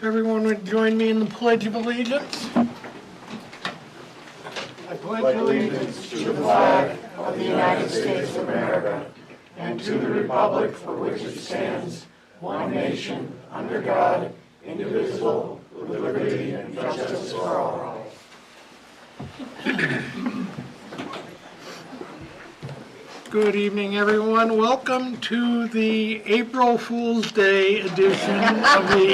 Everyone would join me in the Pledge of Allegiance. I pledge allegiance to the flag of the United States of America and to the republic for which it stands, one nation, under God, indivisible, with liberty and justice for all. Good evening, everyone. Welcome to the April Fool's Day edition of the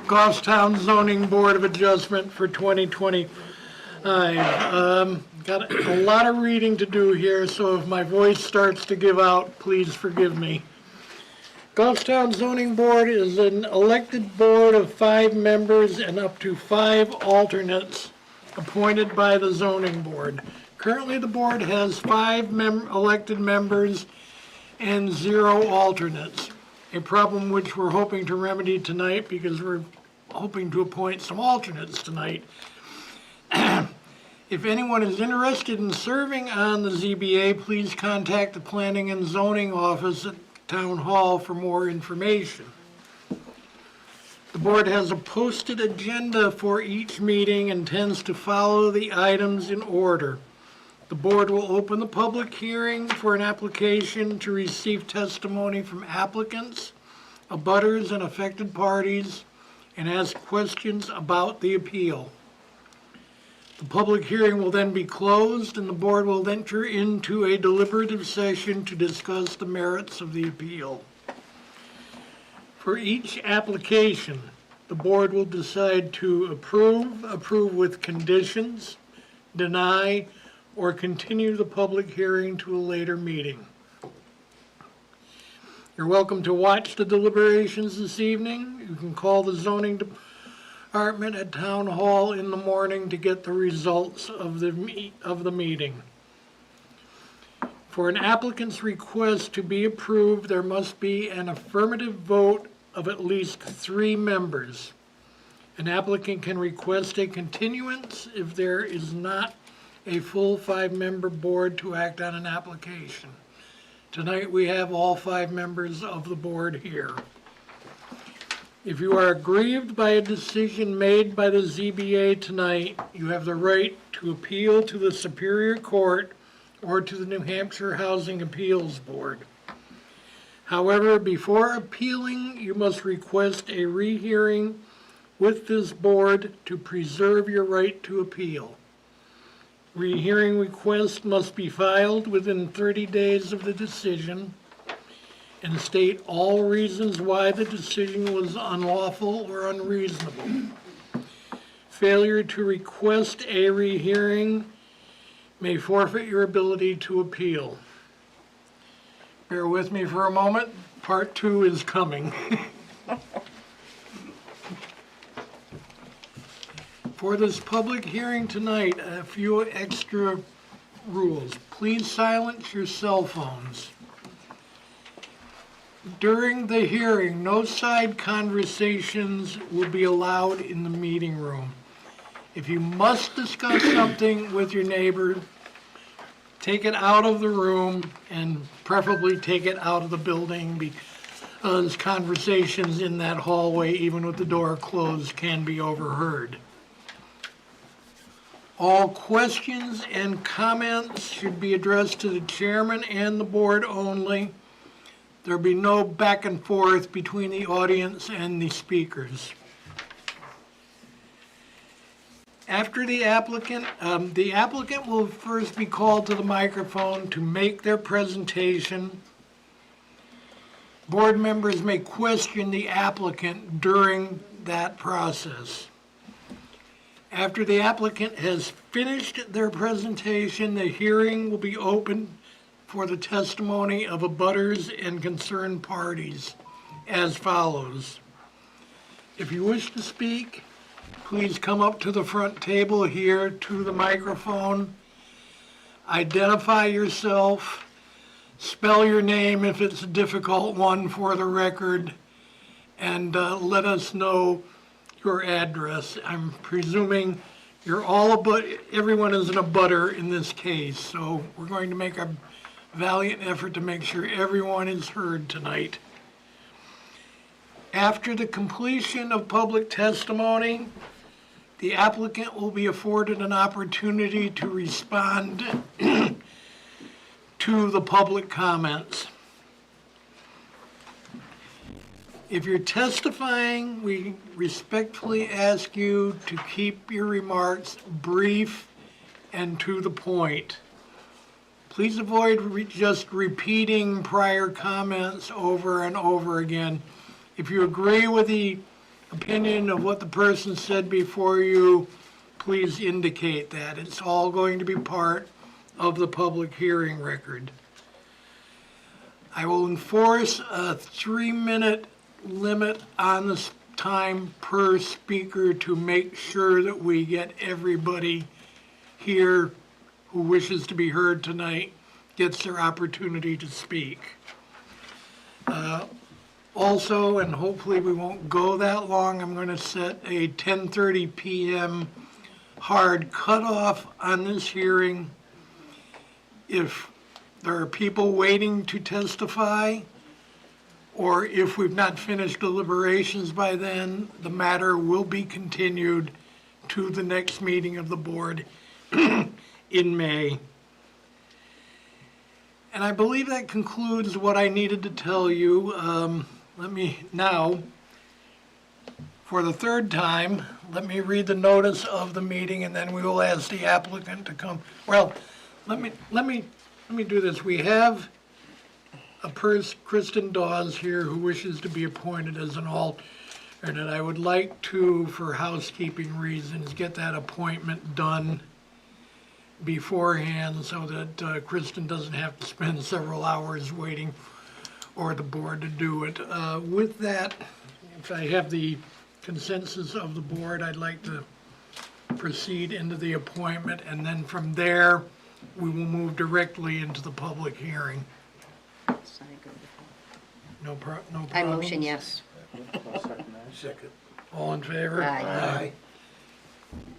Goffstown Zoning Board of Adjustment for 2025. Got a lot of reading to do here, so if my voice starts to give out, please forgive me. Goffstown Zoning Board is an elected board of 5 members and up to 5 alternates appointed by the zoning board. Currently, the board has 5 elected members and 0 alternates, a problem which we're hoping to remedy tonight because we're hoping to appoint some alternates tonight. If anyone is interested in serving on the ZBA, please contact the Planning and Zoning Office at Town Hall for more information. The board has a posted agenda for each meeting and tends to follow the items in order. The board will open the public hearing for an application to receive testimony from applicants, abutters, and affected parties, and ask questions about the appeal. The public hearing will then be closed, and the board will enter into a deliberative session to discuss the merits of the appeal. For each application, the board will decide to approve with conditions, deny, or continue the public hearing to a later meeting. You're welcome to watch the deliberations this evening. You can call the zoning department at Town Hall in the morning to get the results of the meeting. For an applicant's request to be approved, there must be an affirmative vote of at least 3 members. An applicant can request a continuance if there is not a full 5-member board to act on an application. Tonight we have all 5 members of the board here. If you are aggrieved by a decision made by the ZBA tonight, you have the right to appeal to the Superior Court or to the New Hampshire Housing Appeals Board. However, before appealing, you must request a rehearing with this board to preserve your right to appeal. Rehearing request must be filed within 30 days of the decision and state all reasons why the decision was unlawful or unreasonable. Failure to request a rehearing may forfeit your ability to appeal. Bear with me for a moment. Part 2 is coming. For this public hearing tonight, a few extra rules. Please silence your cell phones. During the hearing, no side conversations will be allowed in the meeting room. If you must discuss something with your neighbor, take it out of the room and preferably take it out of the building because conversations in that hallway, even with the door closed, can be overheard. All questions and comments should be addressed to the chairman and the board only. There'll be no back and forth between the audience and the speakers. After the applicant will first be called to the microphone to make their presentation. Board members may question the applicant during that process. After the applicant has finished their presentation, the hearing will be open for the testimony of abutters and concerned parties as follows. If you wish to speak, please come up to the front table here to the microphone. Identify yourself. Spell your name if it's a difficult one for the record, and let us know your address. I'm presuming everyone is an abutter in this case, so we're going to make a valiant effort to make sure everyone is heard tonight. After the completion of public testimony, the applicant will be afforded an opportunity to respond to the public comments. If you're testifying, we respectfully ask you to keep your remarks brief and to the point. Please avoid just repeating prior comments over and over again. If you agree with the opinion of what the person said before you, please indicate that. It's all going to be part of the public hearing record. I will enforce a 3-minute limit on the time per speaker to make sure that we get everybody here who wishes to be heard tonight gets their opportunity to speak. Also, and hopefully we won't go that long, I'm going to set a 10:30 p.m. hard cutoff on this hearing. If there are people waiting to testify, or if we've not finished deliberations by then, the matter will be continued to the next meeting of the board in May. And I believe that concludes what I needed to tell you. Let me now, for the third time, let me read the notice of the meeting, and then we will ask the applicant to come. Well, let me do this. We have a person, Kristen Dawes here, who wishes to be appointed as an alternate. I would like to, for housekeeping reasons, get that appointment done beforehand so that Kristen doesn't have to spend several hours waiting or the board to do it. With that, if I have the consensus of the board, I'd like to proceed into the appointment, and then from there, we will move directly into the public hearing. No problem? I motion yes. Second. All in favor? Aye.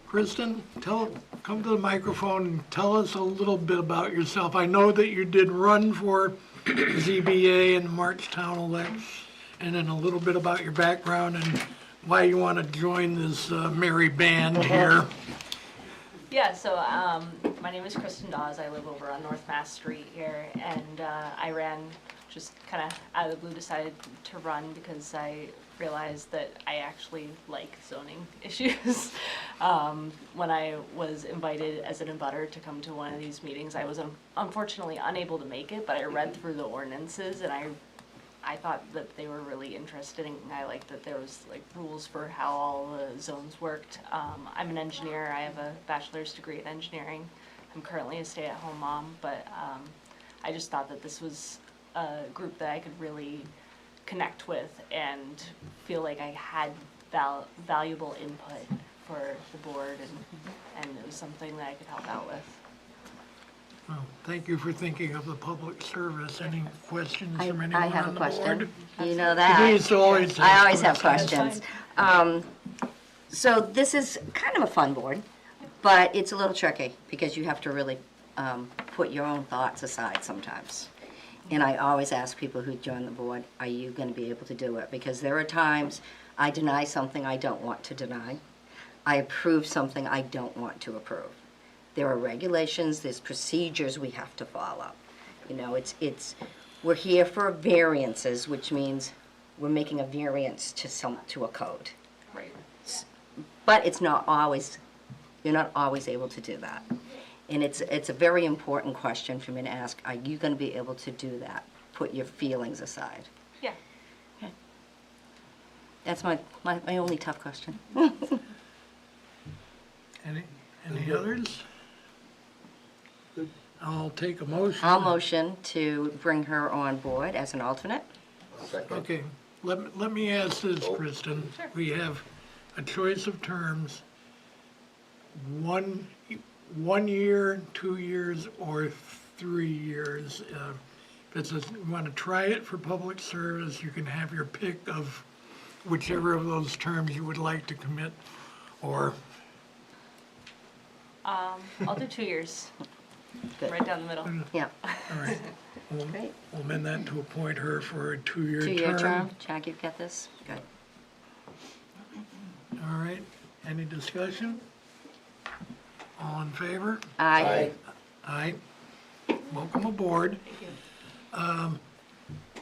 Kristen, come to the microphone and tell us a little bit about yourself. I know that you did run for ZBA in the March town election, and then a little bit about your background and why you want to join this merry band here. Yeah, so my name is Kristen Dawes. I live over on North Mass Street here, and I ran just kind of out of the blue, decided to run because I realized that I actually like zoning issues. When I was invited as an abutter to come to one of these meetings, I was unfortunately unable to make it, but I read through the ordinances and I thought that they were really interesting, and I liked that there was like rules for how all the zones worked. I'm an engineer. I have a bachelor's degree in engineering. I'm currently a stay-at-home mom, but I just thought that this was a group that I could really connect with and feel like I had valuable input for the board, and it was something that I could help out with. Well, thank you for thinking of the public service. Any questions from anyone I have on a the question. board? You know that. Denise always has I always have questions. questions. So this is kind of a fun board, but it's a little tricky because you have to really put your own thoughts aside sometimes. And I always ask people who join the board, are you going to be able to do it? Because there are times I deny something I don't want to deny. I approve something I don't want to approve. There are regulations, there's procedures we have to follow. You know, we're here for variances, which means we're making a variance to a code. Right. But it's not always, you're not always able to do that. And it's a very important question for me to ask, are you going to be able to do that? Put your feelings aside. Yeah. That's my only tough question. Any others? I'll take a motion. I'll motion to bring her on board as an alternate. Okay, let me ask this, Kristen. We have a choice of terms, 1 year, 2 years, or 3 years. If you want to try it for public service, you can have your pick of whichever of those terms you would like to commit, or I'll do 2 years. Good. right down the middle. Yeah, All right. We'll great. we'll amend that to appoint her for a 2-year term. 2-year term. Jack, you've got this? Good. All right. Any discussion? All in favor? Aye. Aye. Welcome aboard.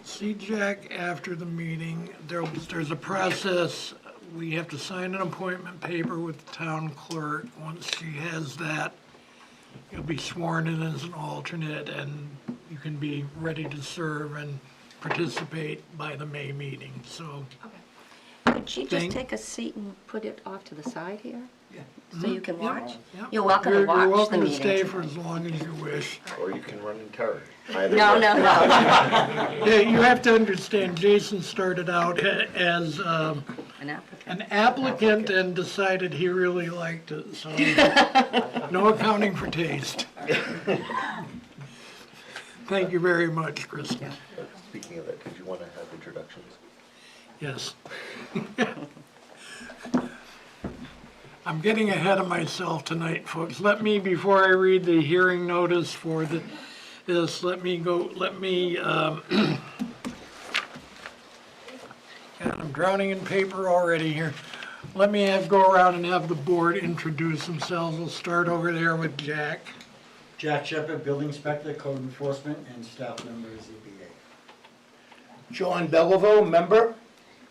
See Jack after the meeting. There's a process. We have to sign an appointment paper with the town clerk. Once she has that, you'll be sworn in as an alternate and you can be ready to serve and participate by the May meeting. So, Could she just Thank- take a seat and put it off to the side here? Yeah. So you can watch? yeah. You're welcome to watch You're the welcome to meeting. stay for as long as you wish. Or you can run in terror. No, no, no. Yeah, you have to understand, Jason started out as An applicant. an applicant and decided he really liked it, so no accounting for taste. Thank you very much, Kristen. Speaking of it, did you want to have introductions? Yes. I'm getting ahead of myself tonight, folks. Before I read the hearing notice for this, God, I'm drowning in paper already here. Let me go around and have the board introduce themselves. We'll start over there with Jack. Jack Shepherd, Building Inspector, Code Enforcement, and staff member of ZBA. John Belleville, member.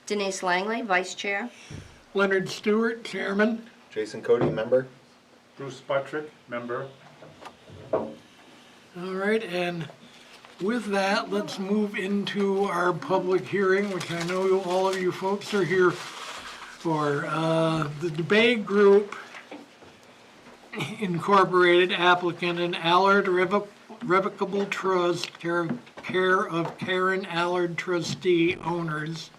Denise Langley, Vice Chair. Leonard Stewart, Chairman. Jason Cody, member. Bruce Buttrick, member. All right, and with that, let's move into our public hearing, which I know all of you folks are here for. The DeBay Group Incorporated applicant and Allard Revocable Trust, care of Karen Allard trustee owners,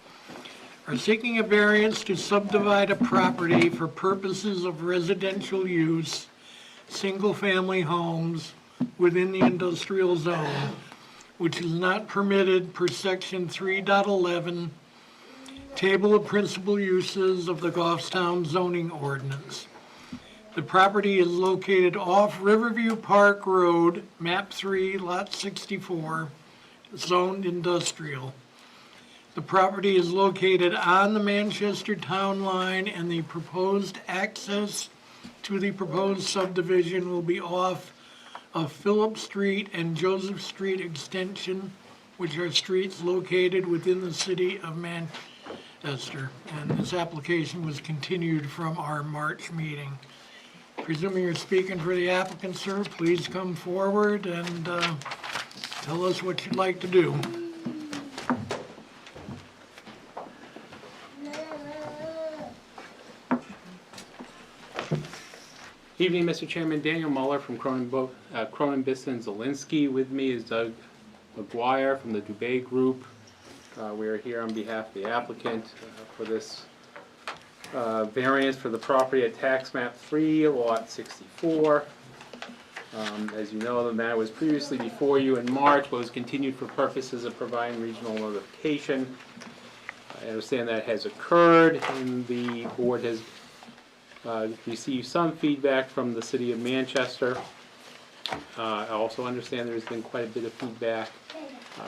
are seeking a variance to subdivide a property for purposes of residential use, single-family homes within the industrial zone, which is not permitted per section 3.11, table of principal uses of the Goffstown zoning ordinance. The property is located off Riverview Park Road, map 3, lot 64, zoned industrial. The property is located on the Manchester Town Line, and the proposed access to the proposed subdivision will be off of Phillip Street and Joseph Street Extension, which are streets located within the city of Manchester. And this application was continued from our March meeting. Presuming you're speaking for the applicant, sir, please come forward and tell us what you'd like to do. Evening, Mr. Chairman. Daniel Muller from Cronin Bisson Zielinski. With me is Doug McGuire from the DeBay Group. We are here on behalf of the applicant for this variance for the property at tax map 3, lot 64. As you know, the matter was previously before you in March, but was continued for purposes of providing regional notification. I understand that has occurred, and the board has received some feedback from the city of Manchester. I also understand there's been quite a bit of feedback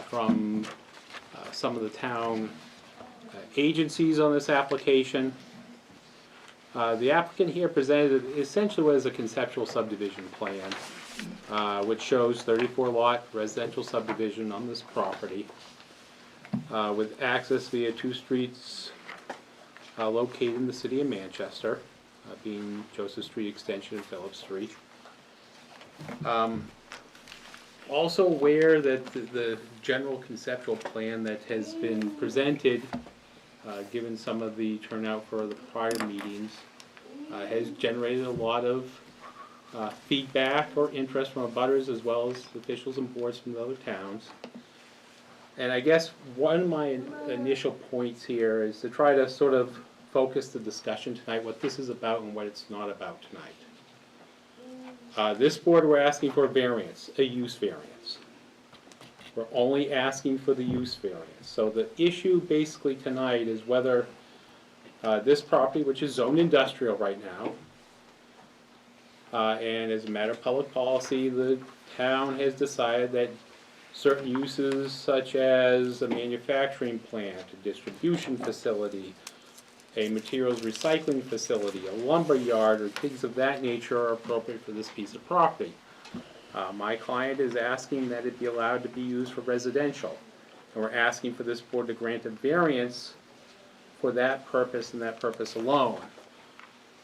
from some of the town agencies on this application. The applicant here presented essentially what is a conceptual subdivision plan, which shows 34-lot residential subdivision on this property with access via 2 streets located in the city of Manchester, being Joseph Street Extension and Phillip Street. Also aware that the general conceptual plan that has been presented, given some of the turnout for the prior meetings, has generated a lot of feedback or interest from abutters as well as officials and boards from the other towns. And I guess one of my initial points here is to try to sort of focus the discussion tonight, what this is about and what it's not about tonight. This board, we're asking for a variance, a use variance. We're only asking for the use variance. So the issue basically tonight is whether this property, which is zoned industrial right now, and as a matter of public policy, the town has decided that certain uses such as a manufacturing plant, a distribution facility, a materials recycling facility, a lumber yard, or things of that nature are appropriate for this piece of property. My client is asking that it be allowed to be used for residential, and we're asking for this board to grant a variance for that purpose and that purpose alone.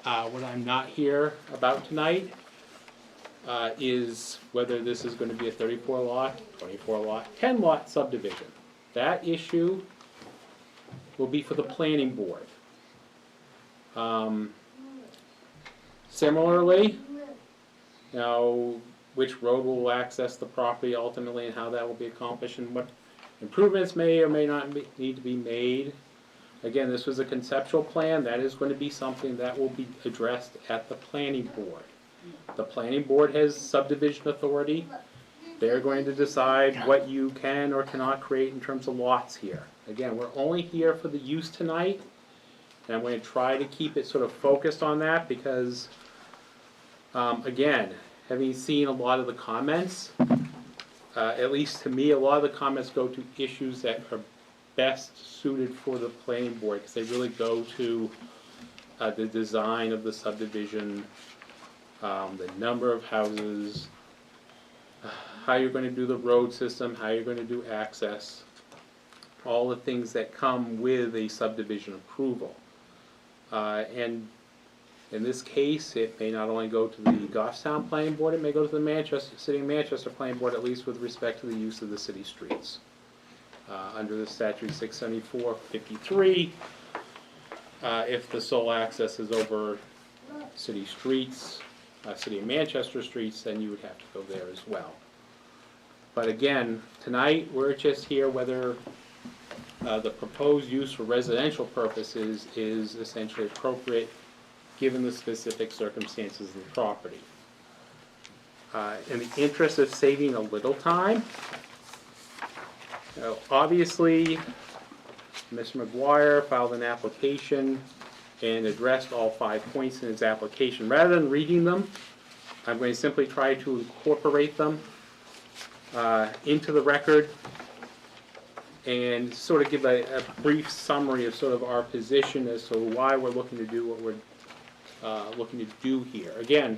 What I'm not here about tonight is whether this is going to be a 34 lot, 24 lot, 10 lot subdivision. That issue will be for the planning board. Similarly, now which road will access the property ultimately and how that will be accomplished and what improvements may or may not need to be made. Again, this was a conceptual plan. That is going to be something that will be addressed at the planning board. The planning board has subdivision authority. They're going to decide what you can or cannot create in terms of lots here. Again, we're only here for the use tonight, and I'm going to try to keep it sort of focused on that because, again, having seen a lot of the comments, at least to me, a lot of the comments go to issues that are best suited for the planning board because they really go to the design of the subdivision, the number of houses, how you're going to do the road system, how you're going to do access, all the things that come with a subdivision approval. And in this case, it may not only go to the Goffstown Planning Board, it may go to the City of Manchester Planning Board, at least with respect to the use of the city streets. Under the statute 674-53, if the sole access is over city streets, City of Manchester streets, then you would have to go there as well. But again, tonight, we're just here whether the proposed use for residential purposes is essentially appropriate given the specific circumstances of the property. In the interest of saving a little time, obviously, Mr. McGuire filed an application and addressed all 5 points in his application. Rather than reading them, I'm going to simply try to incorporate them into the record and sort of give a brief summary of sort of our position as to why we're looking to do what we're looking to do here. Again,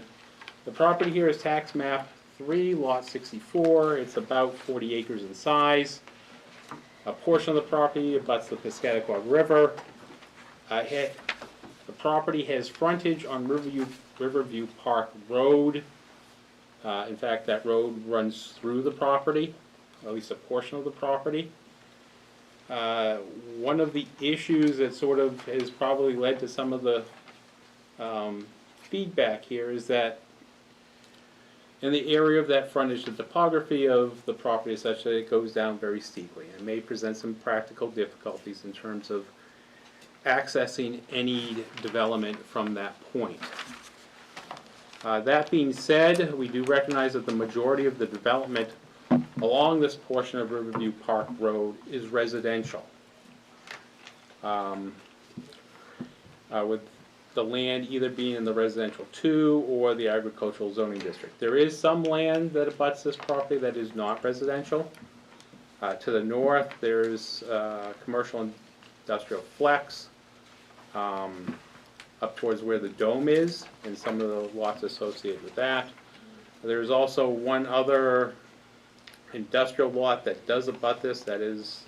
the property here is tax map 3, lot 64. It's about 40 acres in size. A portion of the property abuts the Piscataqua River. The property has frontage on Riverview Park Road. In fact, that road runs through the property, at least a portion of the property. One of the issues that sort of has probably led to some of the feedback here is that in the area of that frontage, the topography of the property is such that it goes down very steeply and may present some practical difficulties in terms of accessing any development from that point. That being said, we do recognize that the majority of the development along this portion of Riverview Park Road is residential. With the land either being in the residential 2 or the agricultural zoning district. There is some land that abuts this property that is not residential. To the north, there's commercial industrial flex up towards where the dome is and some of the lots associated with that. There's also one other industrial lot that does abut this that is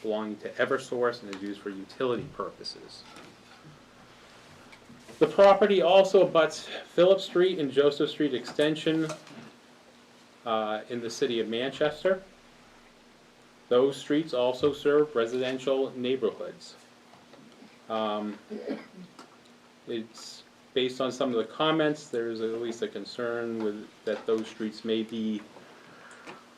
belonging to Eversource and is used for utility purposes. The property also abuts Phillip Street and Joseph Street Extension in the city of Manchester. Those streets also serve residential neighborhoods. It's based on some of the comments, there's at least a concern that those streets may be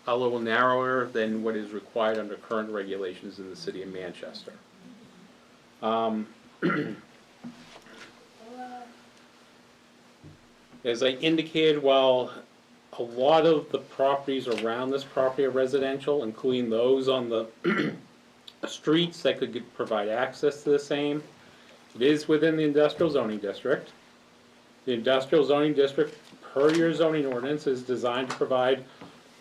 a little narrower than what is required under current regulations in the city of Manchester. As I indicated, while a lot of the properties around this property are residential, including those on the streets that could provide access to the same, it is within the industrial zoning district. The industrial zoning district, per your zoning ordinance, is designed to provide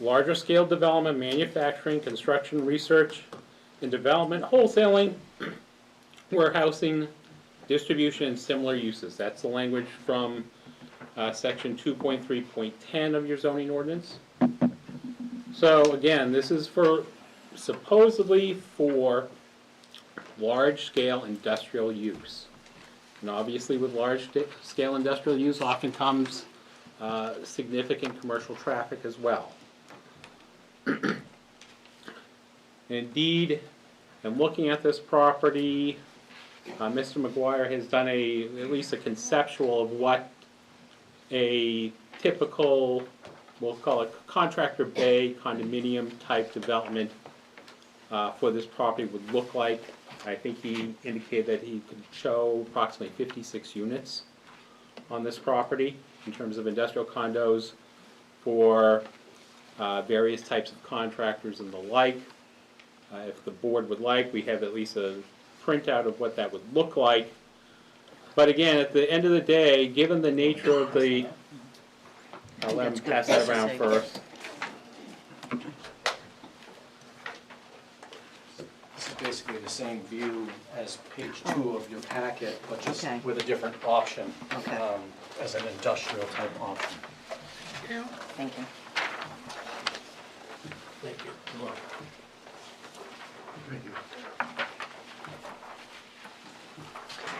larger scale development, manufacturing, construction, research and development, wholesaling, warehousing, distribution, and similar uses. That's the language from section 2.3.10 of your zoning ordinance. So again, this is for supposedly for large-scale industrial use. And obviously with large-scale industrial use often comes significant commercial traffic as well. Indeed, in looking at this property, Mr. McGuire has done at least a conceptual of what a typical, we'll call it contractor bay condominium type development for this property would look like. I think he indicated that he could show approximately 56 units on this property in terms of industrial condos for various types of contractors and the like. If the board would like, we have at least a printout of what that would look like. But again, at the end of the day, given the nature of the, I'll let him pass that around first. This is basically the same view as page 2 of your packet, but just Okay. with a different option, Okay. as an industrial type option. Thank you. Thank you.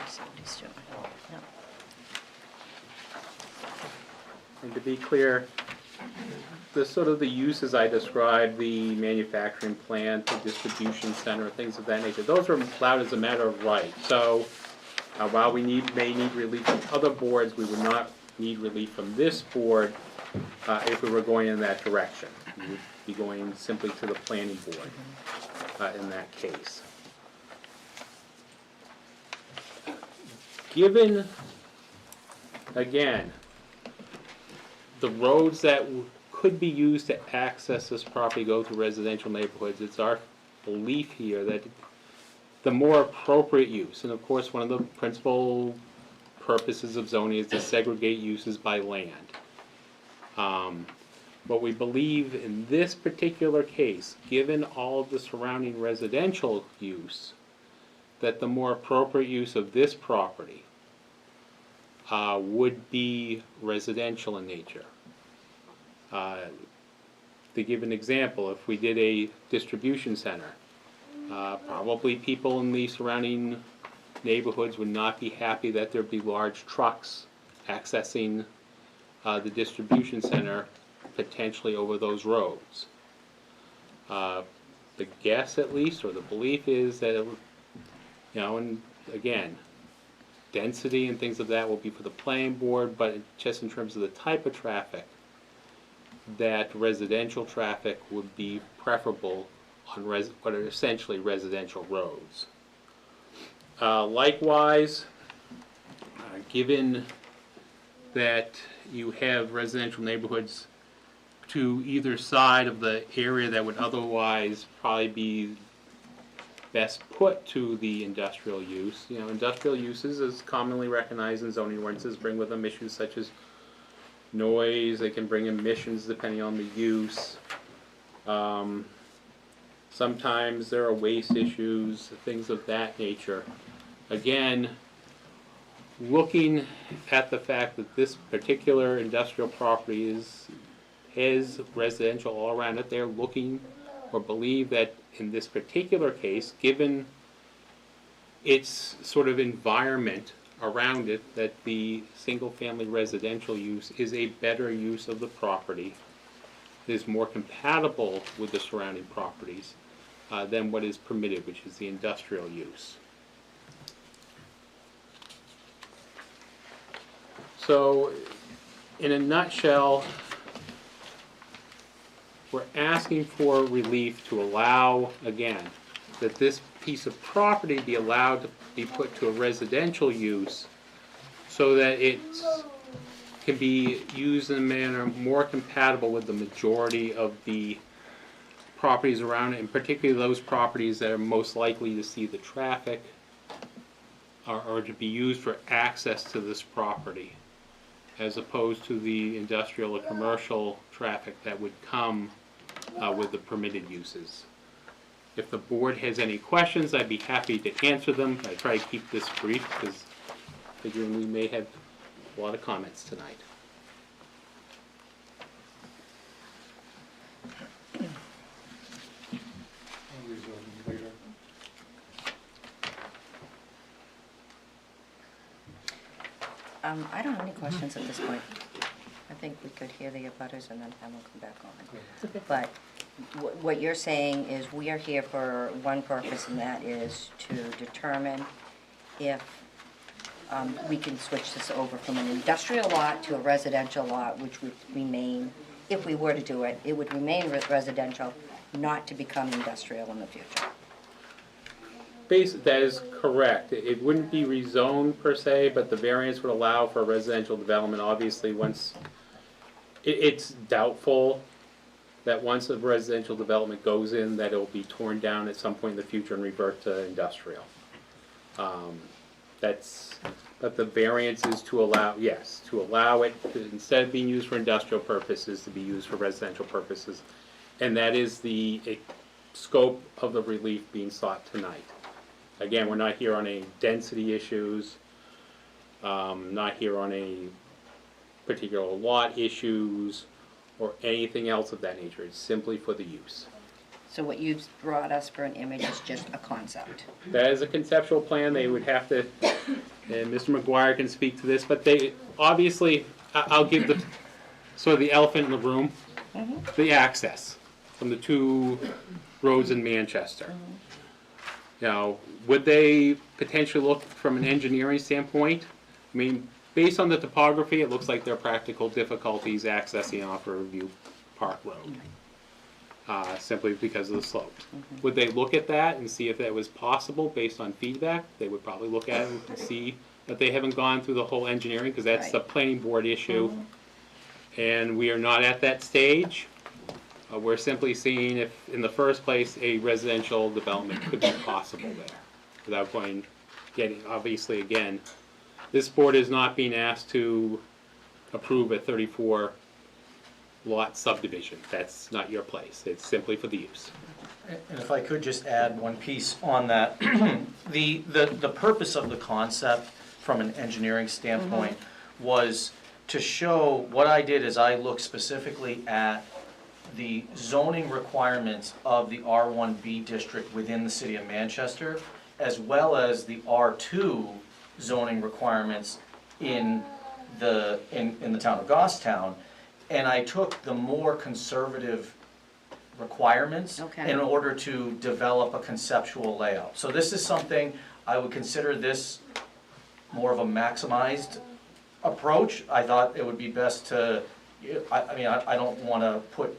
Somebody's doing it. No. And to be clear, the sort of the uses I described, the manufacturing plant, the distribution center, things of that nature, those are allowed as a matter of right. So while we may need relief from other boards, we would not need relief from this board if we were going in that direction. We would be going simply to the planning board in that case. Given, again, the roads that could be used to access this property go through residential neighborhoods, it's our belief here that the more appropriate use, and of course one of the principal purposes of zoning is to segregate uses by land. But we believe in this particular case, given all of the surrounding residential use, that the more appropriate use of this property would be residential in nature. To give an example, if we did a distribution center, probably people in the surrounding neighborhoods would not be happy that there'd be large trucks accessing the distribution center potentially over those roads. The guess at least, or the belief is that it would, and again, density and things of that will be for the planning board, but just in terms of the type of traffic, that residential traffic would be preferable on what are essentially residential roads. Likewise, given that you have residential neighborhoods to either side of the area that would otherwise probably be best put to the industrial use. Industrial uses, as commonly recognized in zoning ordinances, bring with them issues such as noise. They can bring emissions depending on the use. Sometimes there are waste issues, things of that nature. Again, looking at the fact that this particular industrial property is residential all around it, they're looking or believe that in this particular case, given its sort of environment around it, that the single-family residential use is a better use of the property, is more compatible with the surrounding properties than what is permitted, which is the industrial use. So, in a nutshell, we're asking for relief to allow, again, that this piece of property be allowed to be put to a residential use so that it can be used in a manner more compatible with the majority of the properties around it, and particularly those properties that are most likely to see the traffic or to be used for access to this property, as opposed to the industrial or commercial traffic that would come with the permitted uses. If the board has any questions, I'd be happy to answer them. I try to keep this brief because figuring we may have a lot of comments tonight. I don't have any questions at this point. I think we could hear the abutters and then have them come back on. But what you're saying is we are here for one purpose, and that is to determine if we can switch this over from an industrial lot to a residential lot, which would remain, if we were to do it, it would remain residential, not to become industrial in the future. That is correct. It wouldn't be rezoned per se, but the variance would allow for residential development. Obviously, once, it's doubtful that once a residential development goes in, that it'll be torn down at some point in the future and revert to industrial. But the variance is to allow, yes, to allow it, to, instead of being used for industrial purposes, to be used for residential purposes. And that is the scope of the relief being sought tonight. Again, we're not here on any density issues, not here on any particular lot issues, or anything else of that nature. It's simply for the use. So what you've brought us for an image is just a concept. That is a conceptual plan. They would have to, and Mr. McGuire can speak to this, but they, obviously, I'll give the, sort of the elephant in the room, the access from the two roads in Manchester. Now, would they potentially look from an engineering standpoint? I mean, based on the topography, it looks like there are practical difficulties accessing off Riverview Park Road, simply because of the slope. Would they look at that and see if that was possible based on feedback? They would probably look at it and see that they haven't gone through the whole engineering, because that's the planning board issue. And we are not at that stage. We're simply seeing if, in the first place, a residential development could be possible there, without getting, obviously, again, this board is not being asked to approve a 34 lot subdivision. That's not your place. It's simply for the use. And if I could just add one piece on that, the purpose of the concept from an engineering standpoint was to show, what I did is I looked specifically at the zoning requirements of the R1B district within the city of Manchester, as well as the R2 zoning requirements in the town of Goffstown. And I took the more conservative requirements in order to develop a conceptual layout. So this is something, I would consider this more of a maximized approach. I thought it would be best to, I don't want to put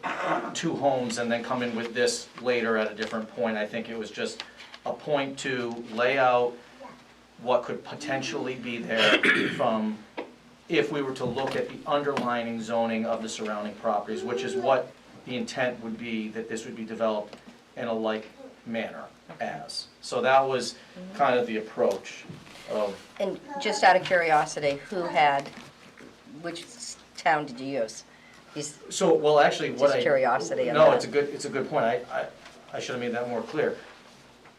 two homes and then come in with this later at a different point. I think it was just a point to lay out what could potentially be there from, if we were to look at the underlying zoning of the surrounding properties, which is what the intent would be, that this would be developed in a like manner as. So that was kind of the approach of. And just out of curiosity, which town did you use? So, well, actually, Just curiosity on No, that. it's a good point. I should have made that more clear.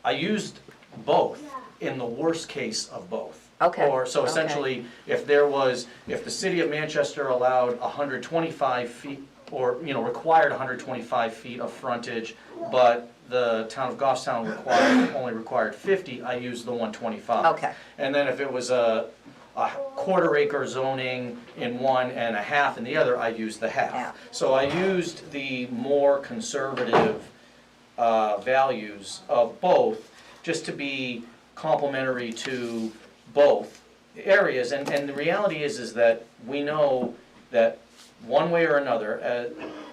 I used both in the worst case of both. Okay. So essentially, if the city of Manchester allowed 125 feet, or, required 125 feet of frontage, but the town of Goffstown only required 50, I used the 125. Okay. And then if it was a quarter acre zoning in one and a half in the other, I used the half. Yeah. So I used the more conservative values of both, just to be complementary to both areas. And the reality is that we know that one way or another,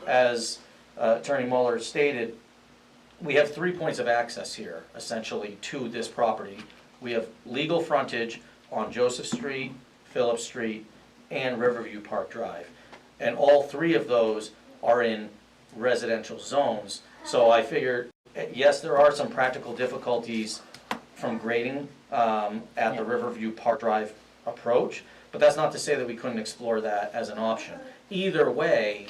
as Attorney Mueller stated, we have 3 points of access here, essentially, to this property. We have legal frontage on Joseph Street, Phillips Street, and Riverview Park Drive. And all three of those are in residential zones. So I figured, yes, there are some practical difficulties from grading at the Riverview Park Drive approach, but that's not to say that we couldn't explore that as an option. Either way,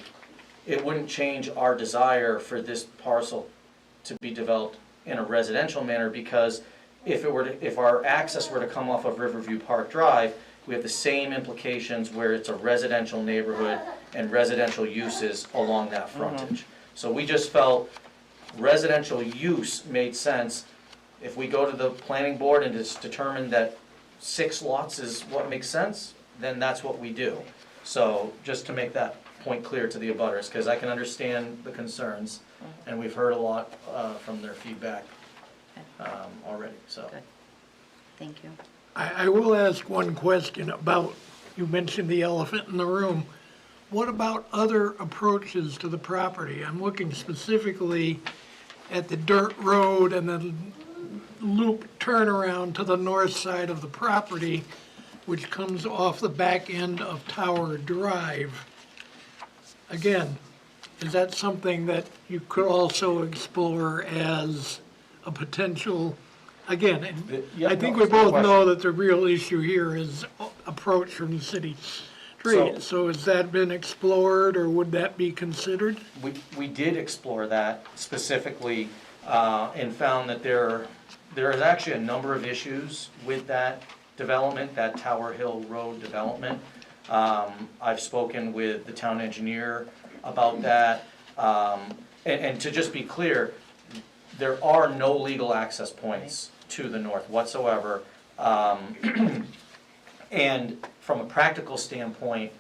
it wouldn't change our desire for this parcel to be developed in a residential manner, because if our access were to come off of Riverview Park Drive, we have the same implications where it's a residential neighborhood and residential uses along that frontage. So we just felt residential use made sense. If we go to the planning board and it's determined that 6 lots is what makes sense, then that's what we do. So just to make that point clear to the abutters, because I can understand the concerns, and we've heard a lot from their feedback already, so. Good. Thank you. I will ask one question about, you mentioned the elephant in the room. What about other approaches to the property? I'm looking specifically at the dirt road and the loop turnaround to the north side of the property, which comes off the back end of Tower Drive. Again, is that something that you could also explore as a potential, again, I think we both know that the real issue here is approach from the city street. So has that been explored, or would that be considered? We did explore that specifically, and found that there is actually a number of issues with that development, that Tower Hill Road development. I've spoken with the town engineer about that, and to just be clear, there are no legal access points to the north whatsoever. And from a practical standpoint,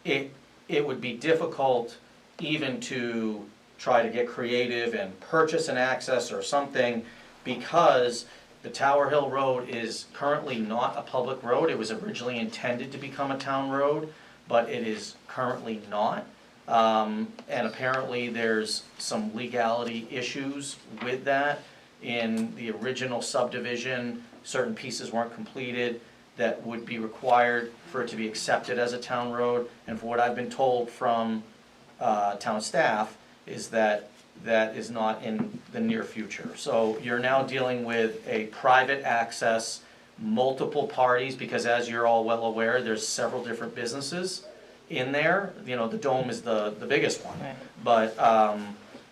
it would be difficult even to try to get creative and purchase an access or something, because the Tower Hill Road is currently not a public road. It was originally intended to become a town road, but it is currently not. And apparently there's some legality issues with that. In the original subdivision, certain pieces weren't completed that would be required for it to be accepted as a town road. And for what I've been told from town staff is that that is not in the near future. So you're now dealing with a private access, multiple parties, because as you're all well aware, there's several different businesses in there. You know, the Dome is the biggest one. Right. But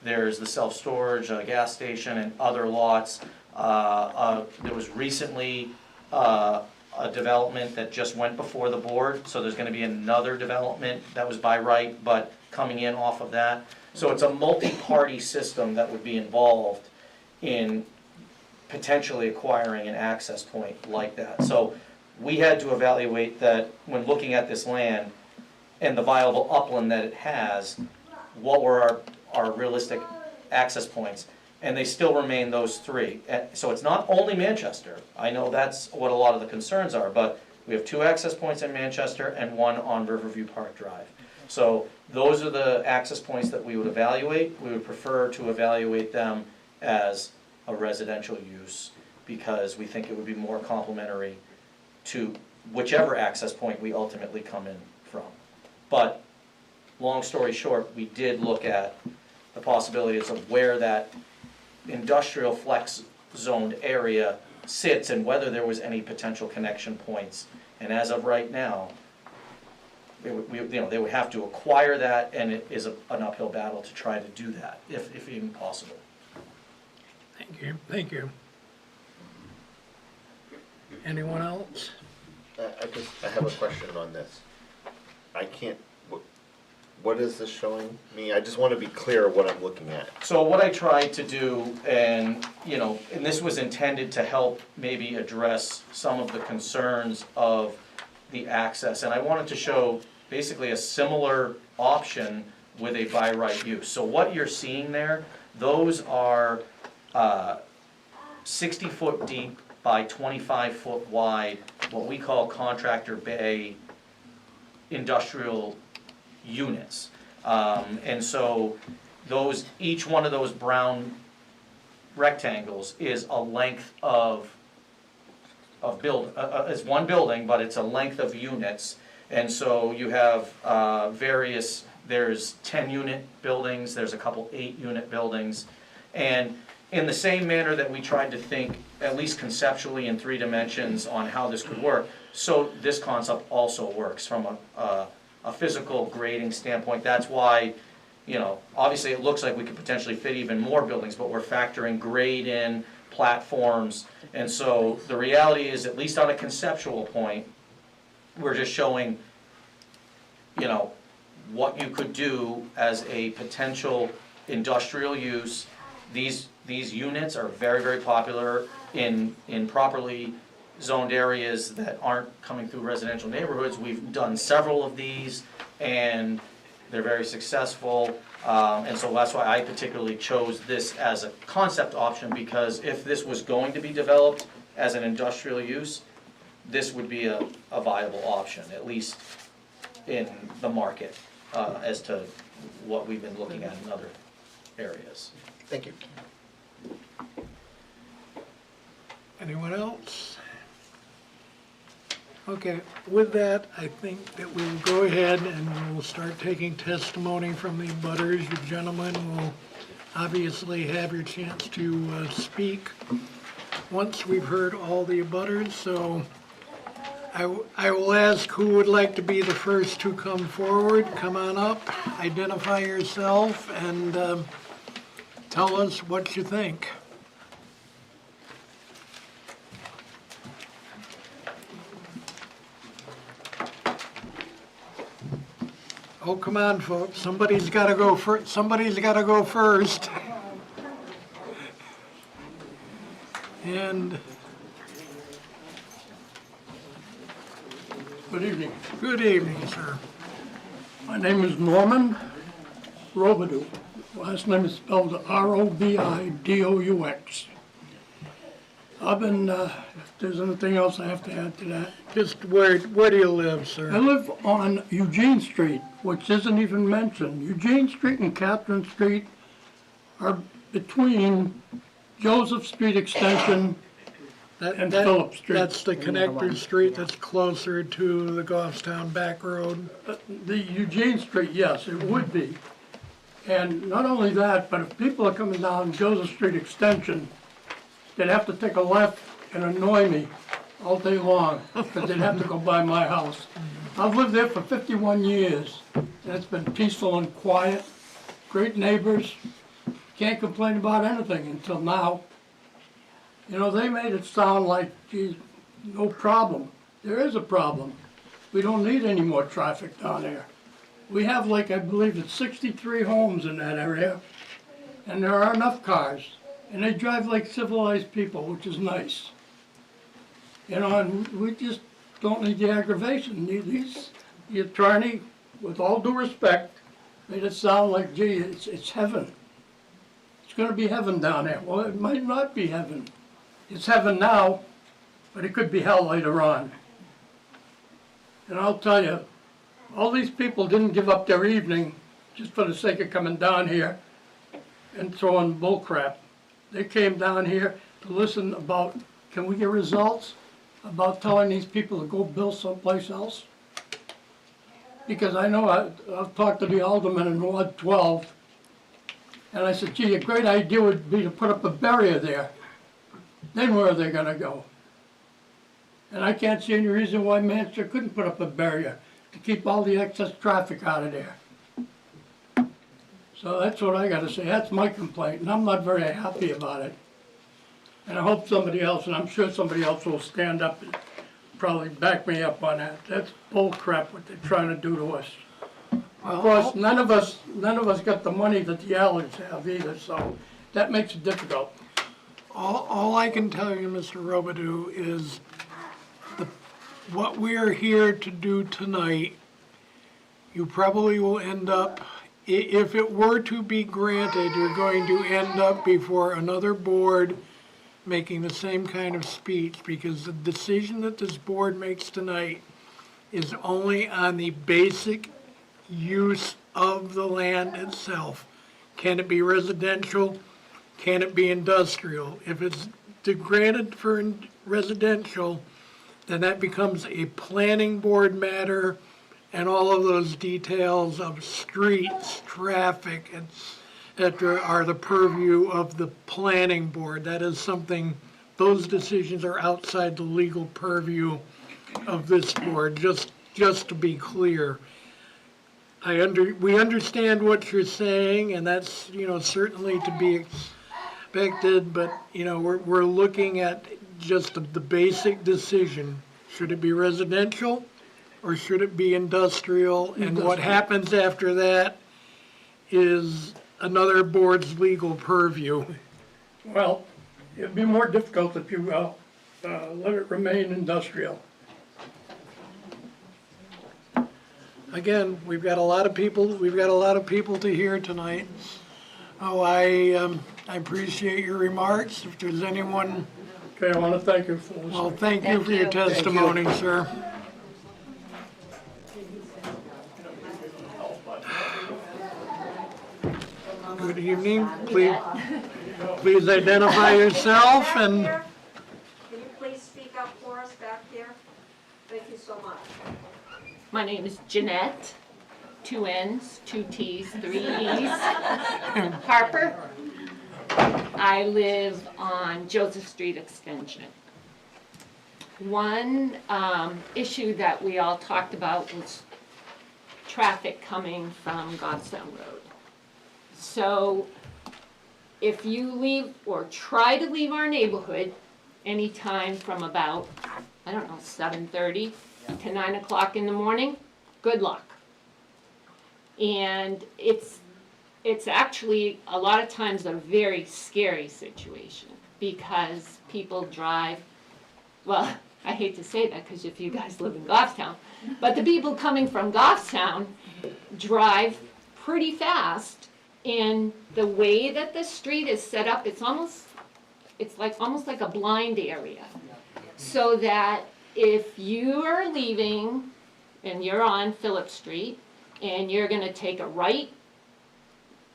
there's the self-storage, gas station, and other lots. There was recently a development that just went before the board, so there's gonna be another development that was by right, but coming in off of that. So it's a multi-party system that would be involved in potentially acquiring an access point like that. So we had to evaluate that when looking at this land and the viable upland that it has, what were our realistic access points? And they still remain those 3. So it's not only Manchester. I know that's what a lot of the concerns are, but we have 2 access points in Manchester and 1 on Riverview Park Drive. So those are the access points that we would evaluate. We would prefer to evaluate them as a residential use, because we think it would be more complementary to whichever access point we ultimately come in from. But, long story short, we did look at the possibilities of where that industrial flex zoned area sits and whether there was any potential connection points. And as of right now, they would have to acquire that, and it is an uphill battle to try to do that, if even possible. Thank you, thank you. Anyone else? I have a question on this. I can't, what is this showing me? I just want to be clear what I'm looking at. So what I tried to do, and this was intended to help maybe address some of the concerns of the access, and I wanted to show basically a similar option with a by right use. So what you're seeing there, those are 60-foot deep by 25-foot wide, what we call contractor bay industrial units. And so each one of those brown rectangles is a length of it's one building, but it's a length of units. And so you have there's 10-unit buildings, there's a couple 8-unit buildings. And in the same manner that we tried to think, at least conceptually in 3 dimensions, on how this could work, so this concept also works from a physical grading standpoint. That's why you know, obviously it looks like we could potentially fit even more buildings, but we're factoring grade in, platforms. And so the reality is, at least on a conceptual point, we're just showing, you know, what you could do as a potential industrial use. These units are very, very popular in properly zoned areas that aren't coming through residential neighborhoods. We've done several of these, and they're very successful. And so that's why I particularly chose this as a concept option, because if this was going to be developed as an industrial use, this would be a viable option, at least in the market, as to what we've been looking at in other areas. Thank you. Anyone else? Okay, with that, I think that we'll go ahead and we'll start taking testimony from the abutters. You gentlemen will obviously have your chance to speak once we've heard all the abutters. So I will ask who would like to be the first to come forward. Come on up, identify yourself, and tell us what you think. Oh, come on, folks, somebody's gotta go first, somebody's gotta go first. And, Good evening. good evening, sir. My name is Norman Robidoux. Last name is spelled R-O-B-I-D-O-U-X. I've been, if there's anything else I have to add to that. Just where do you live, I sir? live on Eugene Street, which isn't even mentioned. Eugene Street and Catherine Street are between Joseph Street Extension and Phillip Street. That's the connector street that's closer to the Goffstown back road. The Eugene Street, yes, it would be. And not only that, but if people are coming down Joseph Street Extension, they'd have to take a left and annoy me all day long, because they'd have to go by my house. I've lived there for 51 years, and it's been peaceful and quiet, great neighbors, can't complain about anything until now. You know, they made it sound like, geez, no problem. There is a problem. We don't need any more traffic down there. We have like, I believe it's 63 homes in that area, and there are enough cars. And they drive like civilized people, which is nice. You know, and we just don't need the aggravation. The attorney, with all due respect, made it sound like, gee, it's heaven. It's gonna be heaven down there. Well, it might not be heaven. It's heaven now, but it could be hell later on. And I'll tell you, all these people didn't give up their evening just for the sake of coming down here and throwing bull crap. They came down here to listen about, can we get results about telling these people to go build someplace else? Because I know I've talked to the alderman in Ward 12, and I said, gee, a great idea would be to put up a barrier there. Then where are they gonna go? And I can't see any reason why Manchester couldn't put up a barrier to keep all the excess traffic out of there. So that's what I gotta say, that's my complaint, and I'm not very happy about it. And I hope somebody else, and I'm sure somebody else will stand up and probably back me up on that. That's bull crap what they're trying to do to us. Of course, none of us got the money that the Allards have either, so that makes it difficult. All I can tell you, Mr. Robidoux, is what we are here to do tonight, you probably will end up, if it were to be granted, you're going to end up before another board making the same kind of speech, because the decision that this board makes tonight is only on the basic use of the land itself. Can it be residential? Can it be industrial? If it's granted for residential, then that becomes a planning board matter, and all of those details of streets, traffic, etc. are the purview of the planning board. That is something, those decisions are outside the legal purview of this board, just to be clear. we understand what you're saying, and that's, certainly to be expected, but, we're looking at just the basic decision. Should it be residential, or should it be industrial? And what happens after that is another board's legal purview. Well, it'd be more difficult if you, let it remain industrial. Again, we've got a lot of people to hear tonight. Oh, I appreciate your remarks. If there's anyone, Okay, I want to thank you for well, listening. thank you for your testimony, sir. Good evening. Please identify yourself and Can you please speak up for us back there? Thank you so much. My name is Jeanette, 2 N's, 2 T's, 3 E's. Harper. I live on Joseph Street Extension. One issue that we all talked about was traffic coming from Goffstown Road. So if you leave or try to leave our neighborhood anytime from about, 7:30 to 9 o'clock in the morning, good luck. And it's actually a lot of times a very scary situation because people drive, well, I hate to say that because if you guys live in Goffstown, but the people coming from Goffstown drive pretty fast, and the way that the street is set up, it's almost like a blind area. So that if you are leaving and you're on Phillip Street and you're gonna take a right,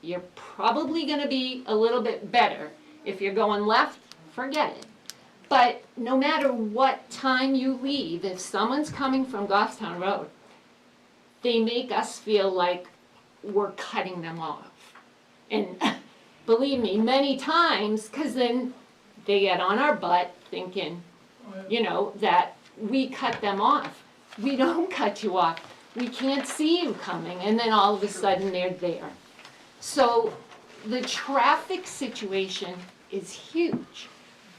you're probably gonna be a little bit better. If you're going left, forget it. But no matter what time you leave, if someone's coming from Goffstown Road, they make us feel like we're cutting them off. And believe me, many times, because then they get on our butt thinking, that we cut them off. We don't cut you off. We can't see you coming, and then all of a sudden they're there. So the traffic situation is huge.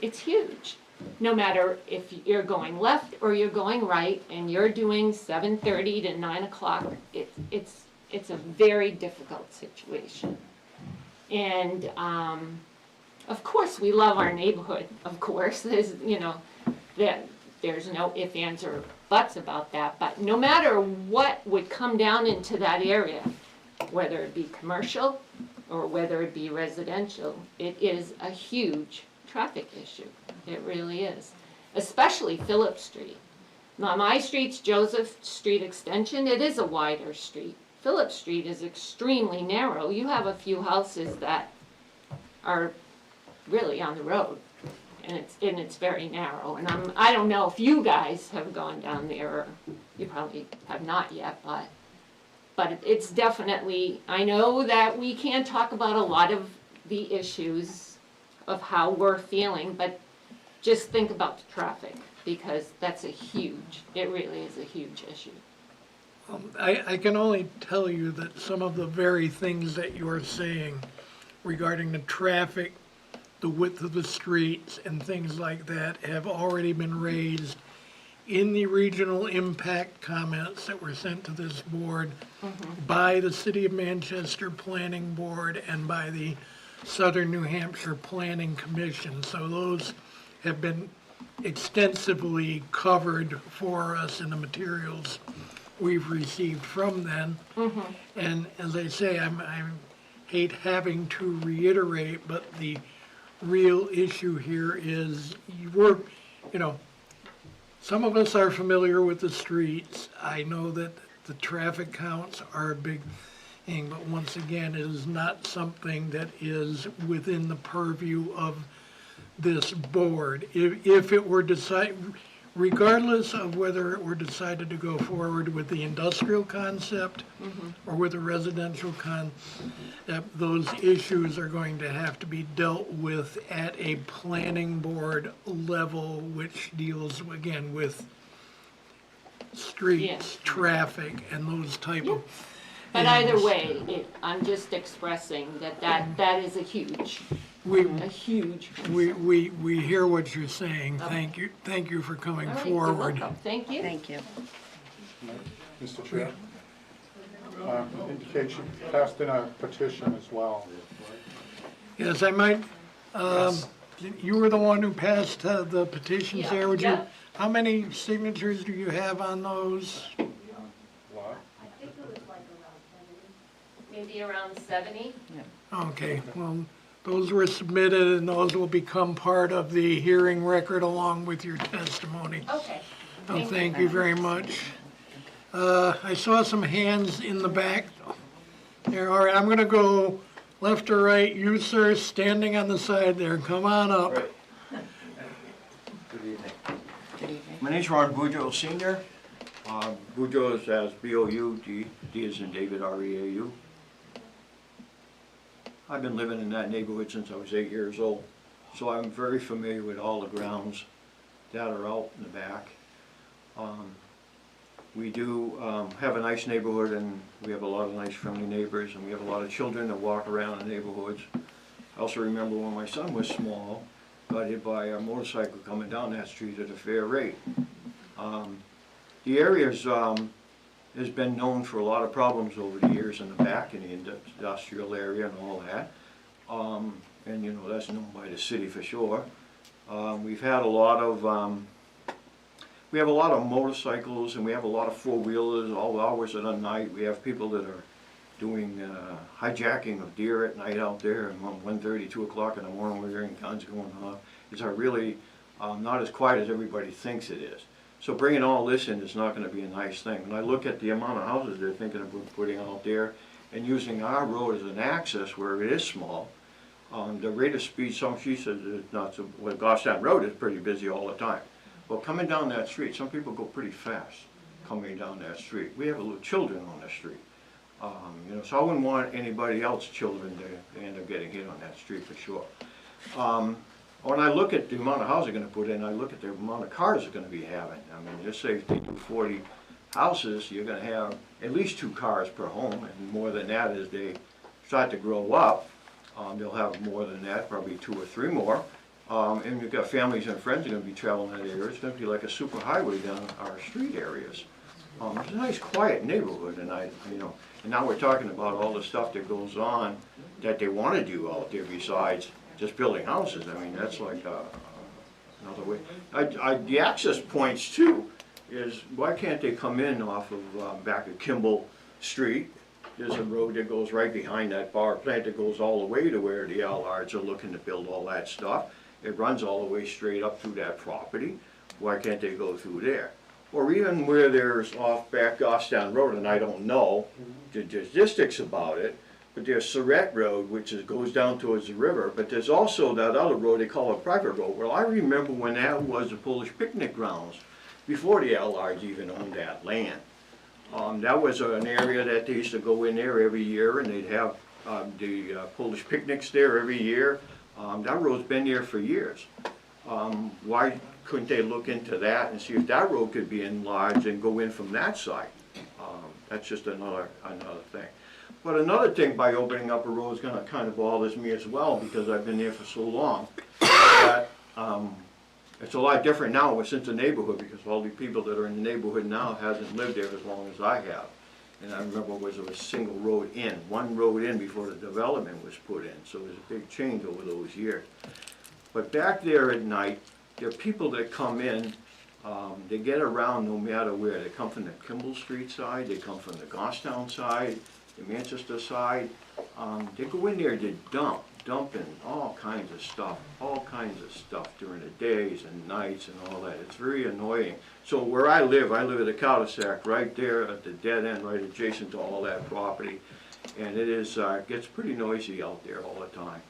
It's huge. No matter if you're going left or you're going right, and you're doing 7:30 to 9 o'clock, it's a very difficult situation. And of course, we love our neighborhood. Of course, there's no ifs, ands, or buts about that. But no matter what would come down into that area, whether it be commercial or whether it be residential, it is a huge traffic issue. It really is, especially Phillip Street. Now, my street's Joseph Street Extension. It is a wider street. Phillip Street is extremely narrow. You have a few houses that are really on the road, and it's very narrow. And I don't know if you guys have gone down there, or you probably have not yet, but it's definitely, I know that we can't talk about a lot of the issues of how we're feeling, but just think about the traffic, because it really is a huge issue. I can only tell you that some of the very things that you're saying regarding the traffic, the width of the streets, and things like that have already been raised in the regional impact comments that were sent to this board by the City of Manchester Planning Board and by the Southern New Hampshire Planning Commission. So those have been extensively covered for us in the materials we've received from them. And as I say, I hate having to reiterate, but the real issue here is some of us are familiar with the streets. I know that the traffic counts are a big thing, but once again, it is not something that is within the purview of this board. If it were decided, regardless of whether it were decided to go forward with the industrial concept or with a residential concept, those issues are going to have to be dealt with at a planning board level, which deals, again, with streets, traffic, and those type of But either way, I'm just expressing that is a huge We, concern. we hear what you're saying. Thank you for coming All right, you're forward. welcome. Thank you. Thank you. Mr. Chair, indicates you passed in a petition as well. Yes, I might, you were the one who passed the petitions Yeah, there, would you? yeah. How many signatures do you have on those? What? Maybe around 70? Okay, well, those were submitted and those will become part of the hearing record along with your testimony. Okay. Oh, thank you very much. I saw some hands in the back. There, all right, I'm gonna go left or right. You, sir, standing on the side there, come on up. Good evening. My name's Ron Bujo Senior. Bujo is as B-O-U, D is in David, R-E-A-U. I've been living in that neighborhood since I was 8 years old, so I'm very familiar with all the grounds that are out in the back. We do have a nice neighborhood, and we have a lot of nice friendly neighbors, and we have a lot of children that walk around the neighborhoods. I also remember when my son was small, got hit by a motorcycle coming down that street at a fair rate. The area's has been known for a lot of problems over the years in the back, in the industrial area and all that. And you know, that's known by the city for sure. We've had a lot of we have a lot of motorcycles, and we have a lot of four-wheelers all hours of the night. We have people that are doing hijacking of deer at night out there, and 1:30, 2 o'clock in the morning we're hearing guns going off. It's really not as quiet as everybody thinks it is. So bringing all this in is not going to be a nice thing. When I look at the amount of houses they're thinking of putting out there and using our road as an access where it is small, the rate of speed, she says it's not so, well, Goffstown Road is pretty busy all the time. Well, coming down that street, some people go pretty fast coming down that street. We have little children on the street. You know, so I wouldn't want anybody else's children to end up getting hit on that street for sure. When I look at the amount of houses they're going to put in, I look at the amount of cars they're going to be having. I mean, just say if they do 40 houses, you're going to have at least 2 cars per home, and more than that as they start to grow up. They'll have more than that, probably 2 or 3 more. And you've got families and friends that are going to be traveling that area. It's going to be like a super highway down our street areas. It's a nice, quiet neighborhood, and you know, and now we're talking about all the stuff that goes on that they want to do out there besides just building houses. I mean, that's like another way. The access points too is, why can't they come in off of back of Kimball Street? There's a road that goes right behind that bar plant that goes all the way to where the Allards are looking to build all that stuff. It runs all the way straight up through that property. Why can't they go through there? Or even where there's off back Goffstown Road, and I don't know the statistics about it, but there's Surratt Road, which goes down towards the river, but there's also that other road they call a private road. Well, I remember when that was the Polish picnic grounds, before the Allards even owned that land. That was an area that they used to go in there every year, and they'd have the Polish picnics there every year. That road's been there for years. Why couldn't they look into that and see if that road could be enlarged and go in from that side? That's just another thing. But another thing, by opening up a road is gonna kind of bothers me as well, because I've been there for so long, that it's a lot different now since the neighborhood, because all the people that are in the neighborhood now hasn't lived there as long as I have. And I remember it was a single road in, one road in before the development was put in, so there's a big change over those years. But back there at night, there are people that come in, they get around no matter where. They come from the Kimball Street side, they come from the Goffstown side, the Manchester side. They go in there to dumping all kinds of stuff during the days and nights and all that. It's very annoying. So where I live at a cul-de-sac right there at the dead end, right adjacent to all that property. And it is gets pretty noisy out there all the time.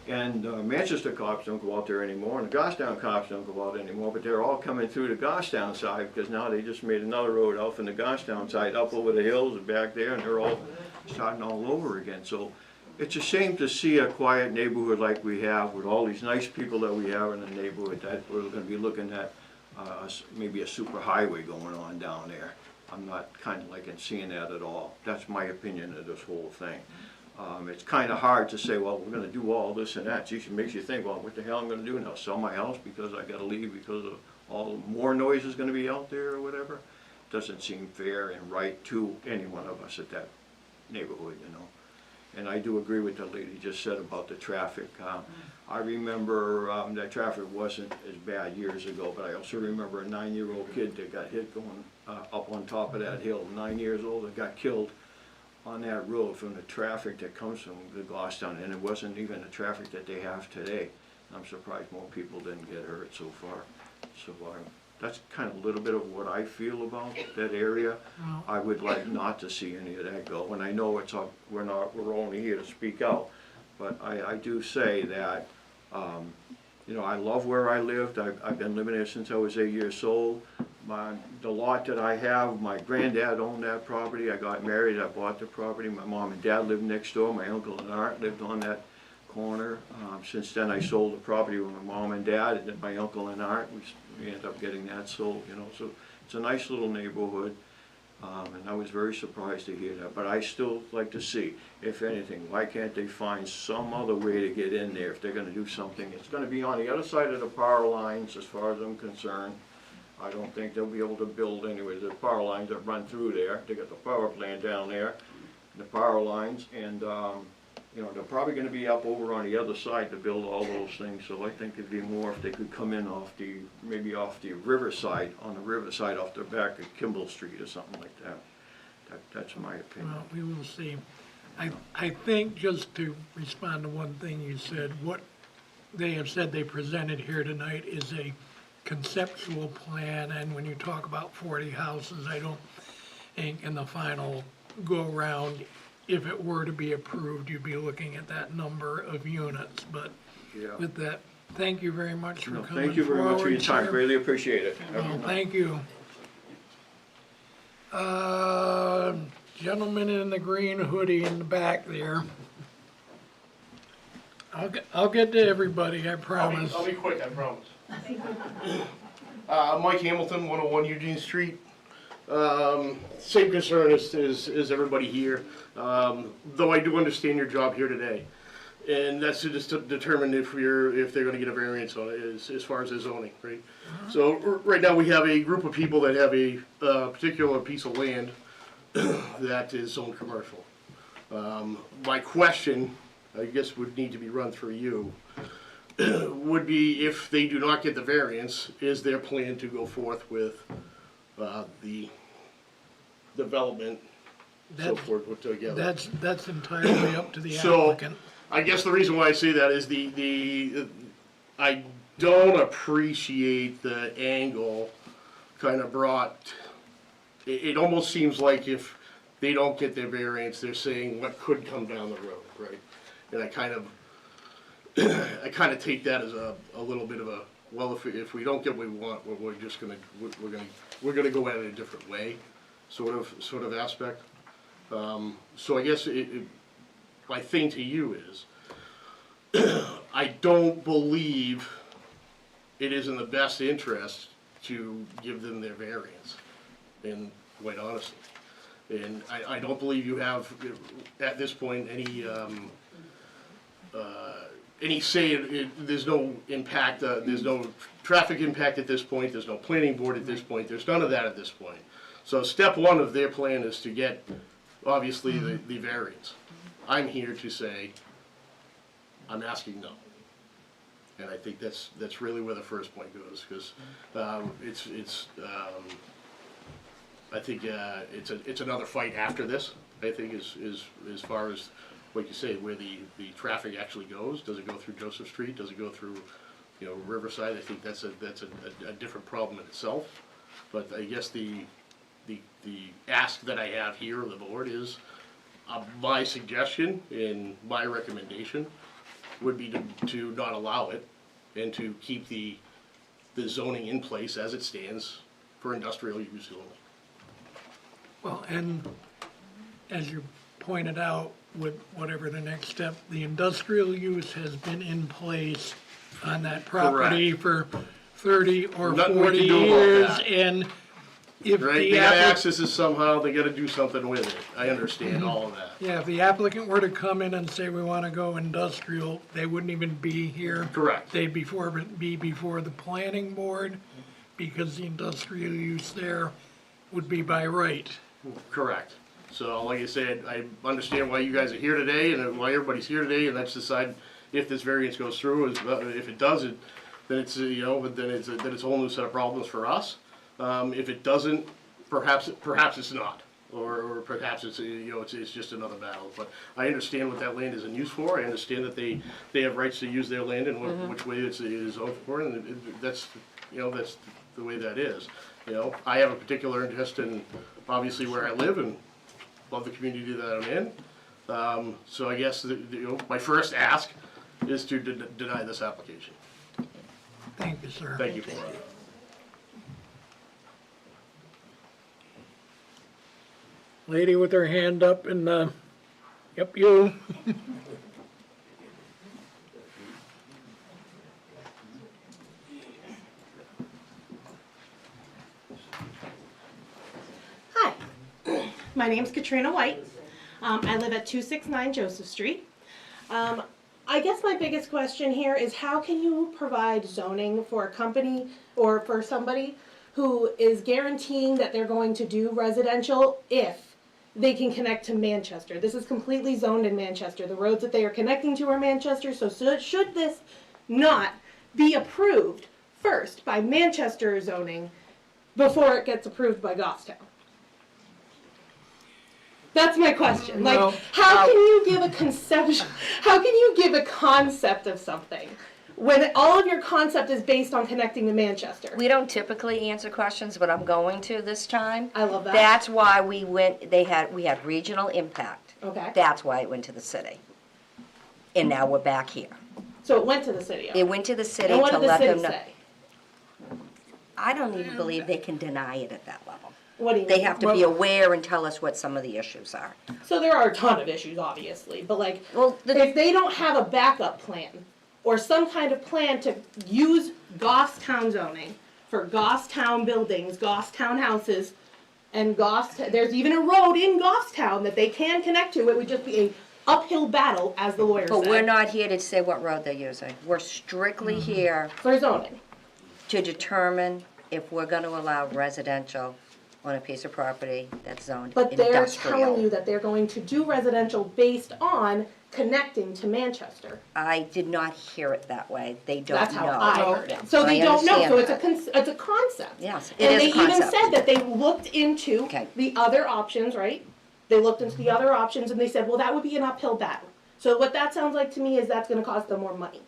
And Manchester cops don't go out there anymore, and the Goffstown cops don't go out anymore, but they're all coming through the Goffstown side, because now they just made another road out from the Goffstown side up over the hills and back there, and they're all starting all over again. So it's a shame to see a quiet neighborhood like we have, with all these nice people that we have in the neighborhood, that we're going to be looking at maybe a super highway going on down there. I'm not kind of liking seeing that at all. That's my opinion of this whole thing. It's kind of hard to say, well, we're gonna do all this and that. Geez, it makes you think, well, what the hell I'm gonna do now? Sell my house because I gotta leave because of all more noise is gonna be out there or whatever? Doesn't seem fair and right to any one of us at that neighborhood, you know. And I do agree with the lady just said about the traffic. I remember that traffic wasn't as bad years ago, but I also remember a 9-year-old kid that got hit going up on top of that hill. 9 years old and got killed on that road from the traffic that comes from the Goffstown, and it wasn't even the traffic that they have today. I'm surprised more people didn't get hurt so far. So that's kind of a little bit of what I feel about that area. I would like not to see any of that go, and I know it's we're only here to speak out, but I do say that, you know, I love where I lived. I've been living there since I was 8 years old. The lot that I have, my granddad owned that property. I got married, I bought the property. My mom and dad lived next door. My uncle and aunt lived on that corner. Since then, I sold the property with my mom and dad, and then my uncle and aunt, we ended up getting that sold, you know. So it's a nice little neighborhood, and I was very surprised to hear that. But I still like to see, if anything, why can't they find some other way to get in there if they're gonna do something? It's gonna be on the other side of the power lines, as far as I'm concerned. I don't think they'll be able to build anyway. The power lines that run through there, they got the power plant down there, the power lines, and you know, they're probably gonna be up over on the other side to build all those things, so I think it'd be more if they could come in off the, maybe off the riverside, on the riverside off the back of Kimball Street or something like that. That's my opinion. Well, we will see. I think, just to respond to one thing you said, what they have said they presented here tonight is a conceptual plan, and when you talk about 40 houses, I don't think in the final go-around, if it were to be approved, you'd be looking at that number of units. But Yeah. with that, thank you very much for No, coming thank you very much for your forward, time, sir. greatly appreciate it. Thank you. Gentleman in the green hoodie in the back there. I'll get to everybody, I promise. I'll be quick, I promise. Mike Hamilton, 101 Eugene Street. Same concern as everybody here, though I do understand your job here today. And that's to just to determine if they're gonna get a variance on it, as far as the zoning, right? So, right now, we have a group of people that have a particular piece of land that is zoned commercial. My question, I guess would need to be run through you, would be if they do not get the variance, is their plan to go forth with the development, so That's- forth, put together? That's entirely up to the So, applicant. I guess the reason why I say that is I don't appreciate the angle kind of brought, it almost seems like if they don't get their variance, they're saying what could come down the road, right? And I kind of take that as a little bit of a, well, if we don't get what we want, we're just gonna, we're gonna go at it a different way, sort of aspect. So I guess my thing to you is, I don't believe it is in the best interest to give them their variance, and quite honestly. And I don't believe you have, at this point, any say, there's no impact, there's no traffic impact at this point, there's no planning board at this point, there's none of that at this point. So step one of their plan is to get, obviously, the variance. I'm here to say, I'm asking no. And I think that's really where the first point goes, because I think it's another fight after this. I think as far as, like you say, where the traffic actually goes. Does it go through Joseph Street? Does it go through, Riverside? I think that's a different problem in itself. But I guess the ask that I have here on the board is, my suggestion and my recommendation would be to not allow it and to keep the zoning in place as it stands for industrial use only. Well, and as you pointed out, with whatever the next step, the industrial use has been in place on that property for 30 or Nothing we 40 can do about years, that. and if right? the They gotta applic- access this somehow, they gotta do something with it. I understand all of that. yeah, if the applicant were to come in and say, we want to go industrial, they wouldn't even be here. Correct. They'd be before the planning board, because the industrial use there would be by right. Correct. So like I said, I understand why you guys are here today and why everybody's here today, and let's decide if this variance goes through. If it doesn't, then it's, you know, but then it's a whole new set of problems for us. If it doesn't, perhaps it's not. Or perhaps it's, you know, it's just another battle. But I understand what that land is in use for. I understand that they have rights to use their land and which way it is zoned for, and that's, you know, that's the way that is. You know, I have a particular interest in, obviously, where I live and love the community that I'm in. So I guess, you know, my first ask is to deny this application. Thank you, sir. Thank you for it. Lady with her hand up and, yep, you. Hi, my name's Katrina White. I live at 269 Joseph Street. I guess my biggest question here is how can you provide zoning for a company or for somebody who is guaranteeing that they're going to do residential if they can connect to Manchester? This is completely zoned in Manchester. The roads that they are connecting to are Manchester, so should this not be approved first by Manchester zoning before it gets approved by Goffstown? That's my question. Like, No. how can you give a conception? How can you give a concept of something when all of your concept is based on connecting to Manchester? We don't typically answer questions, but I'm going to this time. I love that. That's why we went, we had regional impact. Okay. That's why it went to the city. And now we're back here. So it went to the city. It went to the city And what to did the let them city know. say? I don't even believe they can deny it at that level. What do you They mean? have to be aware and tell us what some of the issues are. So there are a ton of issues, obviously, but like, Well, if they don't have a backup plan or some kind of plan to use Goffstown zoning for Goffstown buildings, Goffstown houses, and there's even a road in Goffstown that they can connect to, it would just be a uphill battle, as the lawyer said. But we're not here to say what road they're using. We're strictly here For zoning. to determine if we're gonna allow residential on a piece of property that's zoned But they're industrial. telling you that they're going to do residential based on connecting to Manchester. I did not hear it that way. They don't know. That's how I heard it. So I they don't know, so understand it's a concept. Yes, it And is they a even concept. said that they looked into Okay. the other options, right? They looked into the other options and they said, well, that would be an uphill battle. So what that sounds like to me is that's gonna cost them more money.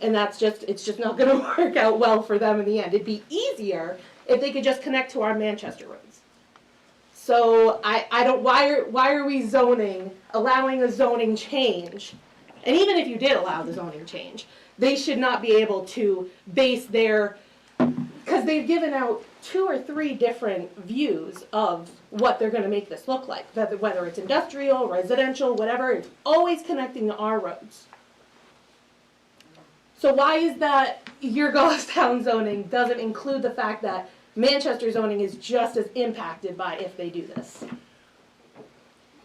And it's just not gonna work out well for them in the end. It'd be easier if they could just connect to our Manchester roads. So I don't, why are we allowing a zoning change? And even if you did allow the zoning change, they should not be able to base because they've given out 2 or 3 different views of what they're gonna make this look like. Whether it's industrial, residential, whatever, it's always connecting to our roads. So why is that your Goffstown zoning doesn't include the fact that Manchester zoning is just as impacted by if they do this?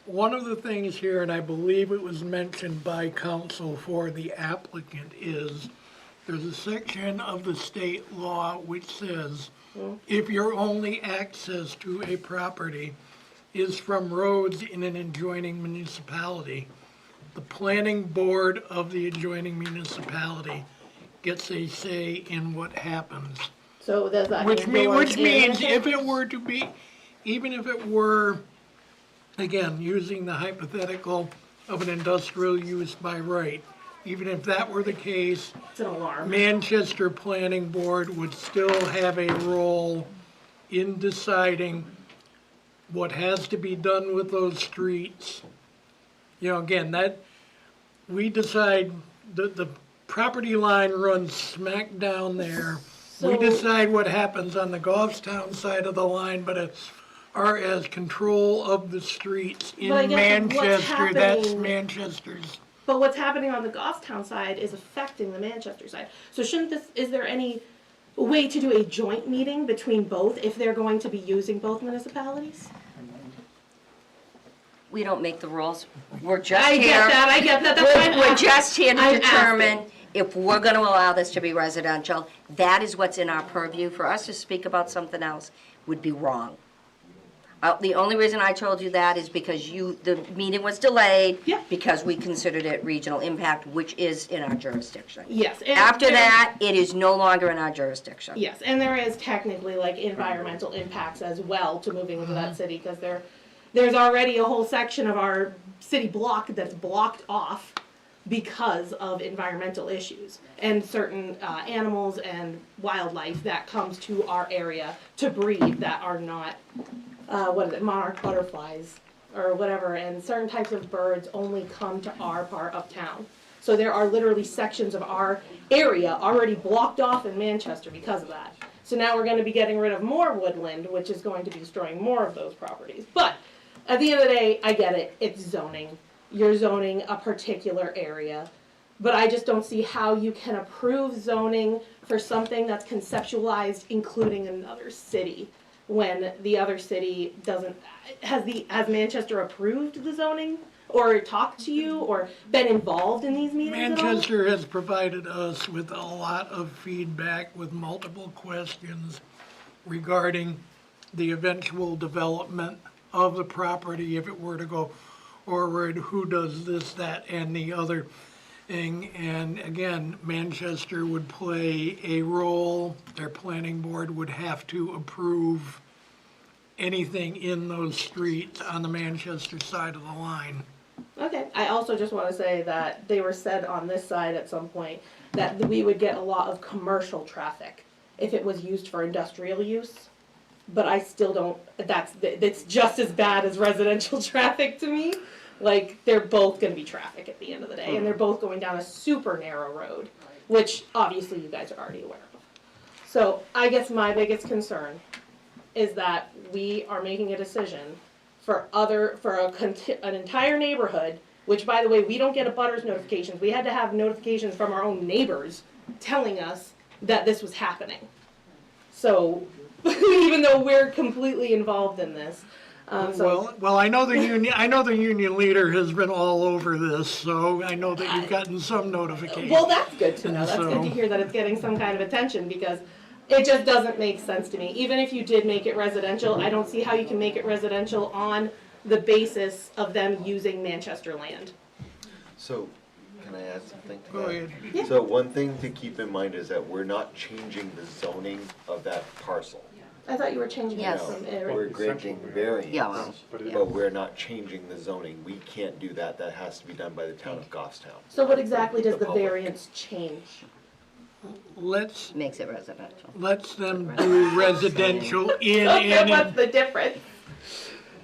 One of the things here, and I believe it was mentioned by counsel for the applicant, is there's a section of the state law which says if your only access to a property is from roads in an adjoining municipality, the planning board of the adjoining municipality gets a say in what happens. So does that Which mean means Manchester? if it were to be, even if it were, again, using the hypothetical of an industrial use by right, even if that were the case, It's an alarm. Manchester Planning Board would still have a role in deciding what has to be done with those streets. You know, again, we decide, the property line runs smack down there. We So- decide what happens on the Goffstown side of the line, but as far as control of the streets in But I guess what's Manchester, that's happening- Manchester's. But what's happening on the Goffstown side is affecting the Manchester side. So is there any way to do a joint meeting between both if they're going to be using both municipalities? We don't make the rules. We're just I here. get that, I get that, that's why I'm We're asking. just here to I'm determine asking. if we're gonna allow this to be residential. That is what's in our purview. For us to speak about something else would be wrong. The only reason I told you that is because the meeting was delayed. Yeah. Because we considered it regional impact, which is in our jurisdiction. Yes. and After there- that, it is no longer in our jurisdiction. Yes, and there is technically like environmental impacts as well to moving into that city, because there's already a whole section of our city block that's blocked off because of environmental issues and certain animals and wildlife that comes to our area to breed that are not, monarch butterflies or whatever, and certain types of birds only come to our part of town. So there are literally sections of our area already blocked off in Manchester because of that. So now we're gonna be getting rid of more woodland, which is going to be destroying more of those properties. But at the end of the day, I get it, it's zoning. You're zoning a particular area. But I just don't see how you can approve zoning for something that's conceptualized including another city, when the other city doesn't, has Manchester approved the zoning? Or talked to you, or been involved in these meetings at all? Manchester has provided us with a lot of feedback with multiple questions regarding the eventual development of the property if it were to go forward, who does this, that, and the other thing. And again, Manchester would play a role. Their planning board would have to approve anything in those streets on the Manchester side of the line. Okay, I also just wanna say that they were said on this side at some point that we would get a lot of commercial traffic if it was used for industrial use. But I still don't, it's just as bad as residential traffic to me. Like, they're both gonna be traffic at the end of the day, and they're both going down a super narrow road, which obviously you guys are already aware of. So I guess my biggest concern is that we are making a decision for an entire neighborhood, which, by the way, we don't get a butters notifications. We had to have notifications from our own neighbors telling us that this was happening. So, even though we're completely involved in this, Well, I know the union leader has been all over this, so I know that you've gotten some notification. well, that's good to know. That's good to So- hear that it's getting some kind of attention, because it just doesn't make sense to me. Even if you did make it residential, I don't see how you can make it residential on the basis of them using Manchester land. So, can I add something to Go that? ahead. Yeah. So one thing to keep in mind is that we're not changing the zoning of that parcel. I thought you were changing it Yes. from We're granting variance, Yeah, well, but we're not changing the zoning. We can't do that. That has to be done by the town of Goffstown. So what exactly does The the public. variance change? Let's makes it residential. them do residential in Okay, what's and the difference?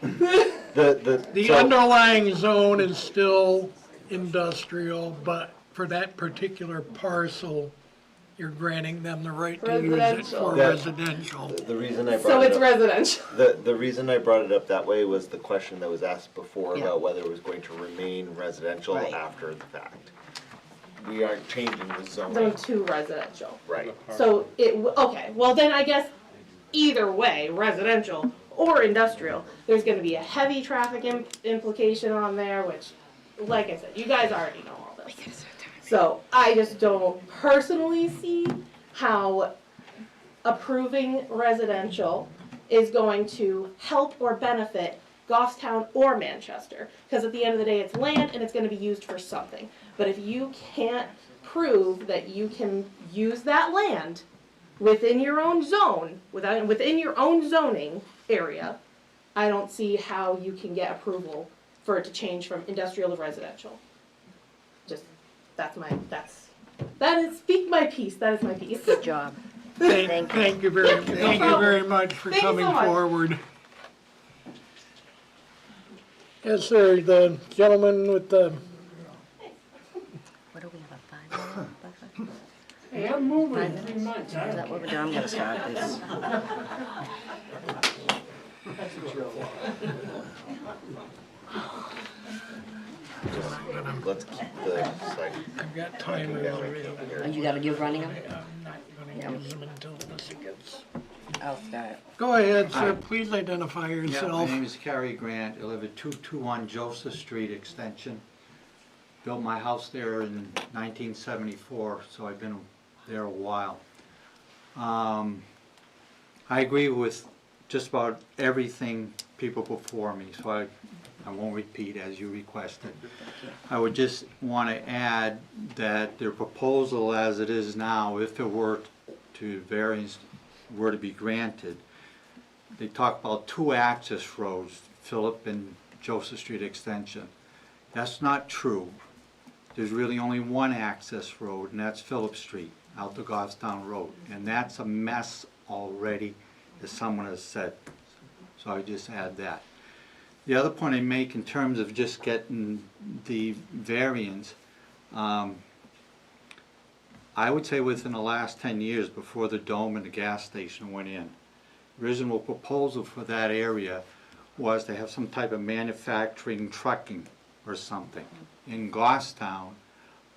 the So- underlying zone is still industrial, but for that particular parcel, you're granting them the right to use it Residential. for That- residential. The reason I So brought it it's up, residential. the reason I brought it up that way was the question that was asked before Yeah. about whether it was going to remain residential Right. after the fact. We aren't changing the Zone zoning, 2 residential. right? So okay, well then I guess either way, residential or industrial, there's gonna be a heavy traffic implication on there, which, like I said, you guys already know all this. So I just don't personally see how approving residential is going to help or benefit Goffstown or Manchester. Because at the end of the day, it's land and it's gonna be used for something. But if you can't prove that you can use that land within your own zone, within your own zoning area, I don't see how you can get approval for it to change from industrial to residential. Just, speak my piece, that is my piece. Good job. Thank you. Thank you very much for Thank you coming so much. forward. Yes, sir, the gentleman with the, What do we have, a 5-minute buffer? Hey, I'm moving 5 in 3 minutes? months. Is that what we're doing? I'm gonna start this. Let's keep the site I've got timers down available. And you gotta give running them? I'm not gonna use them until case it gets. I'll start. Go ahead, Hi. sir, please identify Yeah, my yourself. name is Cary Grant. I live at 221 Joseph Street Extension. Built my house there in 1974, so I've been there a while. I agree with just about everything people before me, so I won't repeat as you requested. I would just want to add that their proposal as it is now, if it were to variance were to be granted, they talk about 2 access roads, Phillip and Joseph Street Extension. That's not true. There's really only 1 access road, and that's Phillip Street, out to Goffstown Road. And that's a mess already, as someone has said. So I just add that. The other point I make in terms of just getting the variance, I would say within the last 10 years before the dome and the gas station went in. Original proposal for that area was to have some type of manufacturing trucking or something. In Goffstown,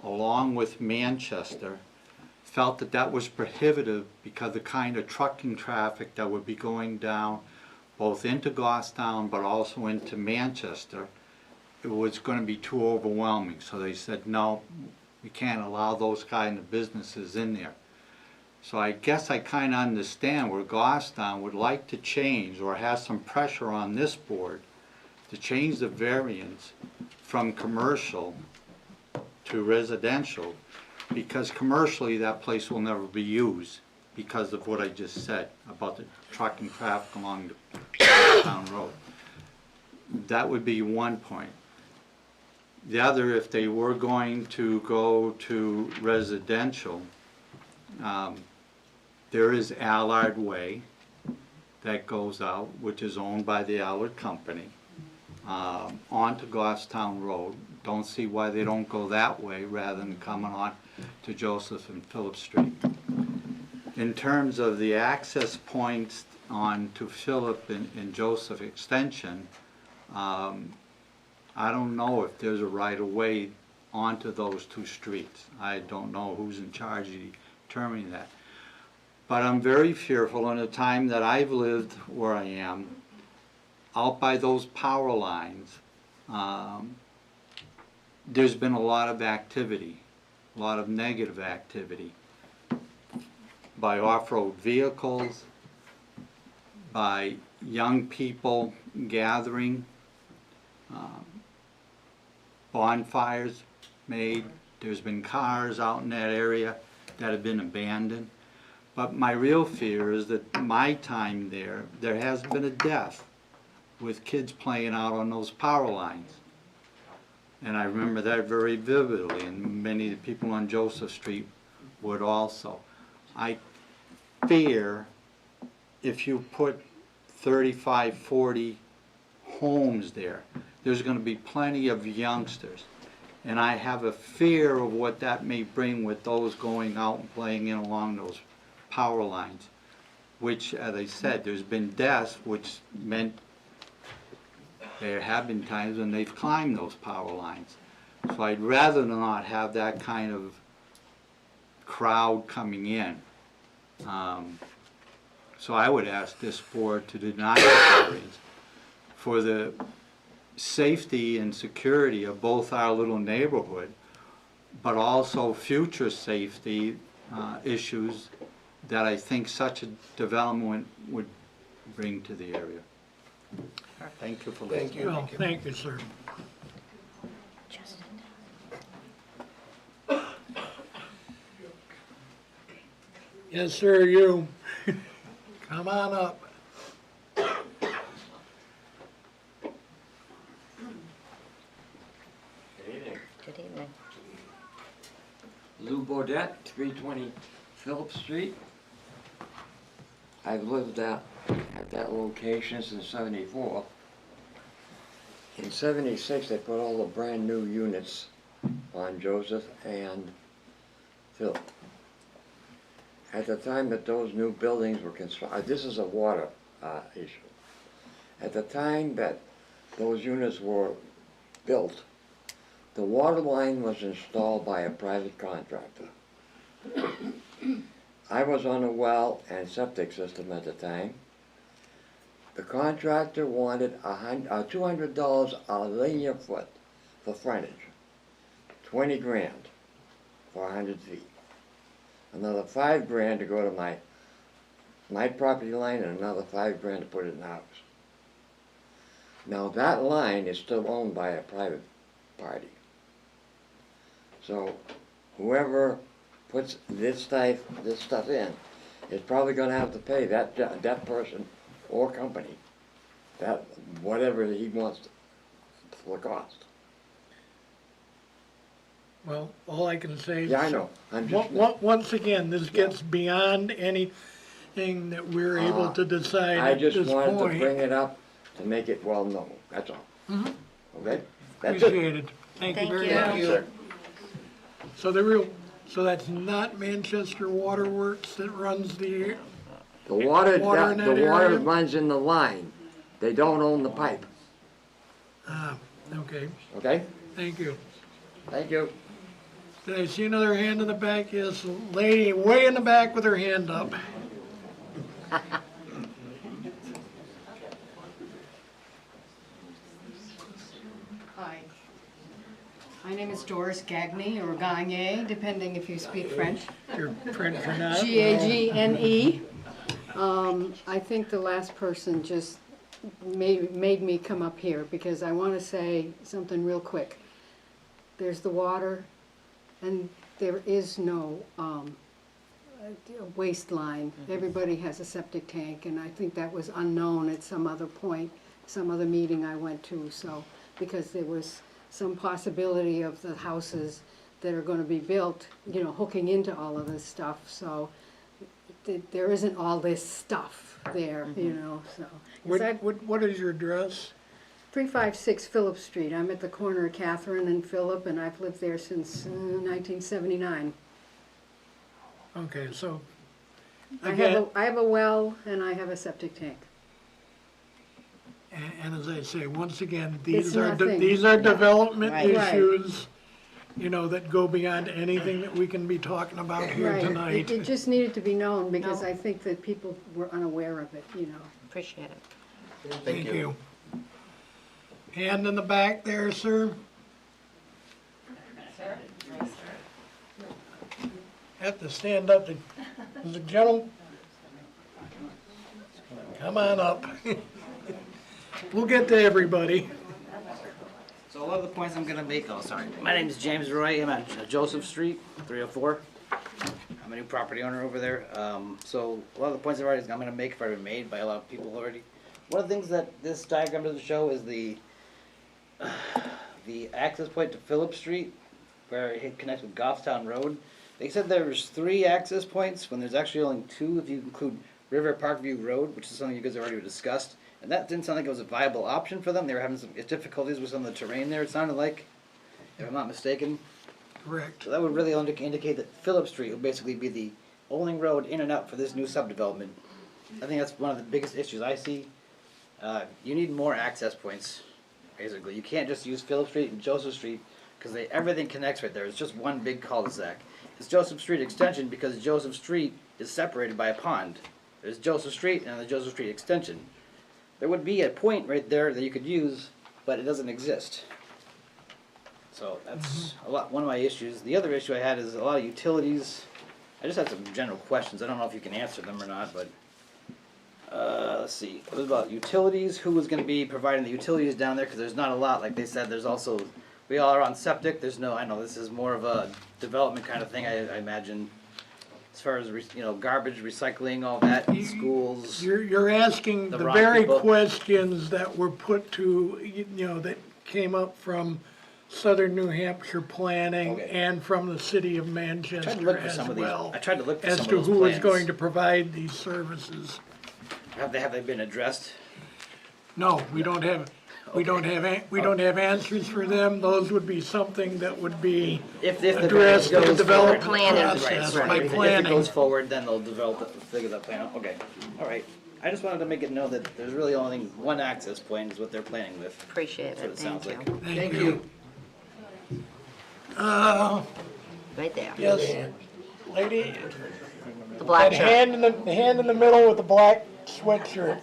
along with Manchester, felt that that was prohibitive because the kind of trucking traffic that would be going down both into Goffstown but also into Manchester, it was going to be too overwhelming. So they said, no, we can't allow those kind of businesses in there. So I guess I kind of understand where Goffstown would like to change or has some pressure on this board to change the variance from commercial to residential, because commercially that place will never be used because of what I just said about the trucking traffic along the town road. That would be one point. The other, if they were going to go to residential, there is Allard Way that goes out, which is owned by the Allard Company, onto Goffstown Road. Don't see why they don't go that way rather than coming on to Joseph and Phillip Street. In terms of the access points on to Phillip and Joseph Extension, I don't know if there's a right-of-way onto those 2 streets. I don't know who's in charge of determining that. But I'm very fearful in the time that I've lived where I am, out by those power lines, there's been a lot of activity, a lot of negative activity by off-road vehicles, by young people gathering, bonfires made. There's been cars out in that area that have been abandoned. But my real fear is that my time there has been a death with kids playing out on those power lines. And I remember that very vividly, and many of the people on Joseph Street would also. I fear if you put 35, 40 homes there, there's going to be plenty of youngsters. And I have a fear of what that may bring with those going out and playing in along those power lines, which, as I said, there's been deaths, which meant there have been times when they've climbed those power lines. So I'd rather not have that kind of crowd coming in. So I would ask this board to deny the variance for the safety and security of both our little neighborhood, but also future safety issues that I think such a development would bring to the area. Thank you for listening. Well, thank you, sir. Yes, sir, you. Come on up. Good evening. Lou Baudet, 320 Phillip Street. I've lived at that location since '74. In '76, they put all the brand new units on Joseph and Phillip. At the time that those new buildings were constructed, this is a water issue. At the time that those units were built, the water line was installed by a private contractor. I was on a well and septic system at the time. The contractor wanted $200 a linear foot for frontage. 20 grand for 100 feet. Another 5 grand to go to my property line, and another 5 grand to put it in the house. Now that line is still owned by a private party. So whoever puts this stuff in is probably gonna have to pay that person or company, that, whatever he wants for the cost. Well, all I can say is. Yeah, I know. I'm just. Once again, this gets beyond anything that we're able to decide I at this just wanted to point. bring it up to make it well known, that's all. Mhm. Okay? That's it. Appreciated. Thank you very much. Sir. So that's not Manchester Waterworks that runs the, The water, in the that water area? runs in the line. They don't own the pipe, okay, okay? thank you. Thank you. Did I see another hand in the back? Yes, lady way in the back with her hand up. Hi. My name is Doris Gagne, or Gagne, depending if you speak French. You're French or not? Gagne. I think the last person just made me come up here because I want to say something real quick. There's the water, and there is no waste line. Everybody has a septic tank, and I think that was unknown at some other point, some other meeting I went to, so, because there was some possibility of the houses that are gonna be built, you know, hooking into all of this stuff, so there isn't all this stuff there, you know, so. What is your address? 356 Phillip Street. I'm at the corner of Catherine and Phillip, and I've lived there since 1979. Okay, so, I again, have a well and I have a septic tank. and as I say, once again, It's these are, nothing. these are development Right. issues, you know, that go beyond anything that we can be talking about here Right. tonight. It just needed to be known because No. I think that people were unaware of it, you know. Appreciate it. Thank you. Hand in the back there, sir. Have to stand up. Is it gentle? Come on up. We'll get to everybody. So a lot of the points I'm gonna make, oh, sorry. My name is James Roy, I'm at Joseph Street, 304. I'm a new property owner over there. So a lot of the points I'm gonna make have already been made by a lot of people already. One of the things that this diagram doesn't show is the access point to Phillip Street, where it connects with Goffstown Road. They said there's 3 access points, when there's actually only 2 if you include River Parkview Road, which is something you guys already discussed. And that didn't sound like it was a viable option for them. They were having some difficulties with some of the terrain there, it sounded like, if I'm not mistaken. Correct. So that would really indicate that Phillip Street would basically be the only road in and out for this new subdevelopment. I think that's one of the biggest issues I see. You need more access points, basically. You can't just use Phillip Street and Joseph Street, because everything connects right there. It's just one big cul-de-sac. It's Joseph Street Extension because Joseph Street is separated by a pond. There's Joseph Street and the Joseph Street Extension. There would be a point right there that you could use, but it doesn't exist. So that's one of my issues. The other issue I had is a lot of utilities. I just had some general questions. I don't know if you can answer them or not, but let's see. It was about utilities. Who was going to be providing the utilities down there? Because there's not a lot. Like they said, there's also, we all are on septic. There's no, I know this is more of a development kind of thing, I imagine. As far as, garbage, recycling, all that, schools. You're asking the Rocky very Book. questions that were put to, that came up from Southern New Hampshire Planning and from the city of Manchester as well. I tried to look for as some of to those who is plans. going to provide these services. Have they been addressed? No, we don't have answers for them. Those would be something that would be If the addressed in the goes development forward. process Right. by If it planning. goes forward, then they'll figure that plan out. Okay, all right. I just wanted to make it known that there's really only one access point is what they're planning with. Appreciate That's what it, it sounds thank like. you. Thank you. Right there. Yes, lady, black That shirt. the hand in the middle with the black sweatshirt.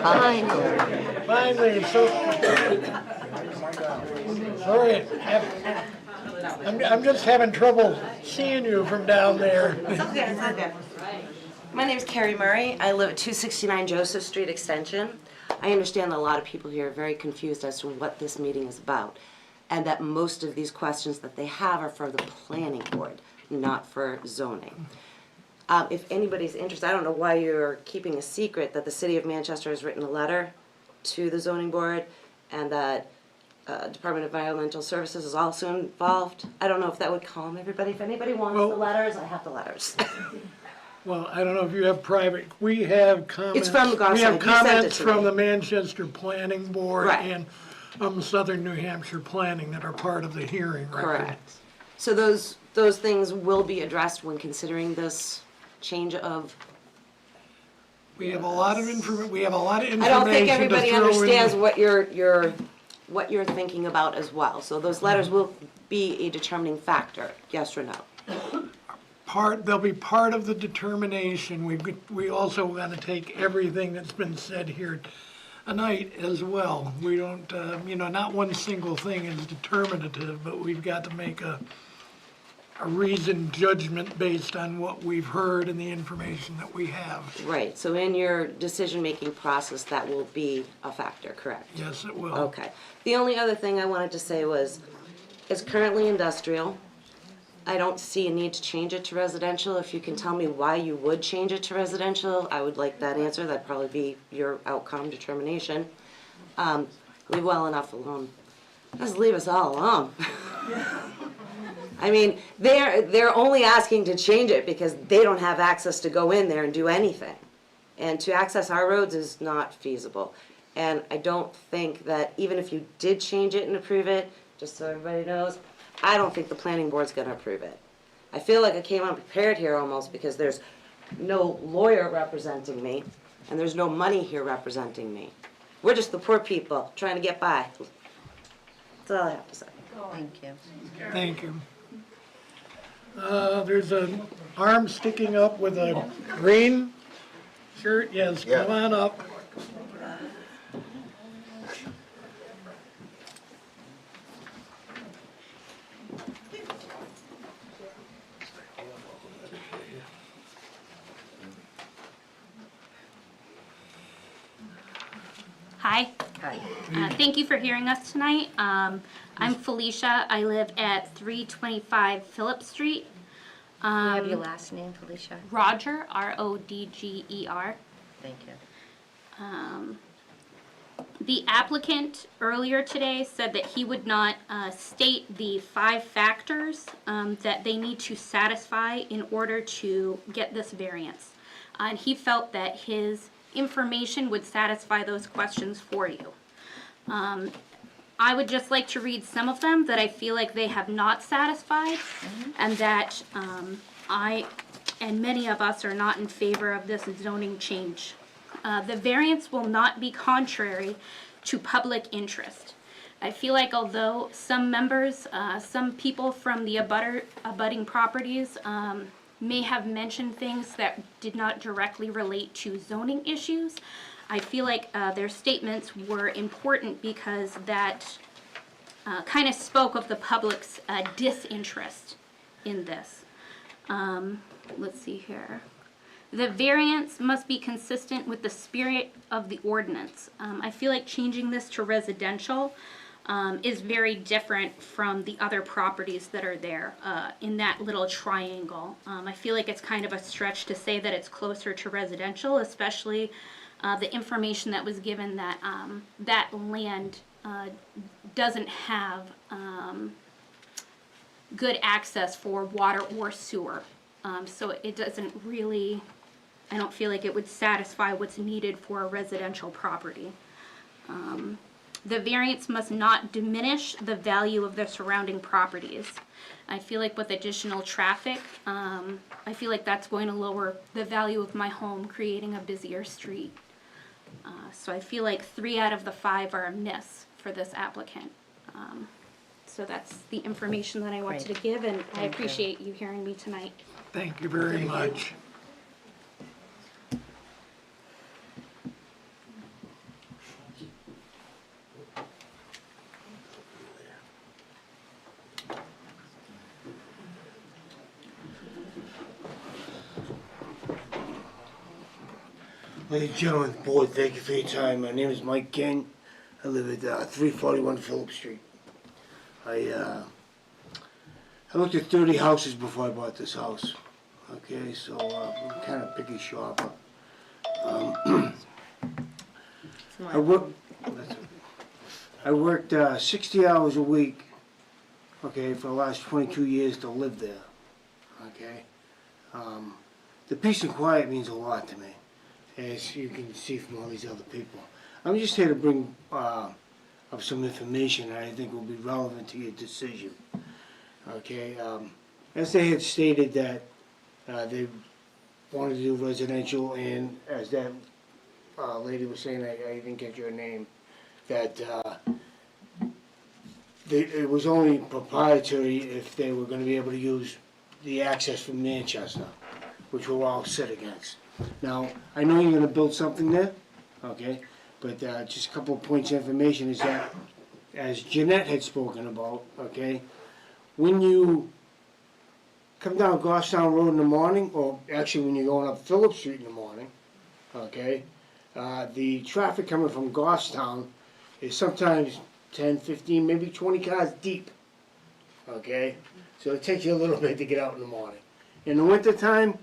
Fine. Finally, so. Sorry, I'm just having trouble seeing you from down there. It's okay, it's okay. My name is Carrie Murray. I live at 269 Joseph Street Extension. I understand that a lot of people here are very confused as to what this meeting is about, and that most of these questions that they have are for the planning board, not for zoning. If anybody's interested, I don't know why you're keeping a secret that the City of Manchester has written a letter to the zoning board, and that Department of Environmental Services is also involved. I don't know if that would calm everybody. If anybody wants the letters, I have the letters. Well, I don't know if you have private, we have comments. It's from Garside. We have You sent it comments to from me. the Manchester Planning Board Right. and Southern New Hampshire Planning that are part of the hearing record. Correct. So those things will be addressed when considering this change of. We have a lot of we have a lot of information I don't think to everybody throw in understands the- what you're thinking about as well. So those letters will be a determining factor, yes or no. They'll be part of the determination. We also want to take everything that's been said here tonight as well. We don't, not one single thing is determinative, but we've got to make a reasoned judgment based on what we've heard and the information that we have. Right, so in your decision-making process, that will be a factor, correct? Yes, it will. Okay. The only other thing I wanted to say was, it's currently industrial. I don't see a need to change it to residential. If you can tell me why you would change it to residential, I would like that answer. That'd probably be your outcome determination. Leave well enough alone. Just leave us all alone. I mean, they're only asking to change it because they don't have access to go in there and do anything. And to access our roads is not feasible. And I don't think that, even if you did change it and approve it, just so everybody knows, I don't think the planning board's gonna approve it. I feel like I came unprepared here almost because there's no lawyer representing me and there's no money here representing me. We're just the poor people trying to get by. That's all I have to say. Thank you. Thank you. There's an arm sticking up with a green shirt. Yes, come on up. Hi. Hi. Thank you for hearing us tonight. I'm Felicia. I live at 325 Phillip Street. Do you have your last name, Felicia? Roger, R-O-D-G-E-R. Thank you. The applicant earlier today said that he would not state the 5 factors that they need to satisfy in order to get this variance. And he felt that his information would satisfy those questions for you. I would just like to read some of them that I feel like they have not satisfied, and that I and many of us are not in favor of this zoning change. The variance will not be contrary to public interest. I feel like although some members, some people from the abutting properties may have mentioned things that did not directly relate to zoning issues, I feel like their statements were important because that kind of spoke of the public's disinterest in this. Let's see here. The variance must be consistent with the spirit of the ordinance. I feel like changing this to residential is very different from the other properties that are there in that little triangle. I feel like it's kind of a stretch to say that it's closer to residential, especially the information that was given that that land doesn't have good access for water or sewer. So it doesn't really, I don't feel like it would satisfy what's needed for a residential property. The variance must not diminish the value of the surrounding properties. I feel like with additional traffic, I feel like that's going to lower the value of my home, creating a busier street. So I feel like 3 out of the 5 are a miss for this applicant. So that's the information that I wanted to give, and I appreciate you hearing me tonight. Thank you very much. Ladies and gentlemen, board, thank you for your time. My name is Mike King. I live at 341 Phillip Street. I looked at 30 houses before I bought this house. Okay, so I'm kind of picky shopper. I worked 60 hours a week, okay, for the last 22 years to live there. Okay, the peace and quiet means a lot to me, as you can see from all these other people. I'm just here to bring up some information that I think will be relevant to your decision. Okay, as they had stated that they wanted to do residential, and as that lady was saying, I didn't get your name, that it was only proprietary if they were going to be able to use the access from Manchester, which we're all set against. Now, I know you're going to build something there, okay, but just a couple of points of information is that, as Jeanette had spoken about, okay, when you come down Goffstown Road in the morning, or actually when you're going up Phillip Street in the morning, okay, the traffic coming from Goffstown is sometimes 10, 15, maybe 20 cars deep, okay? So it takes you a little bit to get out in the morning. In the wintertime,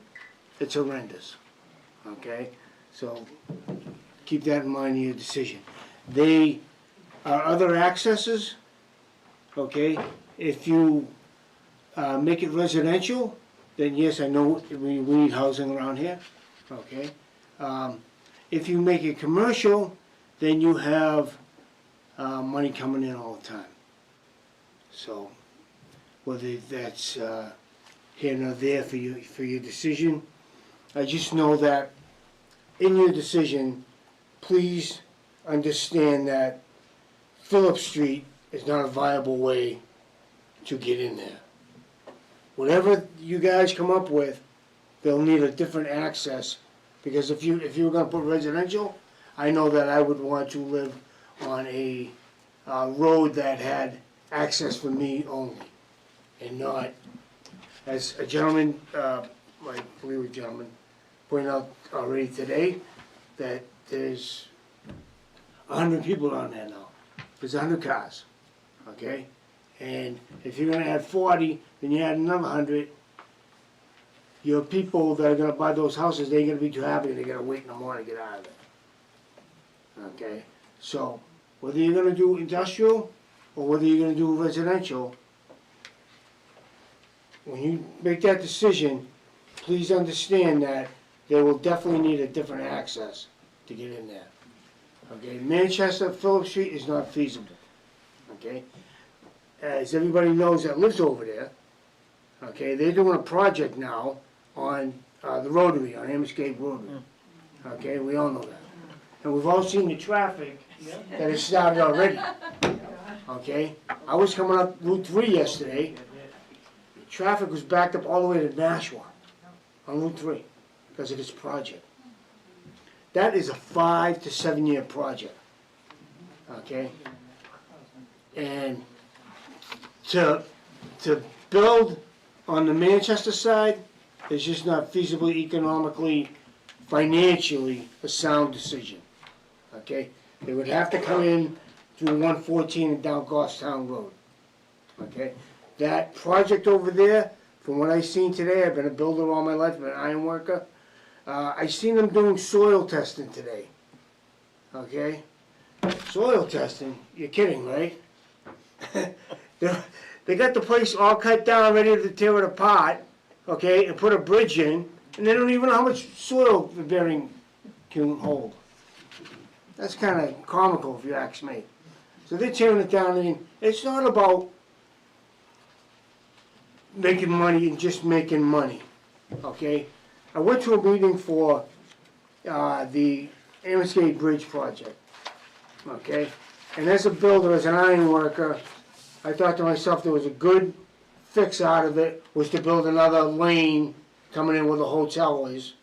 it's horrendous, okay? So keep that in mind in your decision. They are other accesses, okay? If you make it residential, then yes, I know we need housing around here, okay? If you make it commercial, then you have money coming in all the time. So whether that's here nor there for your decision, I just know that in your decision, please understand that Phillip Street is not a viable way to get in there. Whatever you guys come up with, they'll need a different access, because if you were gonna put residential, I know that I would want to live on a road that had access for me only, and not, as a gentleman, I believe a gentleman, pointed out already today, that there's 100 people down there now. There's 100 cars, okay? And if you're gonna add 40, then you add another 100, your people that are gonna buy those houses, they ain't gonna be too happy, they gotta wait in the morning to get out of there. Okay? So, whether you're gonna do industrial, or whether you're gonna do residential, when you make that decision, please understand that they will definitely need a different access to get in there. Okay? Manchester, Phillip Street is not feasible. Okay? As everybody knows that lives over there, okay, they're doing a project now on the Rotary, on Amoscape Rotary. Okay, we all know that. And we've all seen the traffic that has started already. Okay, I was coming up Route 3 yesterday. Traffic was backed up all the way to Nashua on Route 3 because of this project. That is a 5 to 7 year project. Okay, and to build on the Manchester side is just not feasibly, economically, financially a sound decision. Okay, they would have to come in through 114 and down Goffstown Road. Okay, that project over there, from what I've seen today, I've been a builder all my life, I've been an iron worker. I seen them doing soil testing today. Okay, soil testing? You're kidding, right? They got the place all cut down, ready to tear it apart, okay, and put a bridge in, and they don't even know how much soil the bearing can hold. That's kind of comical, if you ask me. So they're tearing it down. I mean, it's not about making money and just making money, okay? I went to a meeting for the Amoscape Bridge project, okay? And as a builder, as an iron worker, I thought to myself there was a good fix out of it, was to build another lane coming in where the hotel is,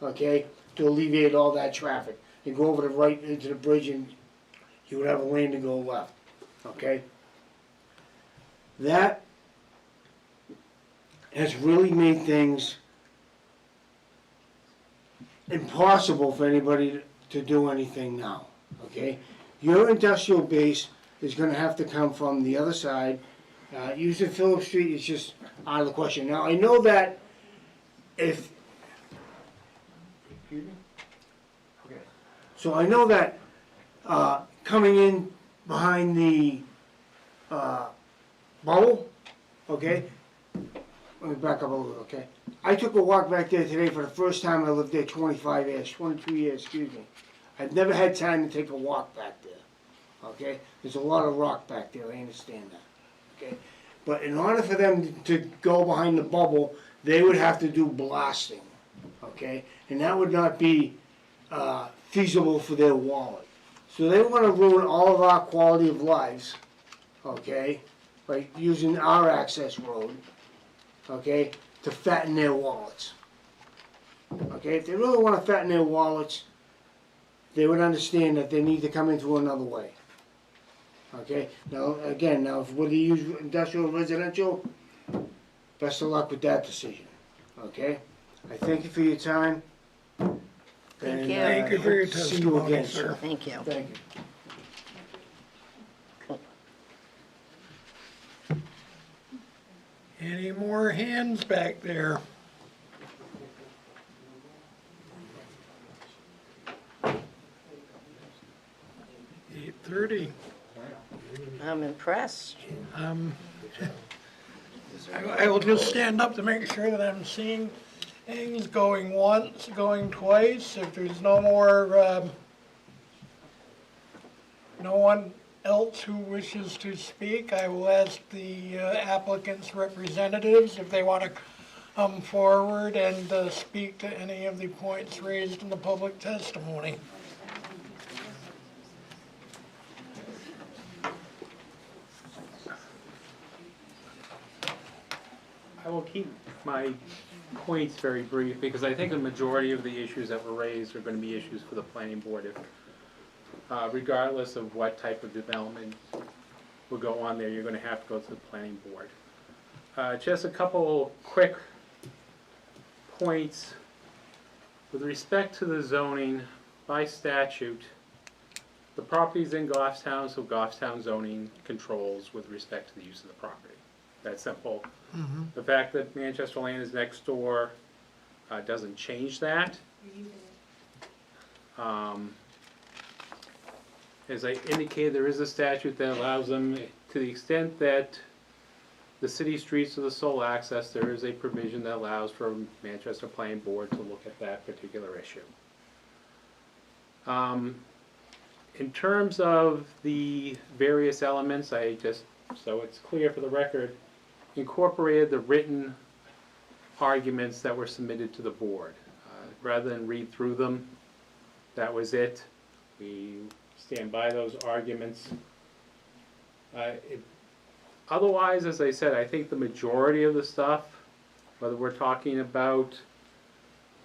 okay, to alleviate all that traffic, and go over the right into the bridge, and you would have a lane to go left, okay? That has really made things impossible for anybody to do anything now, okay? Your industrial base is gonna have to come from the other side. Using Phillip Street is just out of the question. Now, I know that if, so I know that, coming in behind the, bubble, okay? Let me back up a little, okay? I took a walk back there today for the first time. I lived there 25 years, 22 years, excuse me. I've never had time to take a walk back there, okay? There's a lot of rock back there, I understand that, okay? But in order for them to go behind the bubble, they would have to do blasting, okay? And that would not be feasible for their wallet. So they want to ruin all of our quality of lives, okay, by using our access road, okay, to fatten their wallets. Okay, if they really want to fatten their wallets, they would understand that they need to come in through another way. Okay, now, again, now, whether you use industrial or residential, best of luck with that decision, okay? I thank you for your time. Thank you. Thank you for your hope to see you again, testimony, sir. Thank you. Thank you. Any more hands back there? .30. I'm impressed. I will just stand up to make sure that I'm seeing things going once, going twice. If there's no more, no one else who wishes to speak, I will ask the applicant's representatives if they want to come forward and speak to any of the points raised in the public testimony. I will keep my points very brief because I think the majority of the issues that were raised are going to be issues for the planning board if, regardless of what type of development will go on there, you're going to have to go to the planning board. Just a couple quick points. With respect to the zoning, by statute, the property's in Goffstown, so Goffstown zoning controls with respect to the use of the property. That's simple. The fact that Manchester Land is next door doesn't change that. As I indicated, there is a statute that allows them, to the extent that the city streets are the sole access, there is a provision that allows for Manchester Planning Board to look at that particular issue. In terms of the various elements, I just, so it's clear for the record, incorporated the written arguments that were submitted to the board. Rather than read through them, that was it. We stand by those arguments. Otherwise, as I said, I think the majority of the stuff, whether we're talking about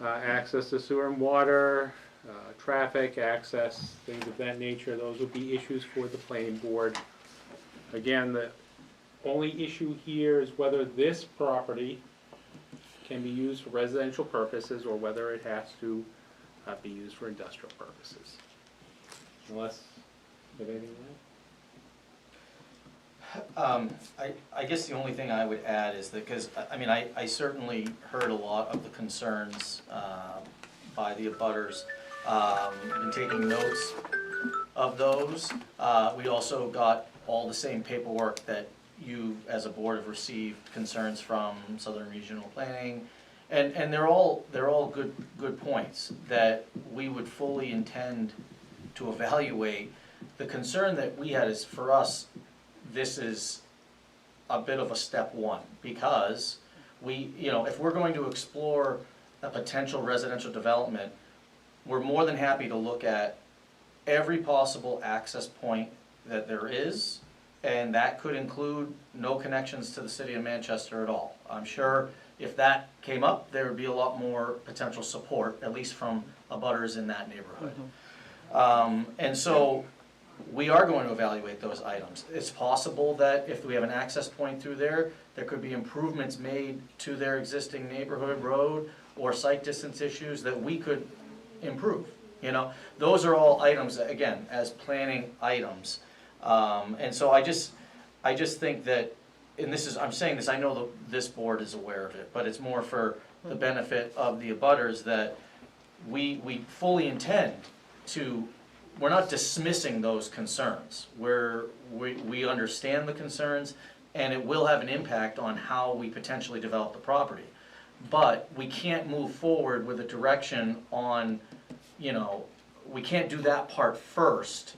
access to sewer and water, traffic, access, things of that nature, those would be issues for the planning board. Again, the only issue here is whether this property can be used for residential purposes or whether it has to be used for industrial purposes. Unless, you have anything to add? I guess the only thing I would add is that, because, I mean, I certainly heard a lot of the concerns by the abutters, and taking notes of those. We also got all the same paperwork that you, as a board, have received concerns from Southern Regional Planning, and they're all good points that we would fully intend to evaluate. The concern that we had is, for us, this is a bit of a step one, because we, you know, if we're going to explore a potential residential development, we're more than happy to look at every possible access point that there is, and that could include no connections to the city of Manchester at all. I'm sure if that came up, there would be a lot more potential support, at least from abutters in that neighborhood. And so we are going to evaluate those items. It's possible that if we have an access point through there, there could be improvements made to their existing neighborhood road or site distance issues that we could improve. You know, those are all items, that, again, as planning items. And so I just think that, and this is, I'm saying this, I know this board is aware of it, but it's more for the benefit of the abutters that we fully intend to, we're not dismissing those concerns. We understand the concerns, and it will have an impact on how we potentially develop the property. But we can't move forward with a direction on, you know, we can't do that part first,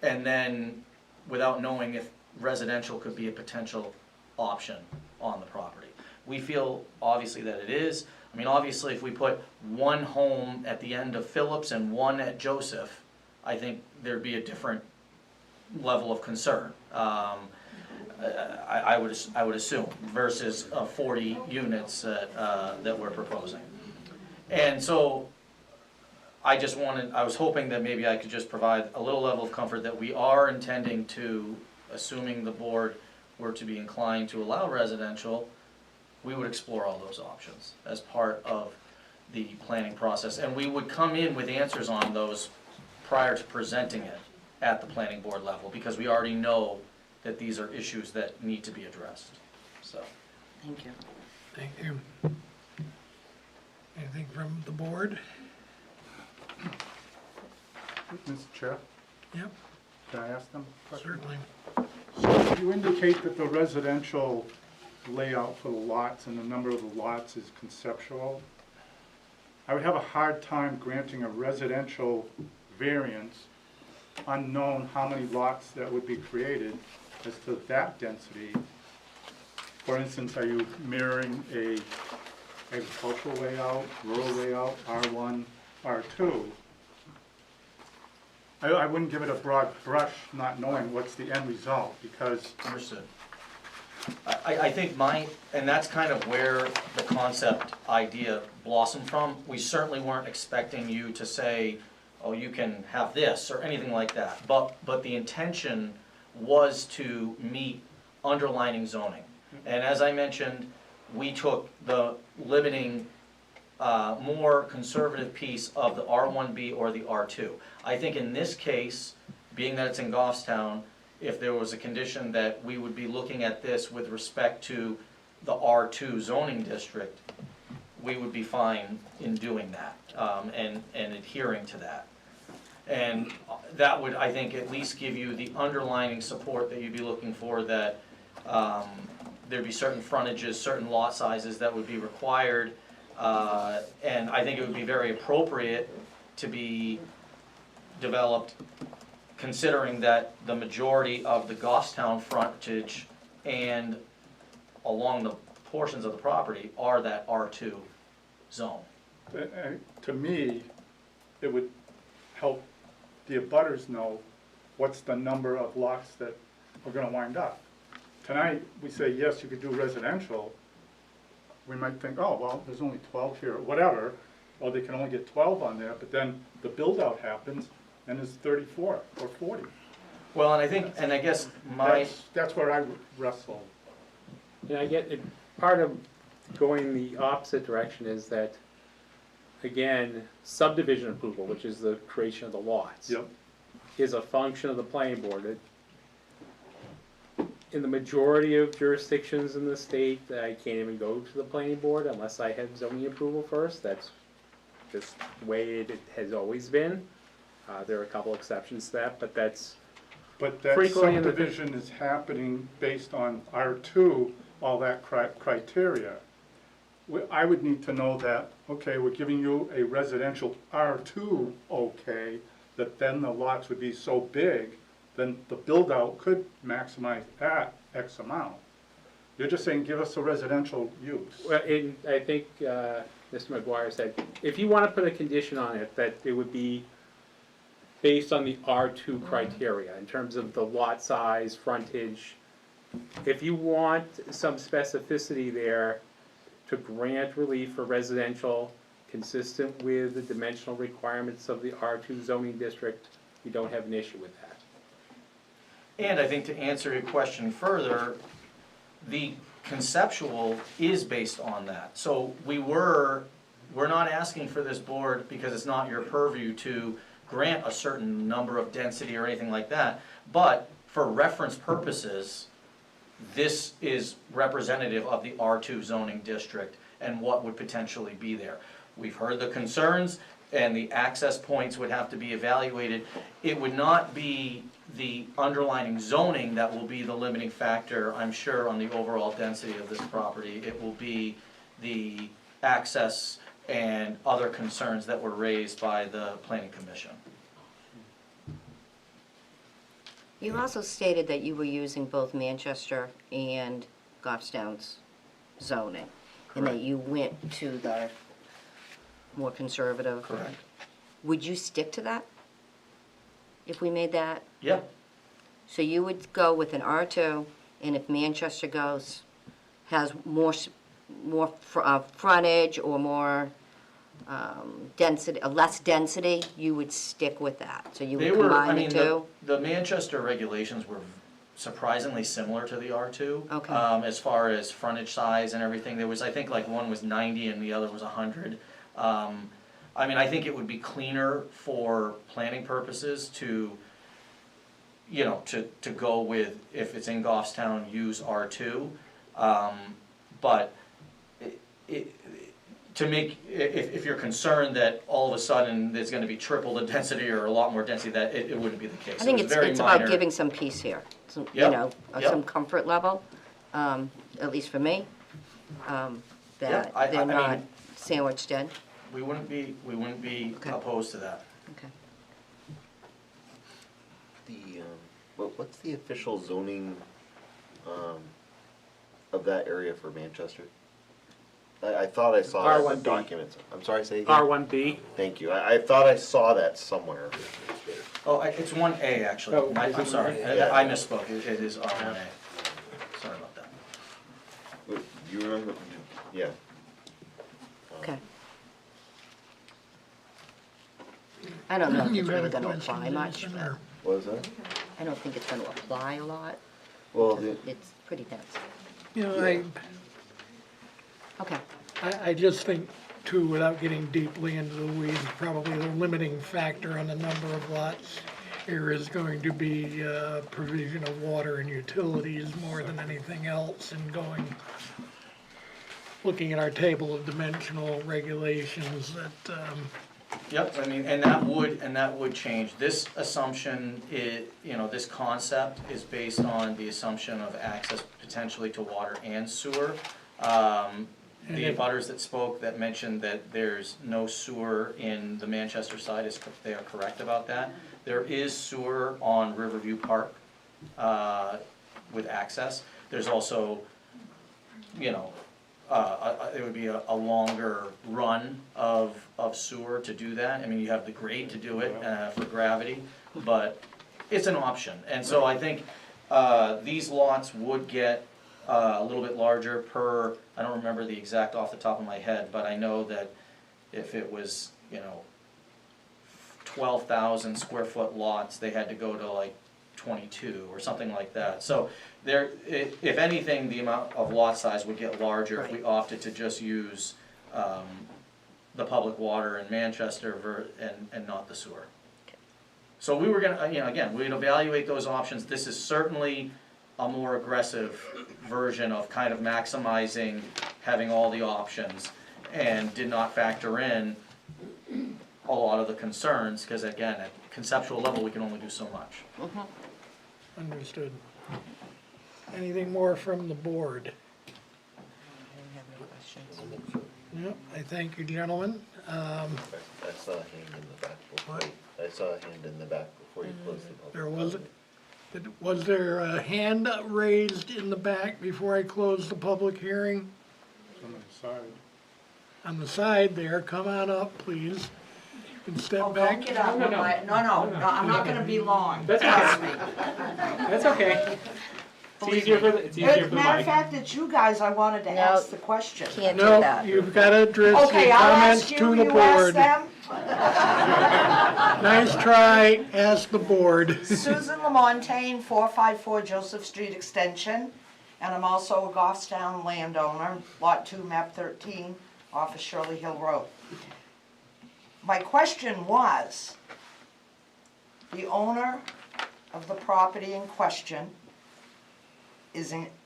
and then without knowing if residential could be a potential option on the property. We feel obviously that it is. I mean, obviously if we put one home at the end of Phillips and one at Joseph, I think there'd be a different level of concern. I would assume, versus 40 units that we're proposing. And so I was hoping that maybe I could just provide a little level of comfort that we are intending to, assuming the board were to be inclined to allow residential, we would explore all those options as part of the planning process. And we would come in with answers on those prior to presenting it at the planning board level, because we already know that these are issues that need to be addressed, so. Thank you. Thank you. Anything from the board? Mr. Chair, Yep, can I ask them a question? certainly. So you indicate that the residential layout for the lots and the number of the lots is conceptual. I would have a hard time granting a residential variance unknown how many lots that would be created as to that density. For instance, are you mirroring a agricultural layout, rural layout, R1, R2? I wouldn't give it a broad brush, not knowing what's the end result, because... Understood. I think and that's kind of where the concept idea blossomed from. We certainly weren't expecting you to say, oh, you can have this, or anything like that. But the intention was to meet underlining zoning. And as I mentioned, we took the limiting, more conservative piece of the R1B or the R2. I think in this case, being that it's in Goffstown, if there was a condition that we would be looking at this with respect to the R2 zoning district, we would be fine in doing that, and adhering to that. And that would, I think, at least give you the underlining support that you'd be looking for, that there'd be certain frontages, certain lot sizes that would be required, and I think it would be very appropriate to be developed considering that the majority of the Goffstown frontage and along the portions of the property are that R2 zone. To me, it would help the abutters know what's the number of lots that are gonna wind up. Tonight, we say, yes, you could do residential. We might think, oh, well, there's only 12 here, or whatever, or they can only get 12 on there, but then the build-out happens, and there's 34 or 40. Well, and I think, and I guess That's where I wrestle. Yeah, I get it. Part of going the opposite direction is that, again, subdivision approval, which is the creation of the lots, is a function of the planning board. In the majority of jurisdictions in the state, I can't even go to the planning board unless I have zoning approval first. That's just the way it has always been. There are a couple exceptions to that, but that's But that frequently subdivision is happening based on R2, all that criteria. I would need to know that, okay, we're giving you a residential R2 okay, that then the lots would be so big, then the build-out could maximize at X amount. You're just saying, give us a residential use. Well, I think Mr. McGuire said, if you want to put a condition on it, that it would be based on the R2 criteria in terms of the lot size, frontage. If you want some specificity there, to grant relief for residential consistent with the dimensional requirements of the R2 zoning district, we don't have an issue with that. And I think to answer your question further, the conceptual is based on that. So we're not asking for this board, because it's not your purview to grant a certain number of density or anything like that, but for reference purposes, this is representative of the R2 zoning district and what would potentially be there. We've heard the concerns, and the access points would have to be evaluated. It would not be the underlying zoning that will be the limiting factor, I'm sure, on the overall density of this property. It will be the access and other concerns that were raised by the planning commission. You also stated that you were using both Manchester and Goffstown's zoning, and that Correct. you went to the more conservative. Correct. Would you stick to that? If we made that? Yeah. So you would go with an R2, and if Manchester has more frontage or more density, less density, you would stick with that. So you would combine the two? The Manchester regulations were surprisingly similar to the R2. Okay. As far as frontage size and everything, there was, I think, like one was 90 and the other was 100. I mean, I think it would be cleaner for planning purposes to, you know, to go with, if it's in Goffstown, use R2. But to make, if you're concerned that all of a sudden there's gonna be triple the density or a lot more density, that it wouldn't be the case. I think It was it's very about minor. giving some peace here, some, you Yep, know, yep. some comfort level, at least for me, Yeah, that I they're mean- not sandwiched in. We wouldn't be Okay. opposed to that. Okay. The, what's the official zoning, of that area for Manchester? I thought I saw that in the R1B. documents. I'm sorry, say again? R1B, Thank you. I thought I saw that somewhere. Oh, it's 1A, actually. Oh, I'm is it sorry, 1A? I misspoke. It is R1A. Sorry about that. Do you remember? Yeah. Okay. I don't know if You it's had really a gonna question, apply much, Jason, but or- What was that? I don't think it's gonna apply a lot. Well, because it's pretty dense. You know, Okay. I just think too, without getting deeply into the weeds, probably the limiting factor on the number of lots here is going to be provision of water and utilities more than anything else, and looking at our table of dimensional regulations that, Yep, I mean, and that would change. This assumption this concept is based on the assumption of access potentially to water and sewer. The abutters that spoke that mentioned that there's no sewer in the Manchester side, they are correct about that. There is sewer on Riverview Park, with access. There's also, it would be a longer run of sewer to do that. I mean, you have the grade to do it, for gravity, but it's an option. And so I think, these lots would get, a little bit larger per, I don't remember the exact off the top of my head, but I know that if it was, 12,000 square foot lots, they had to go to like 22 or something like that. So if anything, the amount of lot size would get larger if we opted to just use, the public water in Manchester and not the sewer. So we were gonna, again, we'd evaluate those options. This is certainly a more aggressive version of kind of maximizing having all the options, and did not factor in a lot of the concerns, because again, at conceptual level, we can only do so much. understood. Anything more from the board? Yep, I thank you, gentlemen. I saw a hand in the back before. I saw a hand in the back before you closed the public. There was there a hand raised in the back before I closed the public hearing? On the side. On the side there, come on up, please. You can step back. Don't get up, no, I'm not gonna be long. That's Trust okay. me. That's okay. It's easier for Matter of Mike. fact, it's you guys I wanted to ask the question. No, you've got to address Okay, your I'll comments ask you, to the you ask board. them. Nice try, ask the board. Susan Lamontagne, 454 Joseph Street Extension, and I'm also a Goffstown landowner, Lot 2, Map 13, off of Shirley Hill Road. My question was, the owner of the property in question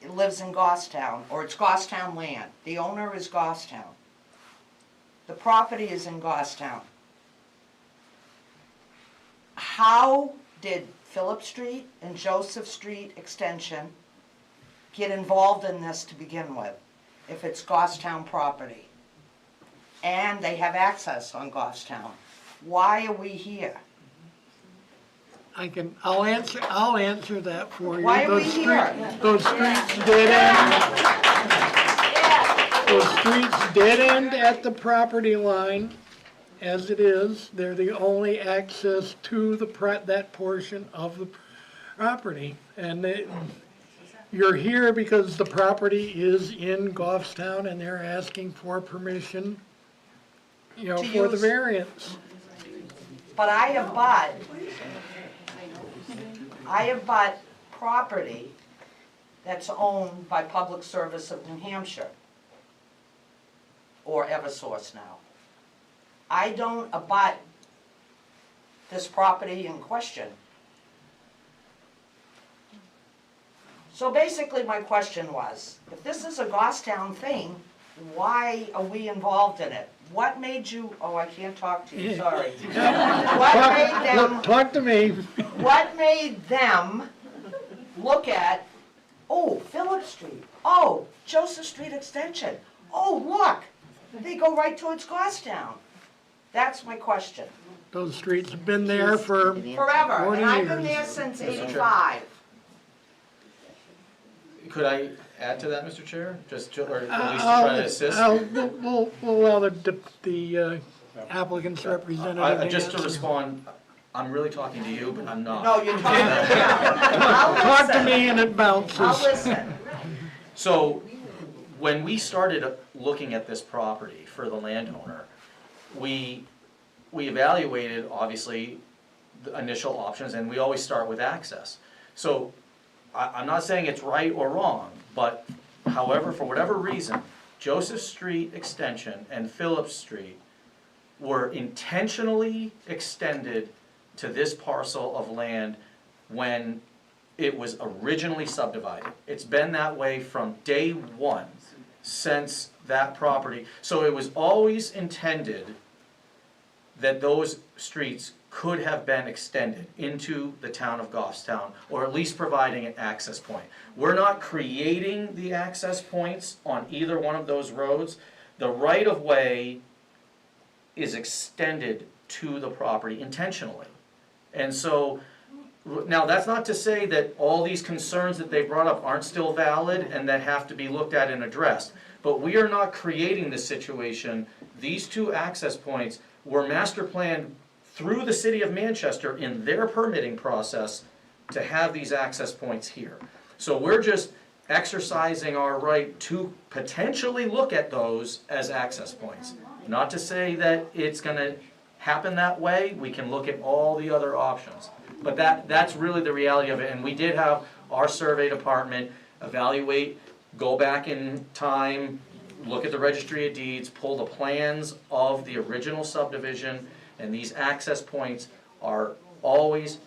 lives in Goffstown, or it's Goffstown land. The owner is Goffstown. The property is in Goffstown. How did Phillip Street and Joseph Street Extension get involved in this to begin with, if it's Goffstown property? And they have access on Goffstown. Why are we here? I'll answer that for you. Why are we Those here? Those streets dead end. Those streets dead end at the property line, as it is. They're the only access to that portion of the property. And you're here because the property is in Goffstown and they're asking for permission, for the variance. But I have bought property that's owned by Public Service of New Hampshire, or Eversource now. I don't abut this property in question. So basically my question was, if this is a Goffstown thing, why are we involved in it? What made you, oh, I can't talk to you, sorry. What made them, Talk to me. what made them look at, oh, Phillip Street, oh, Joseph Street Extension, oh, look, they go right towards Goffstown? That's my question. Those streets have been there for Forever, 40 and I've been there years. since '85. Could I add to that, Mr. Chair? Or at least try to assist? We'll allow the applicant's representative. Just to answer. respond, I'm really talking to you, but I'm not. No, you're talking to me. Talk to me and it bounces. I'll listen. So, when we started looking at this property for the landowner, we evaluated, obviously, the initial options, and we always start with access. So, I'm not saying it's right or wrong, but however, for whatever reason, Joseph Street Extension and Phillip Street were intentionally extended to this parcel of land when it was originally subdivided. It's been that way from day one since that property. So it was always intended that those streets could have been extended into the town of Goffstown, or at least providing an access point. We're not creating the access points on either one of those roads. The right-of-way is extended to the property intentionally. And so, now that's not to say that all these concerns that they brought up aren't still valid and that have to be looked at and addressed. But we are not creating this situation. These two access points were master planned through the city of Manchester in their permitting process to have these access points here. So we're just exercising our right to potentially look at those as access points. Not to say that it's gonna happen that way, we can look at all the other options. But that's really the reality of it, and we did have our survey department evaluate, go back in time, look at the registry of deeds, pull the plans of the original subdivision, and these access points are always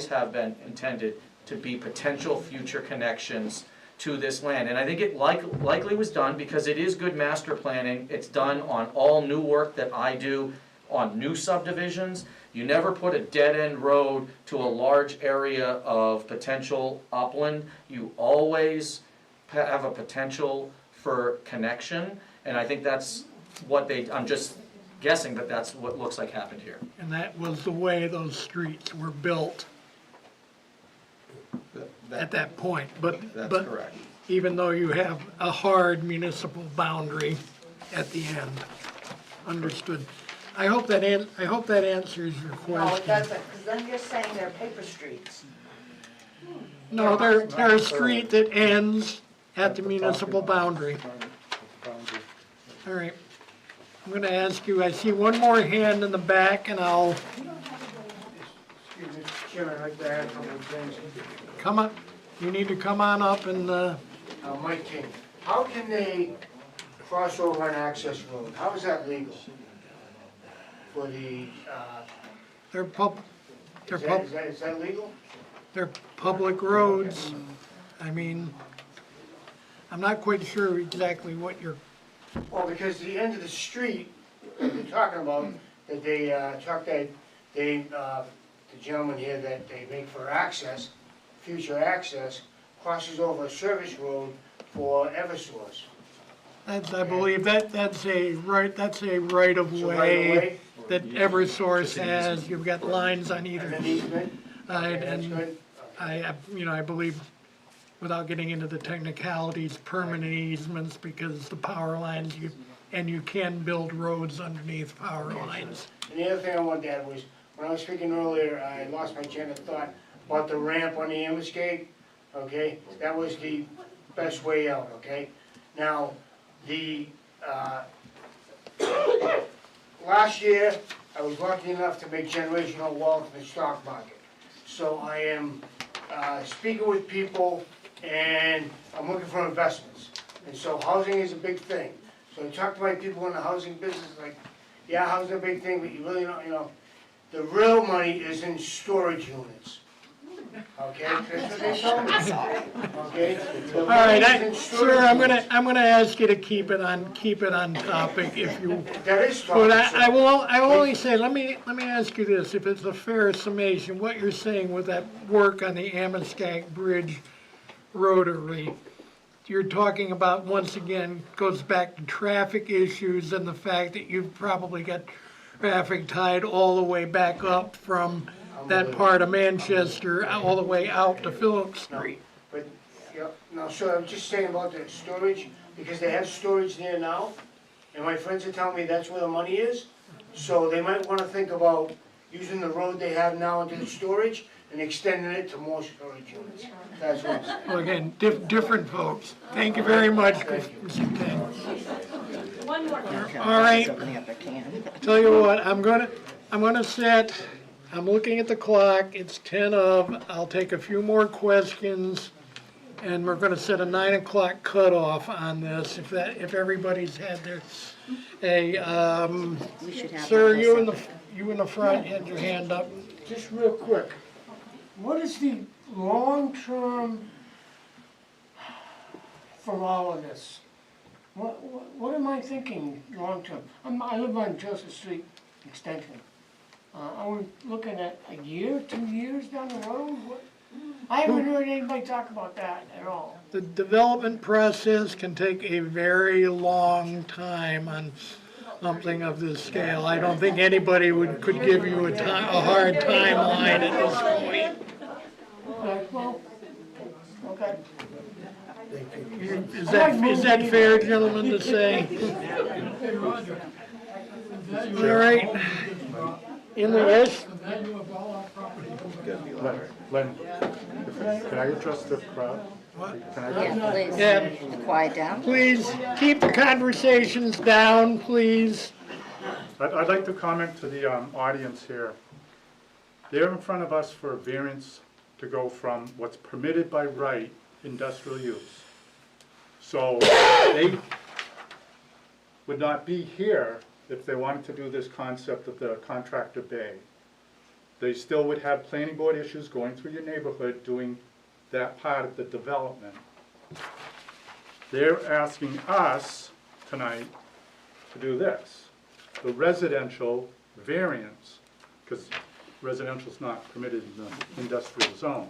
have been intended to be potential future connections to this land. And I think it likely was done because it is good master planning. It's done on all new work that I do on new subdivisions. You never put a dead-end road to a large area of potential upland. You always have a potential for connection, and I think that's what I'm just guessing that that's what looks like happened here. And that was the way those streets were built at that point. That's correct. Even though you have a hard municipal boundary at the end. Understood. I hope that answers your question. No, it doesn't, because then you're saying they're paper streets. No, they're a street that ends at the municipal boundary. All right. I'm gonna ask you, I see one more hand in the back, and I'll, Excuse me, Mr. Chairman, I'd like to add a couple of things. come up, you need to come on up and, Mike King, how can they cross over an access road? How is that legal? For the, they're is that legal? they're public roads. I mean, I'm not quite sure exactly what you're, Well, because the end of the street that they're talking about, that they, the gentleman here that they make for access, future access, crosses over a service road for Eversource. that's, I believe, that's a right of It's a right of way way? that Eversource has. You've got lines on either And an easement? side, That's and good? I believe, without getting into the technicalities, permanent easements, because the power lines, you can build roads underneath power lines. And the other thing I wanted to add was, when I was speaking earlier, I lost my train of thought about the ramp on the Ambuscade, okay? That was the best way out, okay? Now, last year, I was lucky enough to make generational wealth in the stock market. So I am speaking with people, and I'm looking for investments. And so housing is a big thing. So I talk to my people in the housing business, like, yeah, housing is a big thing, but you really don't, the real money is in storage units. Okay, that's what they told me. Okay? The All right, money is in sir, storage I'm gonna ask you to keep it on topic if you. That is But topic, I will only say, let me ask you this, if it's a fair summation, what you're saying with that work on the Amoskeag Bridge rotary, you're talking about, once again, goes back to traffic issues and the fact that you've probably got traffic tied all the way back up from that part of Manchester, all the way out to Phillips Street. But, yeah, no, sir, I'm just saying about the storage, because they have storage there now, and my friends are telling me that's where the money is. So they might wanna think about using the road they have now into the storage and extending it to more storage units. That's what I'm saying. Well, again, different folks. Thank you very much, Mr. King. One more thing. All right. Tell you what, I'm gonna set, I'm looking at the clock, it's 10 of, I'll take a few more questions, and we're gonna set a 9 o'clock cutoff on this, if everybody's had their, sir, you in the front, had your hand up. Just real quick, what is the long-term for all of this? What am I thinking long-term? I live on Joseph Street Extension. Are we looking at a year, 2 years down the road? I haven't heard anybody talk about that at all. The development process can take a very long time on something of this scale. I don't think anybody could give you a hard timeline at this point. Okay, well, okay. Is that fair, gentlemen, to say? All right. In the West? Len, can I address the crowd? Can I Yeah, please. Yeah. Quiet down. Please, keep the conversations down, please. I'd like to comment to the audience here. They're in front of us for a variance to go from what's permitted by right, industrial use. So they would not be here if they wanted to do this concept of the contractor bay. They still would have planning board issues going through your neighborhood doing that part of the development. They're asking us tonight to do this, the residential variance, because residential's not permitted in the industrial zone.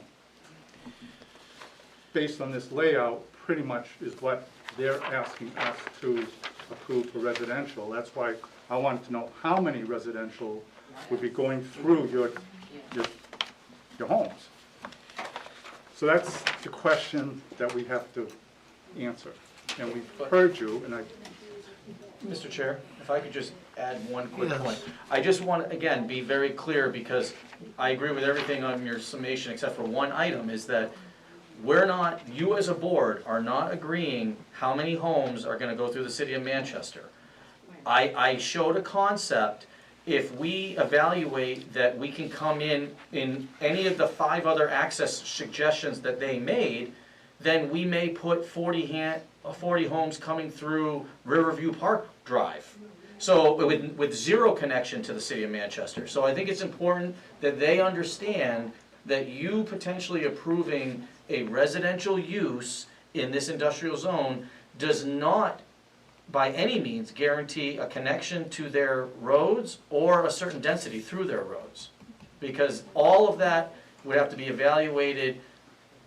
Based on this layout, pretty much is what they're asking us to approve for residential. That's why I wanted to know how many residential would be going through your homes. So that's the question that we have to answer. And we've heard you, and Mr. Chair, if I could just add one quick Yes. point. I just want to, again, be very clear, because I agree with everything on your summation, except for one item, is that we're not, you as a board are not agreeing how many homes are gonna go through the city of Manchester. I showed a concept, if we evaluate that we can come in any of the 5 other access suggestions that they made, then we may put 40 homes coming through Riverview Park Drive. So with zero connection to the city of Manchester. So I think it's important that they understand that you potentially approving a residential use in this industrial zone does not by any means guarantee a connection to their roads or a certain density through their roads. Because all of that would have to be evaluated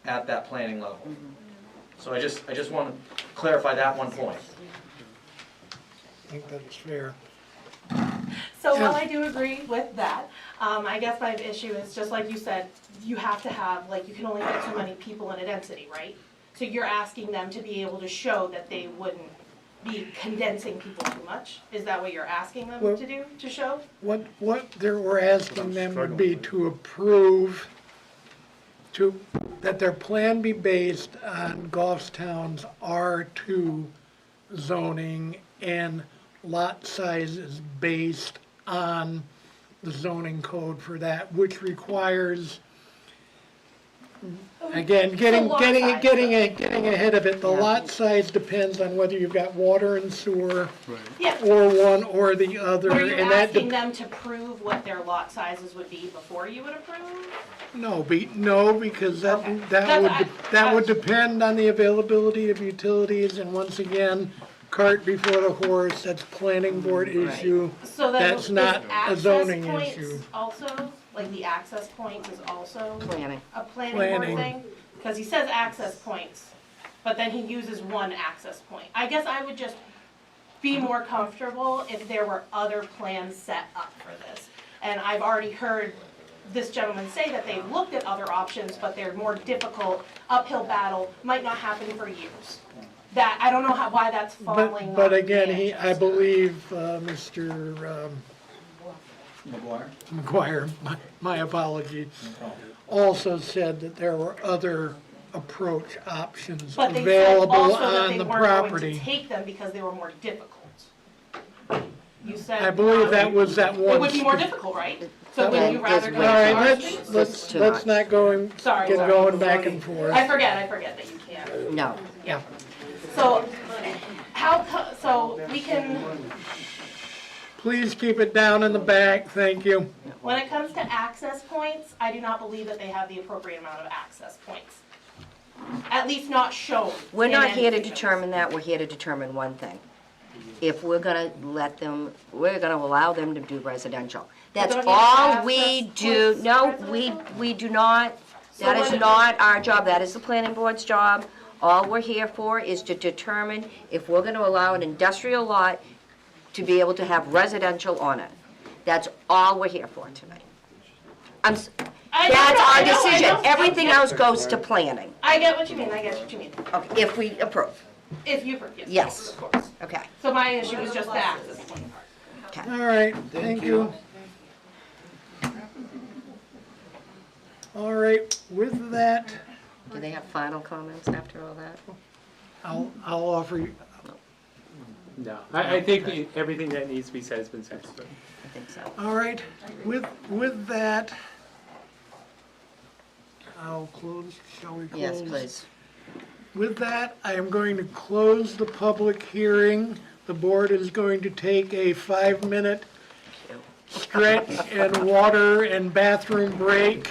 at that planning level. So I just want to clarify that one point. I think that's fair. So while I do agree with that, I guess my issue is, just like you said, you have to have, like, you can only fit so many people in a density, right? So you're asking them to be able to show that they wouldn't be condensing people too much? Is that what you're asking them Well- to do, to show? What we're asking them would be to approve that their plan be based on Goffstown's R2 zoning and lot sizes based on the zoning code for that, which requires, again, getting ahead of it, the lot size depends on whether you've got water and sewer, Yeah. or one or the other, Were you and that asking them to prove what their lot sizes would be before you would approve? No, because that That's- that would depend on the availability of utilities, and once again, cart before the horse, that's planning board issue. So then That's is not a access zoning points issue. also, like the access points is also Planning. a planning board Planning. thing? Because he says access points, but then he uses one access point. I guess I would just be more comfortable if there were other plans set up for this. And I've already heard this gentleman say that they've looked at other options, but they're more difficult, uphill battle, might not happen for years. That, I don't know why that's falling But on again, I believe, Mr. McGuire, my apologies, also said that there were other approach options But they said available also that on they the weren't going to property. take them because they were more difficult. You said. I believe that was that one. It would be more difficult, right? So would you rather go All right, to our let's streets? not get Sorry. going back and forth. I forget that you can't. No. Yeah. So, so we can, Please keep it down in the back, thank you. when it comes to access points, I do not believe that they have the appropriate amount of access points. At least not shown. We're in not here to anything. determine that, we're here to determine one thing. If we're gonna we're gonna allow them to do residential. That's don't you have all we access do, points no, for we do not, So that is what- not our job, that is the planning board's job. All we're here for is to determine if we're gonna allow an industrial lot to be able to have residential on it. That's all we're here for tonight. That's I know, our I know, decision, I know. everything else goes to planning, I get what you mean, okay, if we approve. If you, yes. Yes. Of course. Okay. So my issue is just the access point part. All right, thank you. All right, with that, Do they have final comments after all that? I'll offer you, No, I think everything that needs to be said has been said. I think so. all right, with that, I'll close, shall we close? Yes, please. With that, I am going to close the public hearing. The board is going to take a 5-minute stretch and water and bathroom break,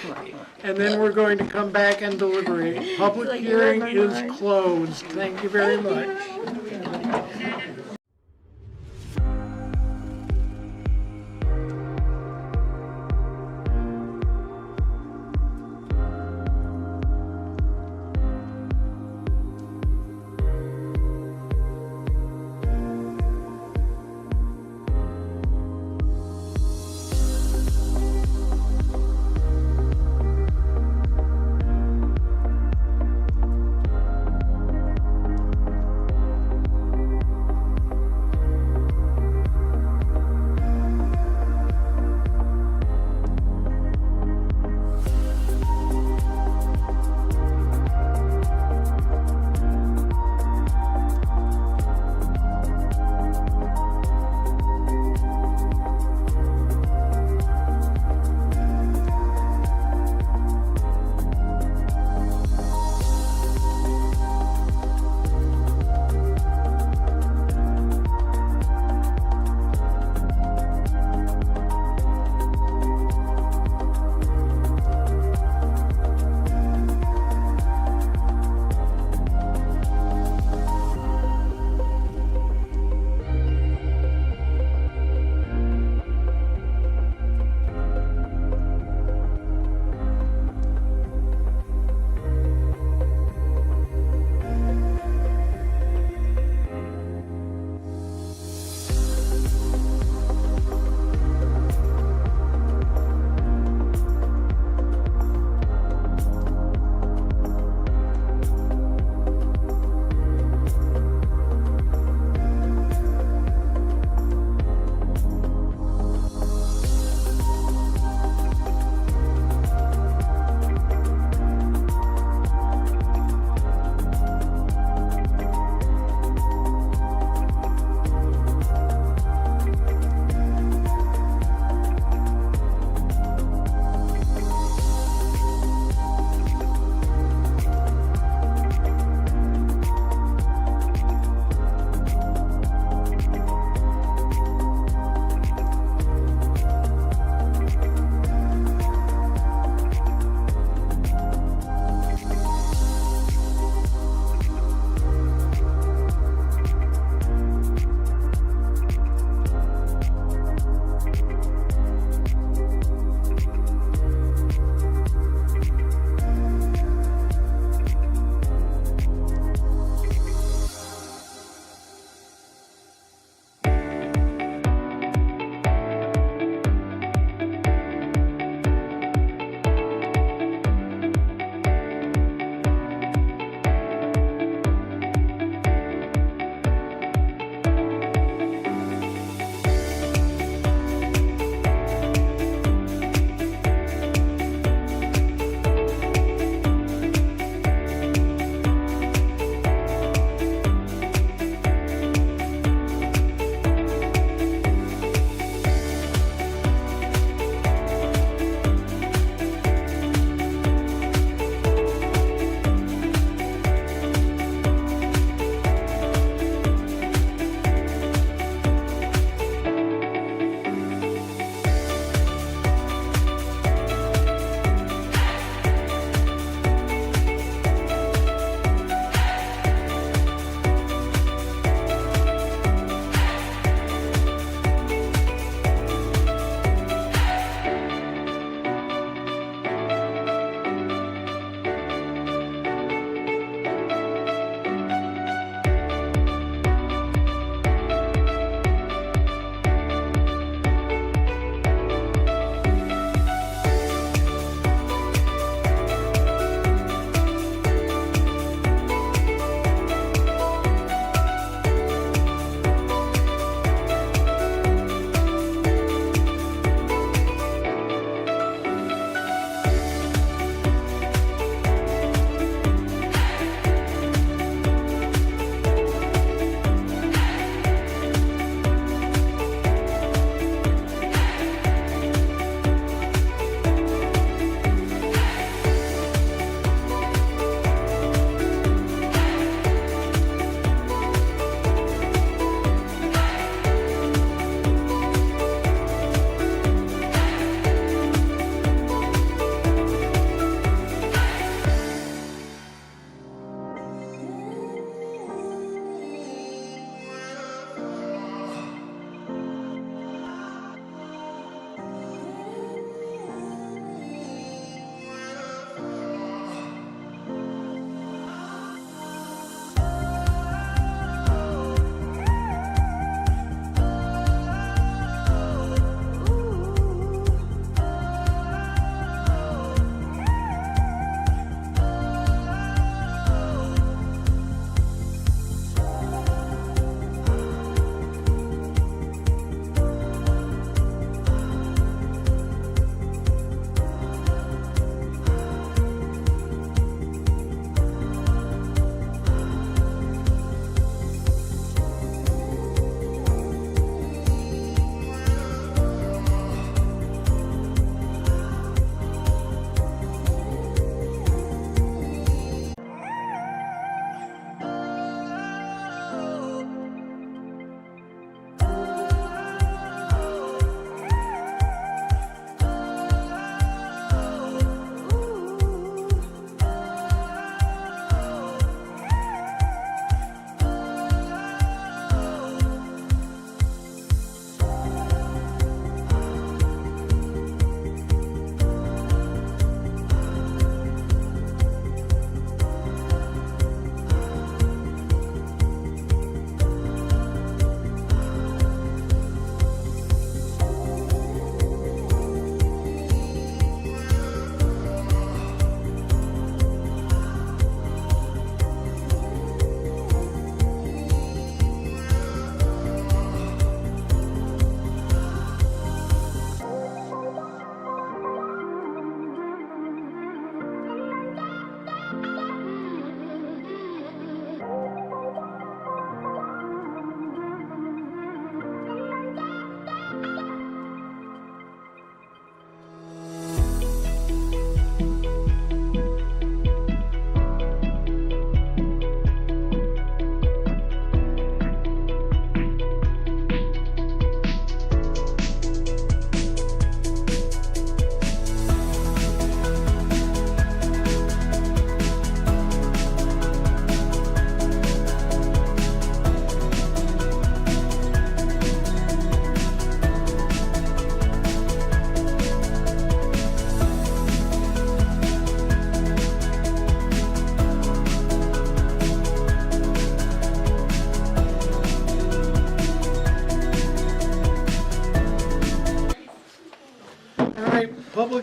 and then we're going to come back and deliberate. Public hearing is closed. Thank you very much.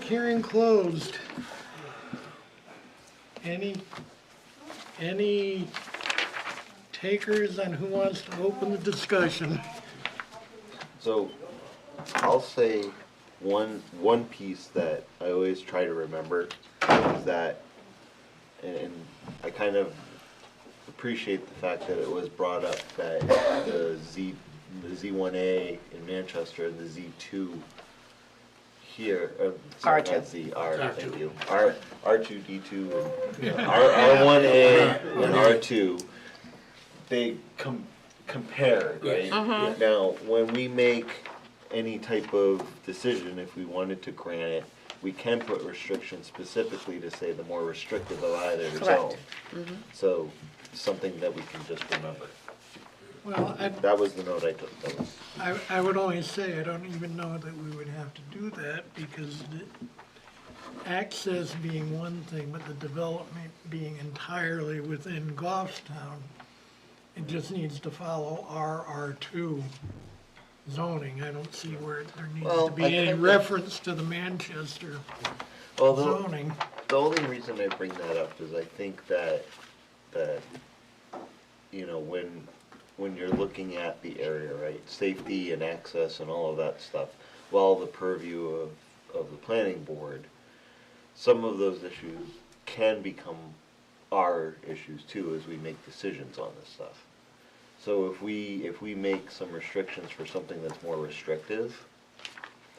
hearing closed. Any takers on who wants to open the discussion? So, I'll say one piece that I always try to remember is that, and I kind of appreciate the fact that it was brought up that the Z1A in Manchester and the Z2 here, sorry, R2. not Z, R, R2. thank you, R2D2 and R1A and R2, they compare, right? Mhm. Now, when we make any type of decision, if we wanted to grant it, we can put restrictions specifically to say the more restrictive of either zone. Mhm. So, something that we can just remember. Well, That was the note I took. That was, I would only say, I don't even know that we would have to do that, because the access being one thing, but the development being entirely within Goffstown, it just needs to follow RR2 zoning. I don't see where there needs Well, to be I any think that- reference to the Manchester although, zoning. the only reason I bring that up is I think that, you know, when you're looking at the area, right, safety and access and all of that stuff, while the purview of the planning board, some of those issues can become our issues too as we make decisions on this stuff. So if we make some restrictions for something that's more restrictive,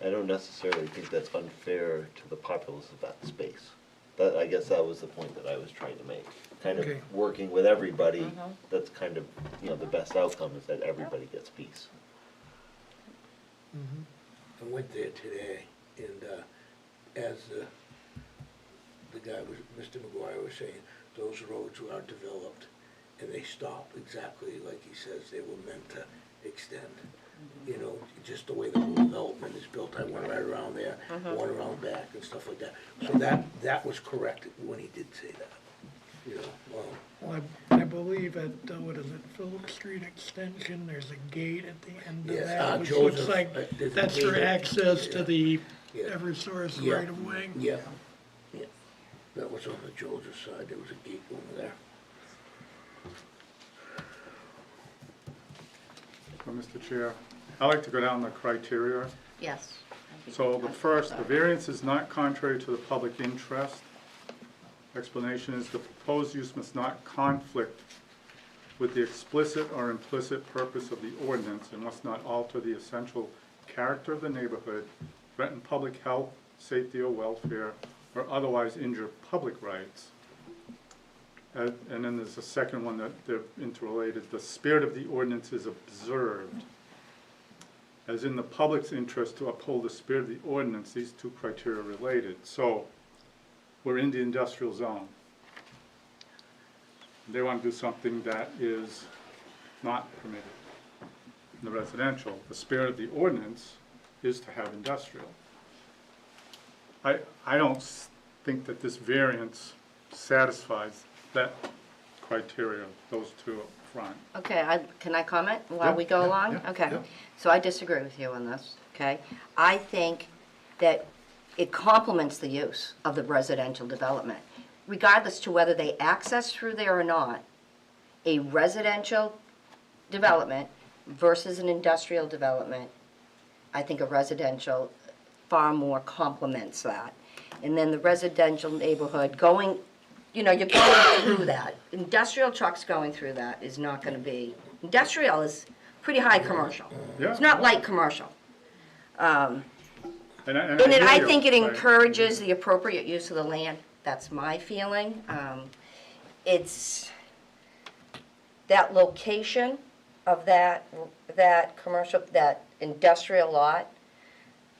I don't necessarily think that's unfair to the populace of that space. That, I guess that was the point that I was trying to make. Kind of Okay. working with everybody, that's kind of, you know, the best outcome is that everybody gets peace. I went there today, and as the guy was, Mr. McGuire was saying, those roads are developed, and they stop exactly like he says they were meant to extend. You know, just the way the whole development is built, I went right around there, went around back and stuff like that. So that was correct when he did say that, you know, Well, I believe at, what is it, Phillip Street Extension, there's a gate at the end of Yes, that, which looks Joseph, like there's a that's for gate at- access to the Yeah. Eversource Yeah. right of way. Yeah, yeah. That was on the Joseph side, there was a gate over there. So, Mr. Chair, I like to go down the criteria. Yes. So the first, the variance is not contrary to the public interest. Explanation is the proposed use must not conflict with the explicit or implicit purpose of the ordinance and must not alter the essential character of the neighborhood, threaten public health, safety, or welfare, or otherwise injure public rights. And then there's a second one that they're interrelated. The spirit of the ordinance is observed. As in the public's interest to uphold the spirit of the ordinance, these two criteria are related. So, we're in the industrial zone. They want to do something that is not permitted in the residential. The spirit of the ordinance is to have industrial. I don't think that this variance satisfies that criteria, those two up front. Okay, can I comment while we go along? Okay, so I disagree with you on this, okay? I think that it complements the use of the residential development. Regardless to whether they access through there or not, a residential development versus an industrial development, I think a residential far more complements that. And then the residential neighborhood going, you know, you're going through that. Industrial trucks going through that is not gonna be, industrial is pretty high commercial. Yeah. It's not light commercial. And And then I hear you, think it right. encourages the appropriate use of the land. That's my feeling. It's that location of that commercial, that industrial lot.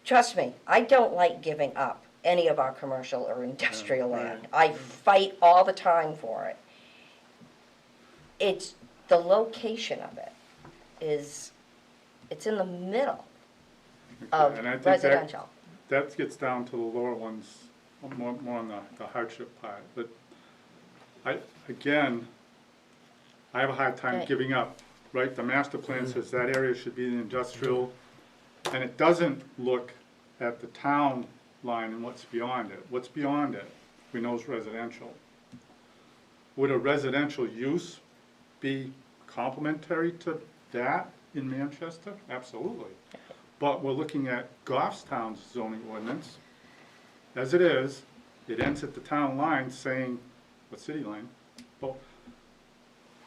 Trust me, I don't like giving up any of our commercial or industrial land. I fight all the time for it. It's, the location of it is, it's in the middle of And I think residential. that gets down to the lower ones, more on the hardship part. But again, I have a hard time Okay. giving up, right? The master plan says that area should be the industrial, and it doesn't look at the town line and what's beyond it. What's beyond it, we know is residential. Would a residential use be complementary to that in Manchester? Absolutely. But we're looking at Goffstown's zoning ordinance. As it is, it ends at the town line saying, what city line? Well,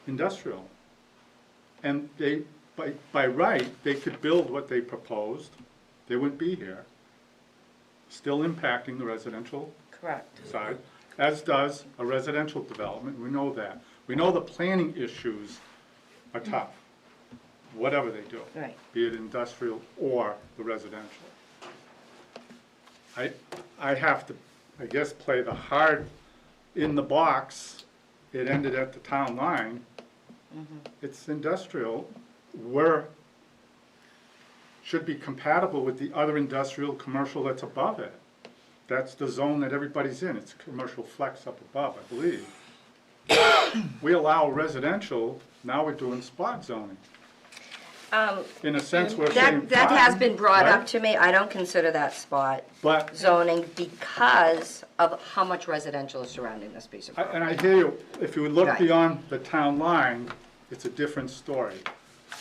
industrial. And they, by right, they could build what they proposed. They wouldn't be here. Still impacting the residential Correct. side, as does a residential development. We know that. We know the planning issues are tough, whatever they do. Right. Be it industrial or the residential. I have to, I guess, play the hard in the box. It ended at the town line. It's industrial. Should be compatible with the other industrial commercial that's above it. That's the zone that everybody's in. It's commercial flex up above, I believe. We allow residential, now we're doing spot zoning. In a sense, we're saying That has fine, been brought right? up to me. I don't consider that spot But, zoning because of how much residential is surrounding this piece of property. and I hear you, if you look Right. beyond the town line, it's a different story.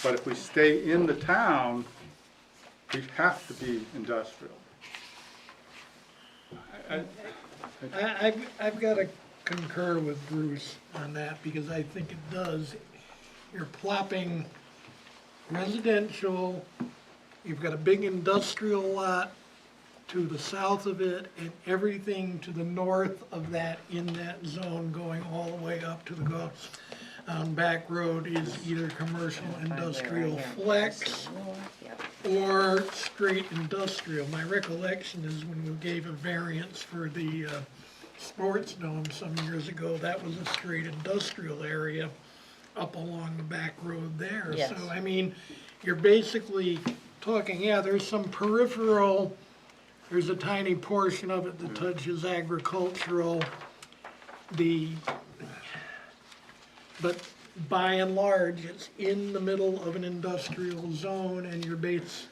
But if we stay in the town, we have to be industrial. I've got to concur with Bruce on that because I think it does. You're plopping residential, you've got a big industrial lot to the south of it and everything to the north of that in that zone going all the way up to the Gulf. Back road is either commercial industrial flex or straight industrial. My recollection is when we gave a variance for the sports dome some years ago, that was a straight industrial area up along the back road there. Yes. So, I mean, you're basically talking, yeah, there's some peripheral, there's a tiny portion of it that touches agricultural, but by and large, it's in the middle of an industrial zone and you're basically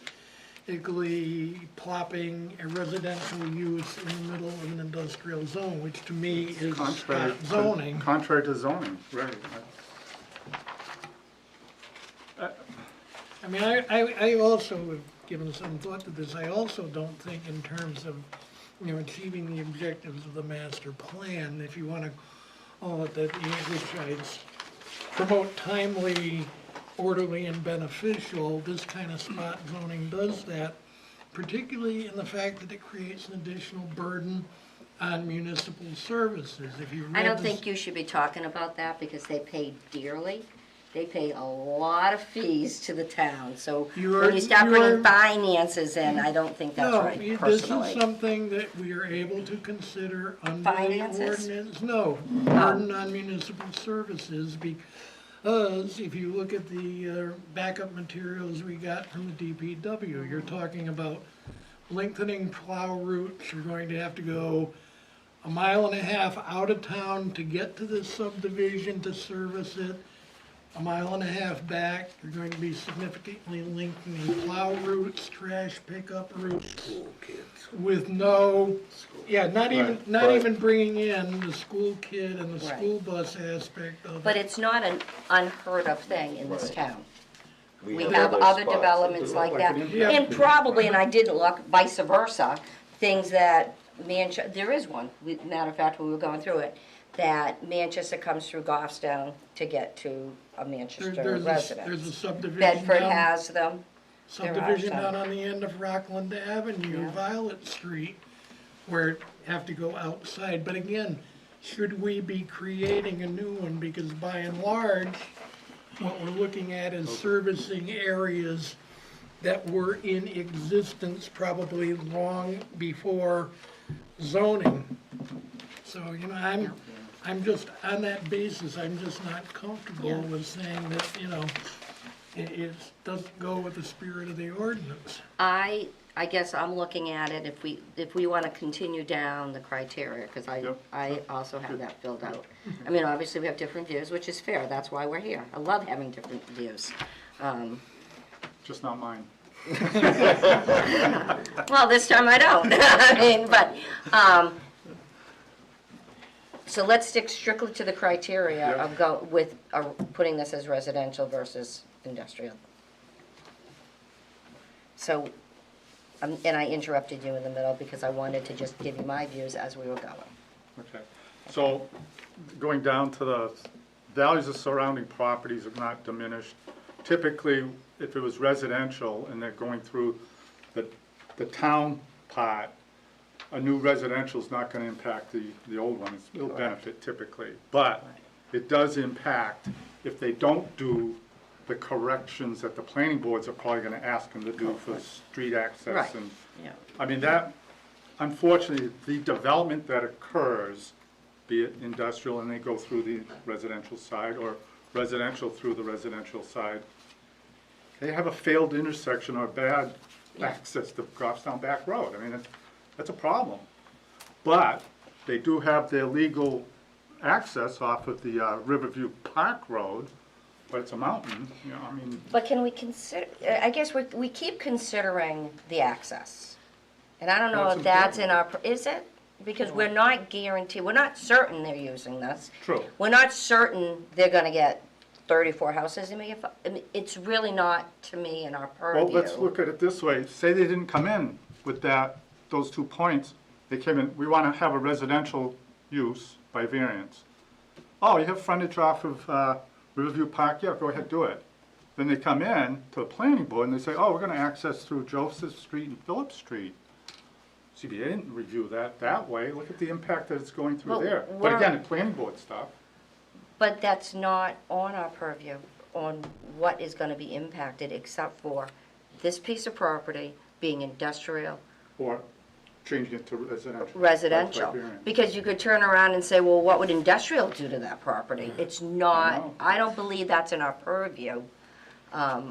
plopping a residential use in the middle of an industrial zone, which to me is Contrary not zoning. Contrary to zoning, right. I mean, I also have given some thought to this. I also don't think in terms of, achieving the objectives of the master plan, if you want to call it that, which I promote timely, orderly, and beneficial, this kind of spot zoning does that, particularly in the fact that it creates an additional burden on municipal services. If you I read don't this- think you should be talking about that because they pay dearly. They pay a lot of fees to the town, so when you start putting finances in, I don't think that's right, No, this personally. is something that we are able to consider under the Finances? ordinance. No, burden on municipal services, because if you look at the backup materials we got from the DPW, you're talking about lengthening plow routes. You're going to have to go 1.5 miles out of town to get to this subdivision to service it. 1.5 miles back, you're going to be significantly lengthening plow routes, trash pickup routes, with no, not even bringing in the school kid and the Right. school bus aspect of it. But it's not an unheard of thing in this town. We have have other other spots developments that like that, Yeah. and probably, and I didn't look, vice versa, things that there is one, matter of fact, we were going through it, that Manchester comes through Goffstown to get to a Manchester There's resident. a subdivision Bedford down- has them. There are subdivision some. down on the end of Rockland Avenue, Yeah. Violet Street, where you have to go outside. But again, should we be creating a new one? Because by and large, what we're looking at is servicing areas that were in existence probably long before zoning. So, I'm just, on that basis, I'm just not comfortable with saying that, it doesn't go with the spirit of the ordinance. I guess I'm looking at it, if we want to continue down the criteria, because I also have that filled out. I mean, obviously, we have different views, which is fair, that's why we're here. I love having different views. Just not mine. Well, this time I don't. I mean, but, so let's stick strictly to the criteria of putting this as residential versus industrial. So, and I interrupted you in the middle because I wanted to just give you my views as we were going. Okay, so going down to the values of surrounding properties are not diminished. Typically, if it was residential and they're going through the town part, a new residential is not gonna impact the old one, it'll benefit typically. But it does impact if they don't do the corrections that the planning boards are probably gonna ask them to do for street access Right. and. Yeah. I mean, that, unfortunately, the development that occurs, be it industrial and they go through the residential side or residential through the residential side, they have a failed intersection or bad access to Goffstown Back Road. I mean, that's a problem. But they do have their legal access off of the Riverview Park Road, but it's a mountain, you know, I mean. But can we consider, I guess we keep considering the access. And I don't know That's if that's in our, is it? Because we're not guaranteed, we're not certain they're using this. True. We're not certain they're gonna get 34 houses. I mean, it's really not, to me, in our purview. Well, let's look at it this way. Say they didn't come in with those 2 points. They came in, we want to have a residential use by variance. Oh, you have frontage off of Riverview Park? Yeah, go ahead, do it. Then they come in to the planning board and they say, oh, we're going to access through Joseph Street and Phillips Street. See, they didn't review that way. Look at the impact that it's going through Well, there. But again, the planning board stuff. But that's not on our purview, on what is gonna be impacted, except for this piece of property being industrial, Or changing it to residential. residential. By variance. Because you could turn around and say, well, what would industrial do to that property? It's not, know. I don't believe that's in our purview. I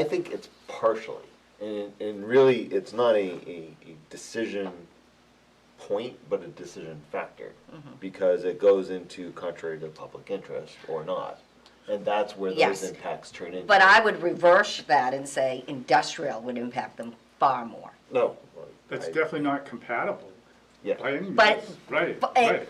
think it's partially, and really, it's not a decision point, but a decision factor, because it goes into contrary to public interest or not, and that's where those Yes. impacts turn into. But I would reverse that and say industrial would impact them far more. No. That's definitely not compatible. Yeah. By any means. But- Right, but- right.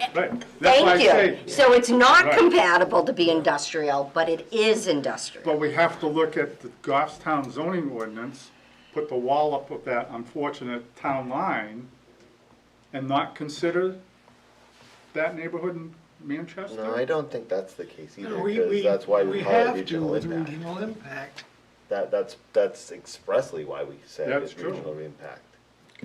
That's why I Thank you. say- So it's not Right. compatible to be industrial, but it is industrial. But we have to look at the Goffstown zoning ordinance, put the wall up with that unfortunate town line, and not consider that neighborhood in Manchester? No, I don't think that's the case either, We because that's why we call it have to regional with impact. regional impact. That's expressly why we said That's it's true. regional impact.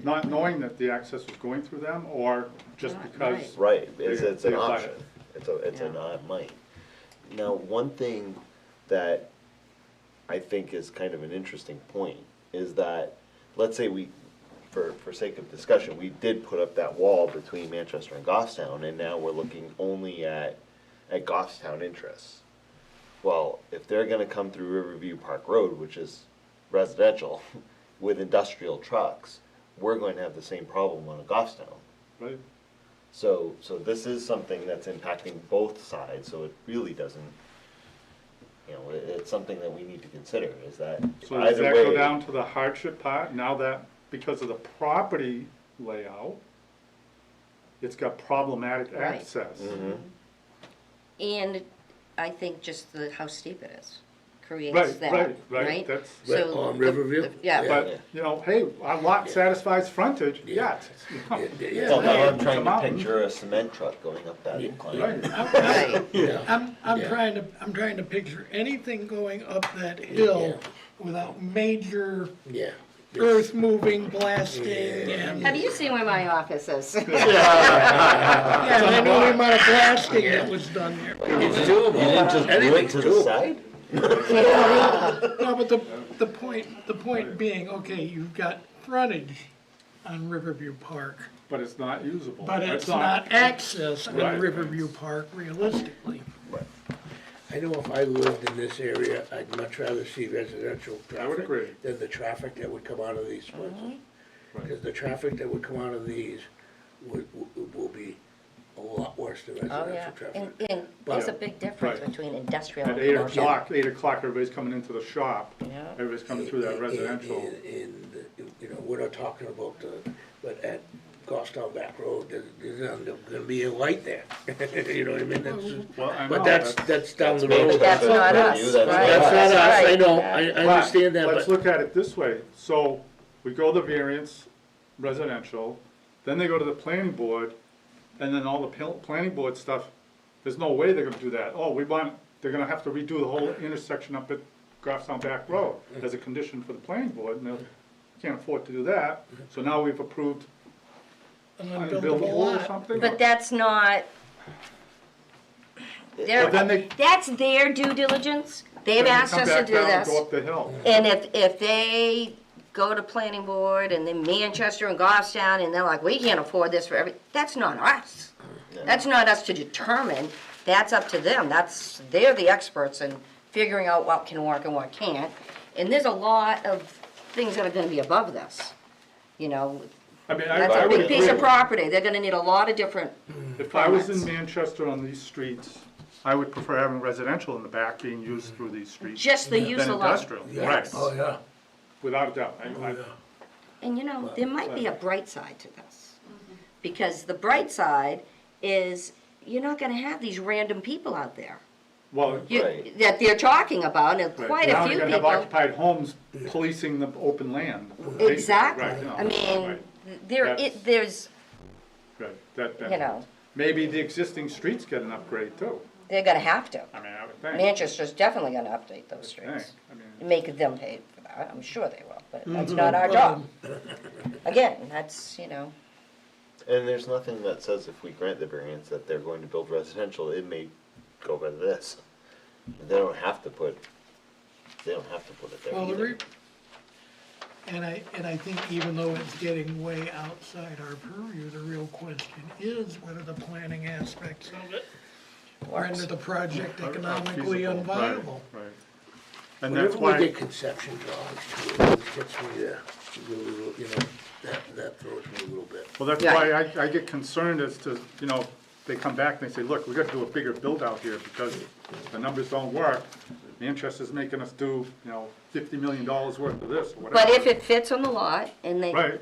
Not knowing that the access was going through them, or just because? Right, it's they an applied option, it. it's an might. Now, one thing that I think is kind of an interesting point is that, let's say we, for sake of discussion, we did put up that wall between Manchester and Goffstown, and now we're looking only at Goffstown interests. Well, if they're gonna come through Riverview Park Road, which is residential, with industrial trucks, we're going to have the same problem on a Goffstown. Right. So this is something that's impacting both sides, so it really doesn't, you know, it's something that we need to consider, is that So does either that go way. down to the hardship part, now that, because of the property layout, it's got problematic Right. access? Mhm. And I think just how steep it is creates Right, that, right, that's. So on the- Riverview? Yeah. But, you know, hey, our lot satisfies frontage, yes. Well, now I'm trying to picture a cement truck going up that incline. I'm trying to picture anything going up that hill without major earth moving, blasting, and. Have you seen where my office is? Yeah, I know the amount of blasting that was done there. It's doable. You didn't just do it Anything's to the doable. side? No, but the point being, okay, you've got frontage on Riverview Park, But it's not usable. but it's not access on Right. Riverview Park realistically. I know if I lived in this area, I'd much rather see residential I would traffic agree. than the traffic that would come out of these places. Right. Because the traffic that would come out of these will be a lot worse than Oh, yeah. residential traffic. And there's a But- big difference Right. between industrial At and 8 commercial. o'clock, 8 o'clock, everybody's coming into the shop. Yeah. Everybody's coming through that residential. And, you know, we're not talking about but at Goffstown Back Road, there's gonna be a light there. You know what I mean? Well, I But know, that's down the That's road. That's not us, right? That's not us, I know, Right. I understand that, Let's but look at it this way. So we go the variance residential, then they go to the planning board, and then all the planning board stuff, there's no way they're gonna do that. Oh, they're gonna have to redo the whole intersection up at Goffstown Back Road as a condition for the planning board, and they can't afford to do that. So now we've approved An unbuildable unbuildable or lot. something. But that's not, But then they- that's their due diligence. They've then they asked come us to back do down and this. Go up the hill. And if they go to planning board and then Manchester and Goffstown and they're like, we can't afford this for that's not us. That's not us to determine. That's up to them. They're the experts in figuring out what can work and what can't. And there's a lot of things that are gonna be above this, you know. I mean, That's I a would big piece agree. of property. They're gonna need a lot of different If I was in permits. Manchester on these streets, I would prefer having residential in the back being used through these streets. Just the use than alone. industrial, right, Yes. oh, yeah. without a doubt. And you know, there might be a bright side to this. Because the bright side is you're not gonna have these random people out there. Well, That they're talking about, and right. quite Now a you're few gonna have people. occupied homes policing the open land. basically, Exactly. right, no, I mean, right. there's, Right, that, you know, maybe the existing streets get an upgrade too. they're gonna have to. I mean, I would think. Manchester's definitely gonna update those I think. streets. I mean, And make them pay for that. I'm sure they will, but that's Mhm. not our job. Again, that's, you know, And there's nothing that says if we grant the variance that they're going to build residential, it may go by this. They don't have to put it there Well, either. and I think even though it's getting way outside our purview, the real question is whether the planning aspects of it render the project economically feasible, unviable. Right. And that's Whenever why. we get conception drawings, too, it always gets me there, a little, you know, that throws me a little bit. Well, that's why I get concerned as to, you know, they come back and they say, look, we gotta do a bigger build out here because the numbers don't work. Manchester's making us do, you know, $50 million worth of this or whatever. but if it fits on the lot and they, Right,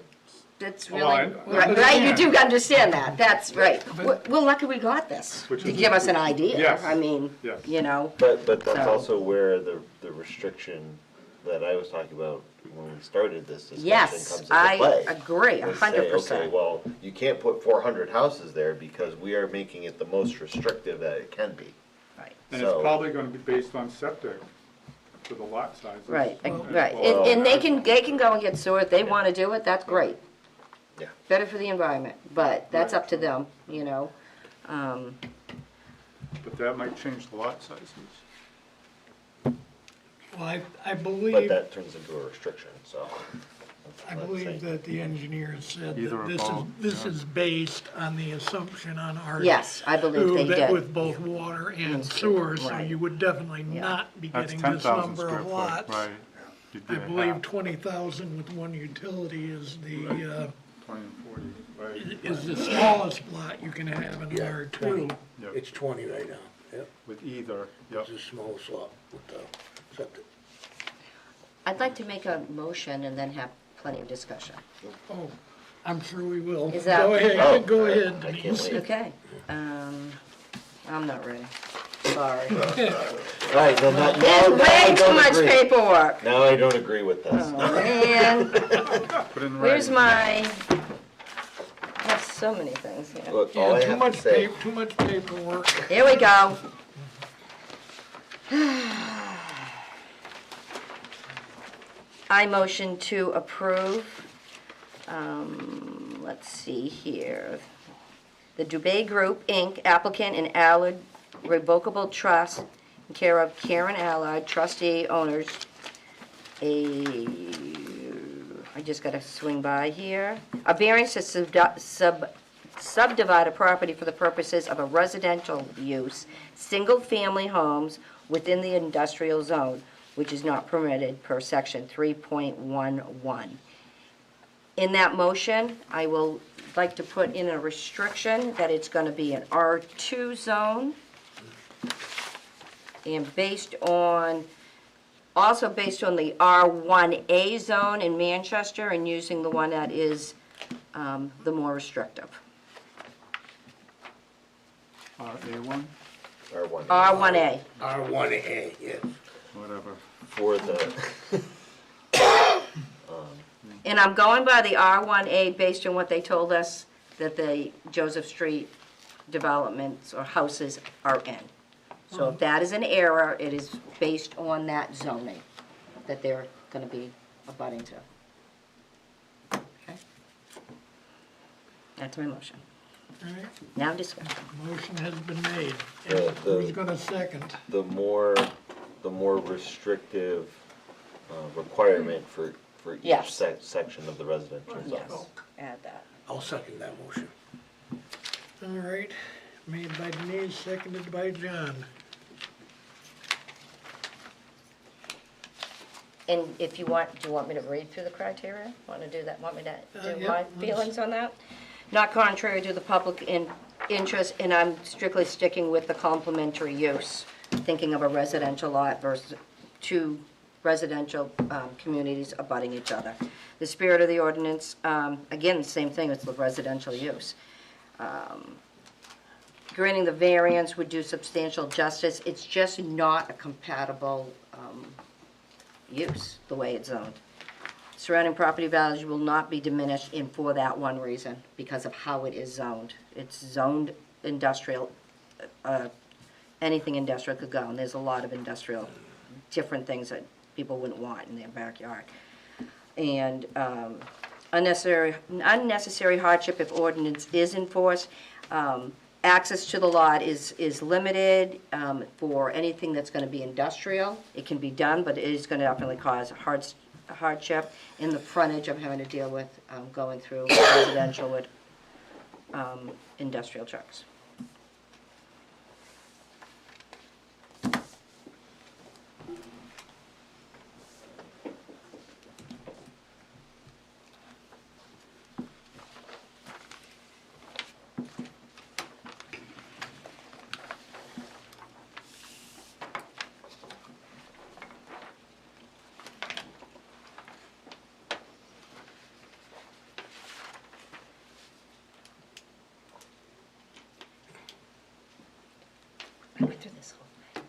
that's Well, really, I right, you understand. do understand that, that's right. Well, lucky we got this, Which to is- give us an idea. Yes. I mean, Yes. you know, But that's So- also where the restriction that I was talking about when we started this discussion yes, comes into I play. agree, We say, 100%. okay, well, you can't put 400 houses there because we are making it the most restrictive that it can be. Right. and it's So- probably gonna be based on septic for the lot sizes. Right, And- right, Well- and they can go and get sewer if they wanna do it, that's great. Yeah. Better for the environment, but that's up to them, you know. But that might change the lot sizes. Well, I But believe, that turns into a restriction, so. I that's believe saying. that the engineer said Either that or this is, both, this yeah. is based on the assumption on our. Yes, I believe they that did. with both water and sewer, so right. you would definitely Yeah. not be That's getting this 10,000 number square of foot, lots. right. You'd be I at believe half, 20,000 with one utility is 20 and 40, right. is the smallest lot you can have in Yeah, R 20. two. Yep. It's 20 right now, yep. With either, yep. It's the smallest lot with the septic. I'd like to make a motion and then have plenty of discussion. Oh, I'm sure we will. Is that- Go ahead, Oh, go I- ahead, I can't Denise. wait. Okay, I'm not ready, sorry. All right, then now I There's way too don't much agree. paperwork. Now I don't agree with this. Oh, man, Put in where's writing. my, I have so many things here. Look, all I Yeah, have to say, too much paperwork. Here we go. I motion to approve, let's see here. The Dubay Group, Inc., applicant and Allard Revocable Trust, in care of Karen Allard, trustee owners. I just gotta swing by here. A variance to subdivide a property for the purposes of a residential use, single-family homes within the industrial zone, which is not permitted per section 3.11. In that motion, I will like to put in a restriction that it's gonna be an R2 zone. And also based on the R1A zone in Manchester and using the one that is the more restrictive. RA1, R1. R1A. R1A, yes. whatever. For the, And I'm going by the R1A based on what they told us that the Joseph Street developments or houses are in. So if that is an error, it is based on that zoning that they're gonna be abutting to. Okay? That's my motion. All right, Now discussion. motion has been made. The- And the- who's gonna second? the more restrictive requirement for each Yes. section of the residential zone. Yes, add that. I'll second that motion. All right, made by Denise, seconded by John. And if you want, do you want me to read through the criteria? Want to do that, want me to do yeah, my let's- feelings on that? Not contrary to the public interest, and I'm strictly sticking with the complementary use, thinking of a residential lot versus two residential communities abutting each other. The spirit of the ordinance, again, the same thing, it's the residential use. Granting the variance would do substantial justice, it's just not a compatible use, the way it's zoned. Surrounding property values will not be diminished, and for that one reason, because of how it is zoned. It's zoned industrial, anything industrial could go, and there's a lot of industrial, different things that people wouldn't want in their backyard. And unnecessary hardship if ordinance is enforced. Access to the lot is limited for anything that's gonna be industrial. It can be done, but it is gonna definitely cause hardship in the frontage I'm having to deal with going through residential with industrial trucks. I went through this whole thing.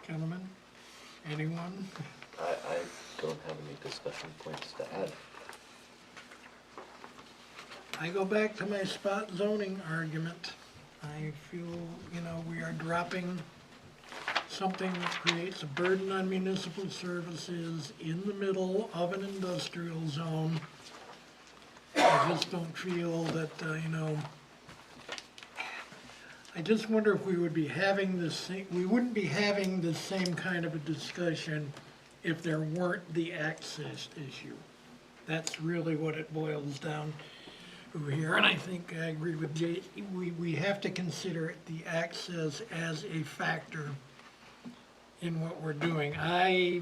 Gentlemen, anyone? I don't have any discussion points to add. I go back to my spot zoning argument. I feel, we are dropping something that creates a burden on municipal services in the middle of an industrial zone. I just don't feel that, I just wonder if we would be having we wouldn't be having the same kind of a discussion if there weren't the access issue. That's really what it boils down to here, and I think I agree with Jay. We have to consider the access as a factor in what we're doing. I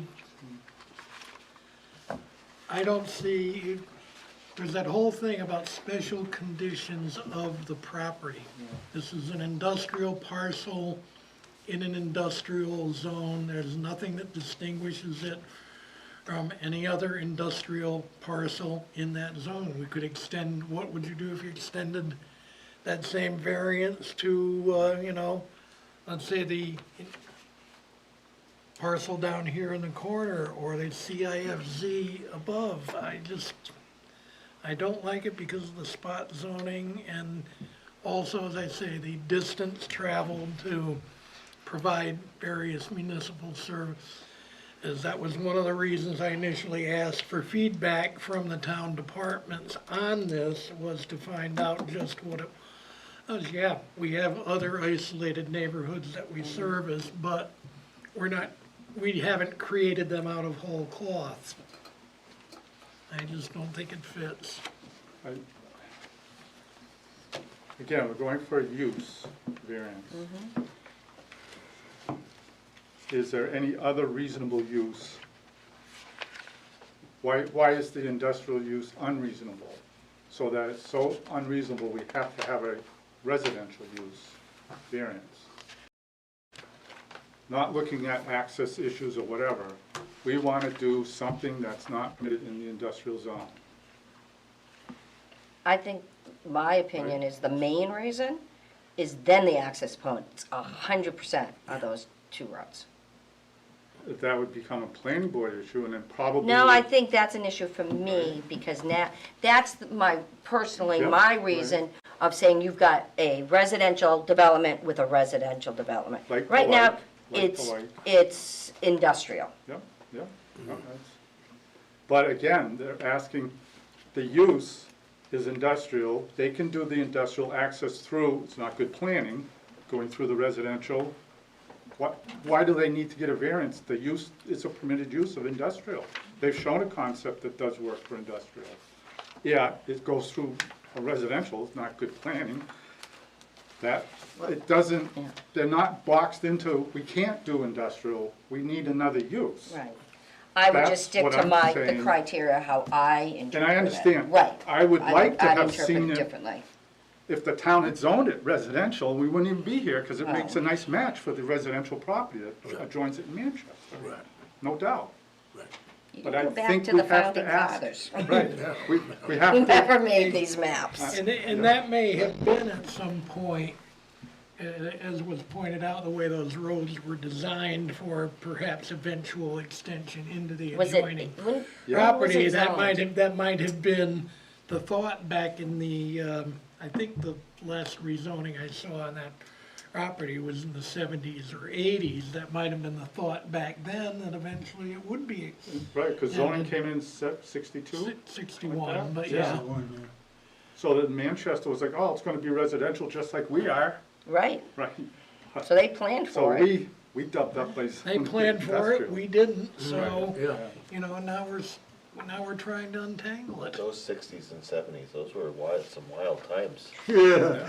don't see, there's that whole thing about special conditions of the property. This is an industrial parcel in an industrial zone. There's nothing that distinguishes it from any other industrial parcel in that zone. We could extend, what would you do if you extended that same variance to, let's say the parcel down here in the corner or the CIFZ above? I don't like it because of the spot zoning and also, as I say, the distance traveled to provide various municipal service. is that was one of the reasons I initially asked for feedback from the town departments on this, was to find out just what it was. Yeah, we have other isolated neighborhoods that we service, but we haven't created them out of whole cloth. I just don't think it fits. Again, we're going for a use variance. Is there any other reasonable use? Why is the industrial use unreasonable? So that it's so unreasonable, we have to have a residential use variance. Not looking at access issues or whatever. We want to do something that's not permitted in the industrial zone. I think, my opinion is the main reason is then the access points, 100% of those two roads. That would become a planning board issue and then probably. No, I think that's an issue for me, because now, that's my, personally, Yep, my reason of saying you've got a residential development with a residential development. Like Right now, polite, like it's industrial. Yep, yep. No, that's- But again, they're asking, the use is industrial, they can do the industrial access through, it's not good planning, going through the residential. Why do they need to get a variance? The use, it's a permitted use of industrial. They've shown a concept that does work for industrial. Yeah, it goes through a residential, it's not good planning. That, it doesn't, they're not boxed into, we can't do industrial, we need another use. Right. I would That's just stick what to I'm the saying. criteria how I interpret it. And I understand. Right. I would like to I'd have interpret seen it it, differently. if the town had zoned it residential, we wouldn't even be here, because it Right. makes a nice match for the residential property that adjoins it in Manchester. No doubt. You But can I go back think to we the have to founding ask. fathers. Right, we have to. Whoever made these maps. And that may have been at some point, as was pointed out, the way those roads were designed for perhaps eventual extension into the Was it, adjoining when was property. it That might have been the thought back in the, I think the last rezoning I saw on that property was in the 70s or 80s. That might have been the thought back then, that eventually it would be. Right, because zoning came in 62? 61, but yeah. So that Manchester was like, oh, it's gonna be residential just like we are. Right. Right. So they planned for it. So we dubbed that place. They planned for it, industrial. we didn't, so, Yeah. you know, now we're trying to untangle it. Those 60s and 70s, those were some wild times. Yeah,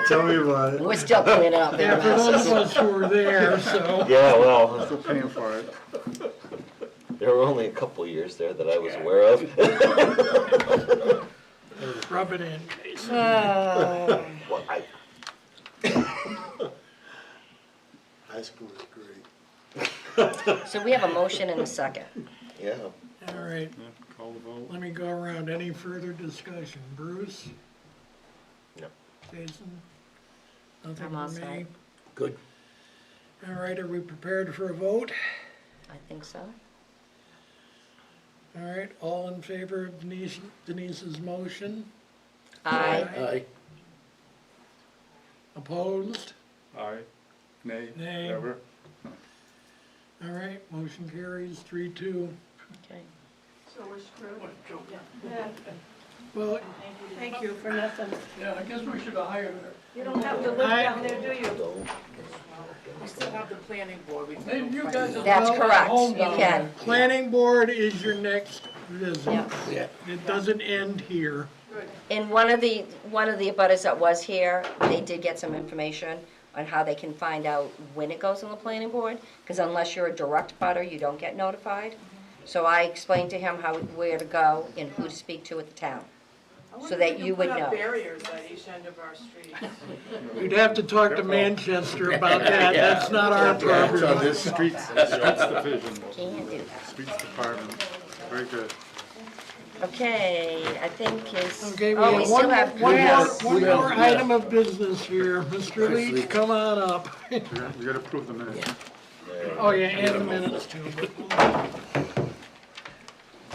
tell me about it. We're still cleaning up their Yeah, for those messes. of us who were there, so. Yeah, well, Still paying for it. there were only a couple years there that I was aware of. Rub it in, Jason. Well, High school is great. So we have a motion and a second. yeah. All right, Yeah, call the vote. let me go around. Any further discussion? Bruce? No. Jason? Nothing I'm all from me? set. Good. All right, are we prepared for a vote? I think so. All right, all in favor of Denise's motion? Aye. Aye. Opposed? Aye, nay, Nay. whatever. All right, motion carries 3-2. Okay. So we're screwed. Well, Thank you for nothing. Yeah, I guess we should have hired her. You don't have to live down there, do you? We still have the planning board. We can Maybe go you fight guys it. will That's build a correct. home You down can. there. planning board is your next visit. Yeah. Yeah. It doesn't end here. And one of the abutters that was here, they did get some information on how they can find out when it goes on the planning board, because unless you're a direct butter, you don't get notified. So I explained to him where to go and who to speak to at the town, so that you would Put up know. barriers at each end of our streets. We'd have to talk to Manchester about that. That's not our It's on program. this streets division, Can't do that. streets department. Very good. Okay, I think is, Okay, we oh, we have still have. one more item of business here. Mr. Leach, come on up. We gotta approve the minutes. Oh, yeah, and the minutes too.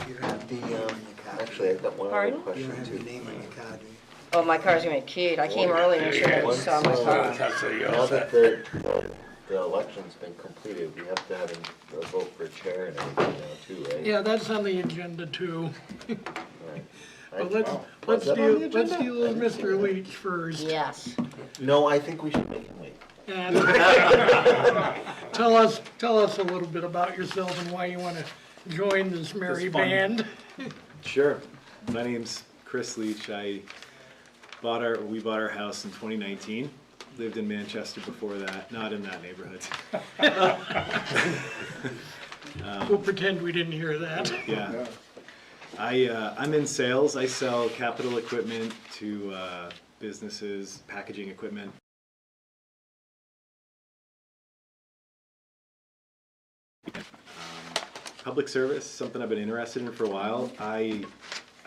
You have the, actually, I've got one other Pardon? You question don't have your too. name on your card, do you? Oh, my car's gonna be keyed. I came early and should have saw my car. Now that the the election's been completed, we have to have a vote for chair and everything now too, right? Yeah, that's on the agenda too. Right. But Was let's that on the deal agenda? with Mr. Leach first. Yes. No, I think we should make him wait. And tell us a little bit about yourself and why you want to join this merry fun. band. Sure. My name's Chris Leach. We bought our house in 2019. Lived in Manchester before that, not in that neighborhood. We'll pretend we didn't hear that. Yeah. I'm in sales. I sell capital equipment to businesses, packaging equipment. Public service, something I've been interested in for a while. I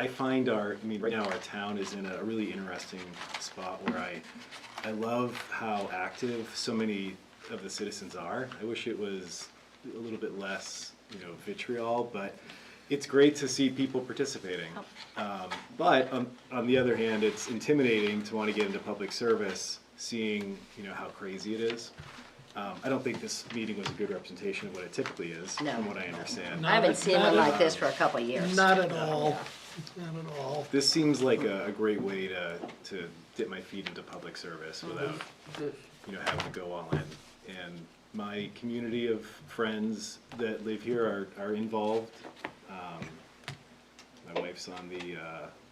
find right now our town is in a really interesting spot where I love how active so many of the citizens are. I wish it was a little bit less, vitriol, but it's great to see people participating. But on the other hand, it's intimidating to want to get into public service, seeing, how crazy it is. I don't think this meeting was a good representation of what it typically is, No. from what I understand. I haven't seen one like this for a couple of years. Not at all. Not at all. This seems like a great way to dip my feet into public service without, having to go all in. And my community of friends that live here are involved. My wife's on the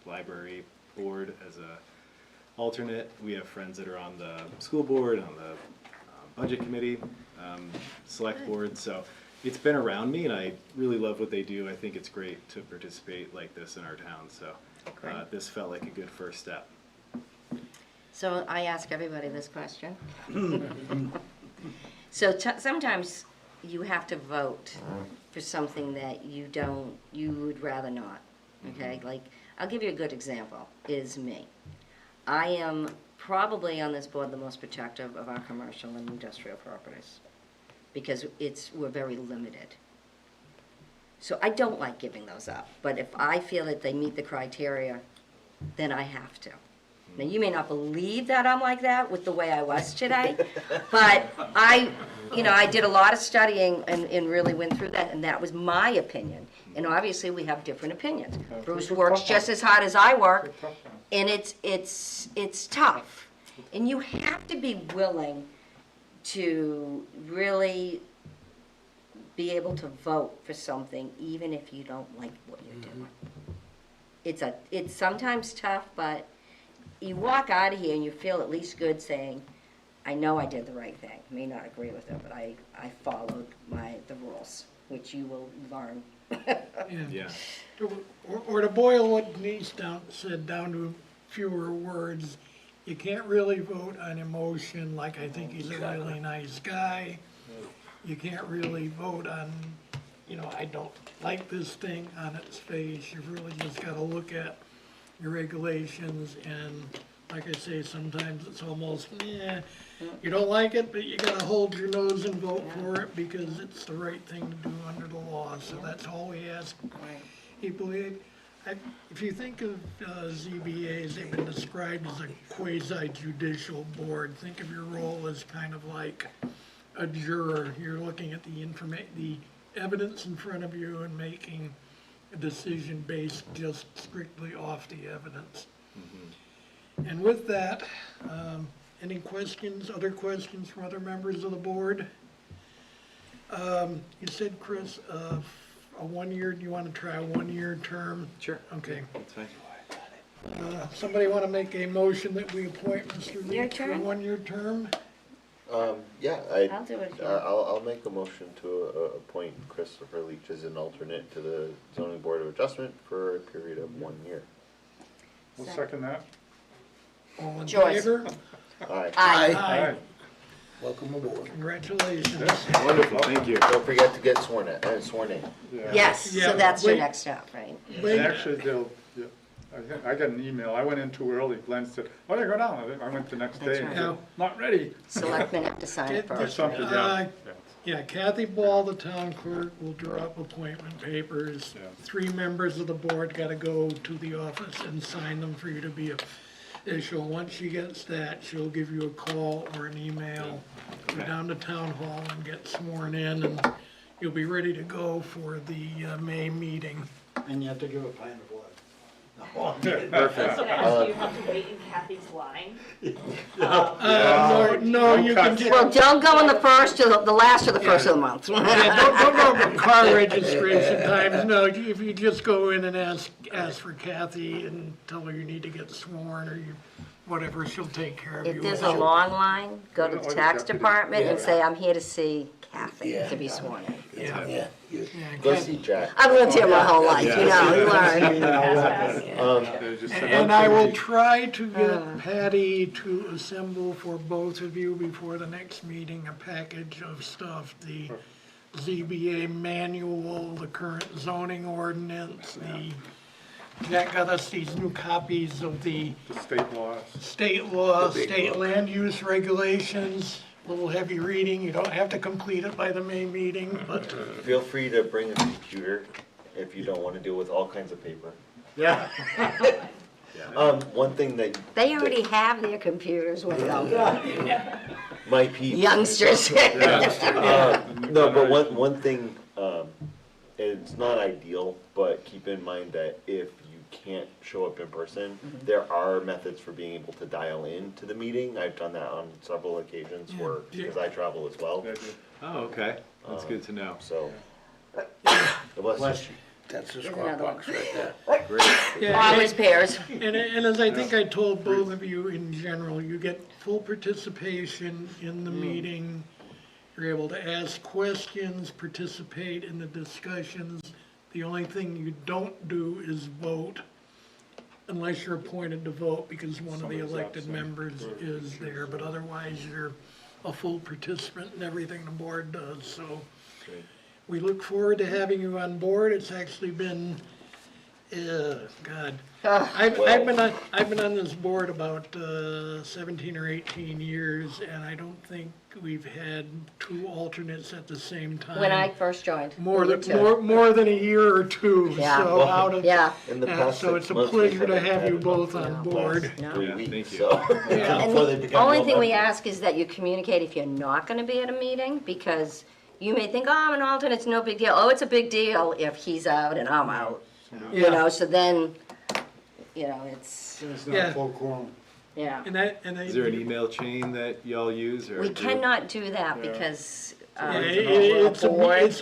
library board as a alternate. We have friends that are on the school board, on the budget committee, select board. So it's been around me, and I really love what they do. I think it's great to participate like this in our town. So this felt like a good first step. So I ask everybody this question. So sometimes you have to vote for something that you would rather not, okay? Like, I'll give you a good example, is me. I am probably on this board the most protective of our commercial and industrial properties because we're very limited. So I don't like giving those up, but if I feel that they meet the criteria, then I have to. Now, you may not believe that I'm like that with the way I was today, but I did a lot of studying and really went through that, and that was my opinion. And obviously, we have different opinions. Bruce works just as hard as I work, and it's tough. And you have to be willing to really be able to vote for something, even if you don't like what you're doing. It's sometimes tough, but you walk out of here and you feel at least good saying, I know I did the right thing. I may not agree with it, but I followed the rules, which you will learn. Yeah. Or to boil what Denise said down to fewer words, you can't really vote on emotion, like I think he's a really nice guy. You can't really vote on, I don't like this thing on its face. You've really just got to look at your regulations, and like I say, sometimes it's almost, you don't like it, but you gotta hold your nose and vote for it because it's the right thing to do under the law, so that's all we ask people. If you think of ZBAs, they've been described as a quasi-judicial board. Think of your role as kind of like a juror. You're looking at the evidence in front of you and making a decision based just strictly off the evidence. Mm-hmm. And with that, any questions, other questions from other members of the board? You said, Chris, a 1 year, do you want to try a 1 year term? Sure. Okay. That's fine. Somebody want to make a motion that we appoint Mr. Your Leach for a turn. 1 year term? Yeah, I'll do it. I'll make a motion to appoint Christopher Leach as an alternate to the zoning board of adjustment for a period of 1 year. We'll second that. All in Joyce. favor? Aye. Aye. Welcome aboard. Congratulations. Wonderful, thank you. Don't forget to get sworn in. Yes, Yeah, so that's your wait. next step, right? Wait. Actually, I got an email. I went in too early. Glenn said, "Oh, yeah, go down." I went the next day. And right. said, not ready. Selectmen have to sign it Get- Or first. something, right? yeah. Yeah, Kathy Ball, the town clerk, will draw up appointment papers. Yeah. 3 members of the board gotta go to the office and sign them for you to be once she gets that, she'll give you a call or an email. Go down to town hall and get sworn in, and you'll be ready to go for the May meeting. And you have to give a pint of blood. Perfect. Do you have to wait in Kathy's line? No, you can just. Well, don't go in the first or the last or the first of the month. Yeah, don't go car registration times, no, if you just go in and ask for Kathy and tell her you need to get sworn, or whatever, she'll take care of you. If there's a long line, go to the tax department and say, I'm here to see Kathy to be sworn in. Yeah. Go see Jack. I've lived here my whole life, you know, you learn. And I will try to get Patty to assemble for both of you before the next meeting, a package of stuff, the ZBA manual, the current zoning ordinance, Jack got us these new copies of the state laws. State law, state land use regulations, a little heavy reading, you don't have to complete it by the May meeting, but. Feel free to bring a computer if you don't want to deal with all kinds of paper. Yeah. One thing that. They already have their computers with them. My people. Youngsters. No, but one thing, it's not ideal, but keep in mind that if you can't show up in person, there are methods for being able to dial in to the meeting. I've done that on several occasions because I travel as well. Oh, okay. That's good to know. So. Bless you. That's the squawk box right there. Always pairs. And as I think I told both of you in general, you get full participation in the meeting. You're able to ask questions, participate in the discussions. The only thing you don't do is vote unless you're appointed to vote because one of the elected members is there. But otherwise, you're a full participant in everything the board does, so. We look forward to having you on board. It's actually been, I've been on this board about 17 or 18 years, and I don't think we've had two alternates at the same time. When I first joined. More than a year or two. Yeah. So out of In the past so it's 6 a months, pleasure we to haven't have had you it both in on the board. last 3 weeks, thank you. so. And Before they the become only well thing we members. ask is that you communicate if you're not gonna be at a meeting, because you may think, oh, I'm an alternate, it's no big deal. Oh, it's a big deal if he's out and I'm out. You know, so then, you know, it's, It's Yeah. not full quorum. yeah. Is there an email chain that y'all use or? We cannot do that because, It's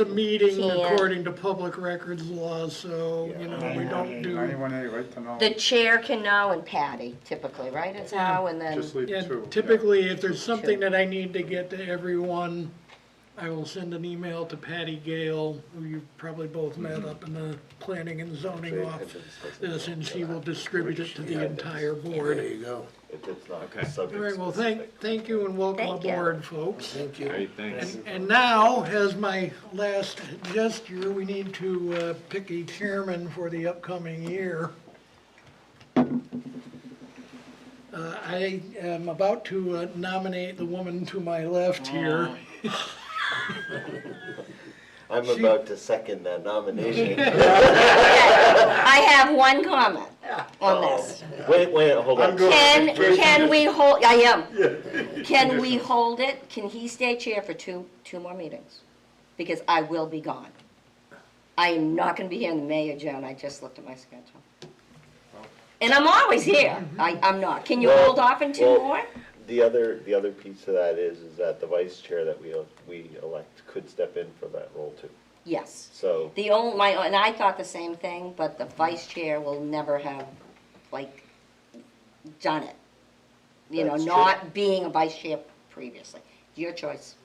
a meeting can't- according to public records law, so, you know, we don't do. 91A, right to know. the chair can know and Patty typically, right? It's how, and then, Just leave Yeah, two. typically, if there's something that I need to get to everyone, I will send an email to Patty Gale, who you've probably both met up in the planning and zoning office, and she will distribute it to the entire There board. you go. If it's not Okay. subject. All right, well, thank you and welcome Thank you. aboard, folks. Thank All you. right, thanks. And now, as my last gesture, we need to pick a chairman for the upcoming year. I am about to nominate the woman to my left here. I'm about to second that nomination. I have one comment on this. Wait, hold on. Can we hold, I am. Can we hold it? Can he stay chair for two more meetings? Because I will be gone. I am not gonna be here in the May or June, I just looked at my schedule. And I'm always here, I'm not. Can you Well- hold off in two well, more? The other piece of that is that the vice chair that we elect could step in for that role too. Yes. So, And I thought the same thing, but the vice chair will never have, like, done it. You know, That's true. not being a vice chair previously. Your choice.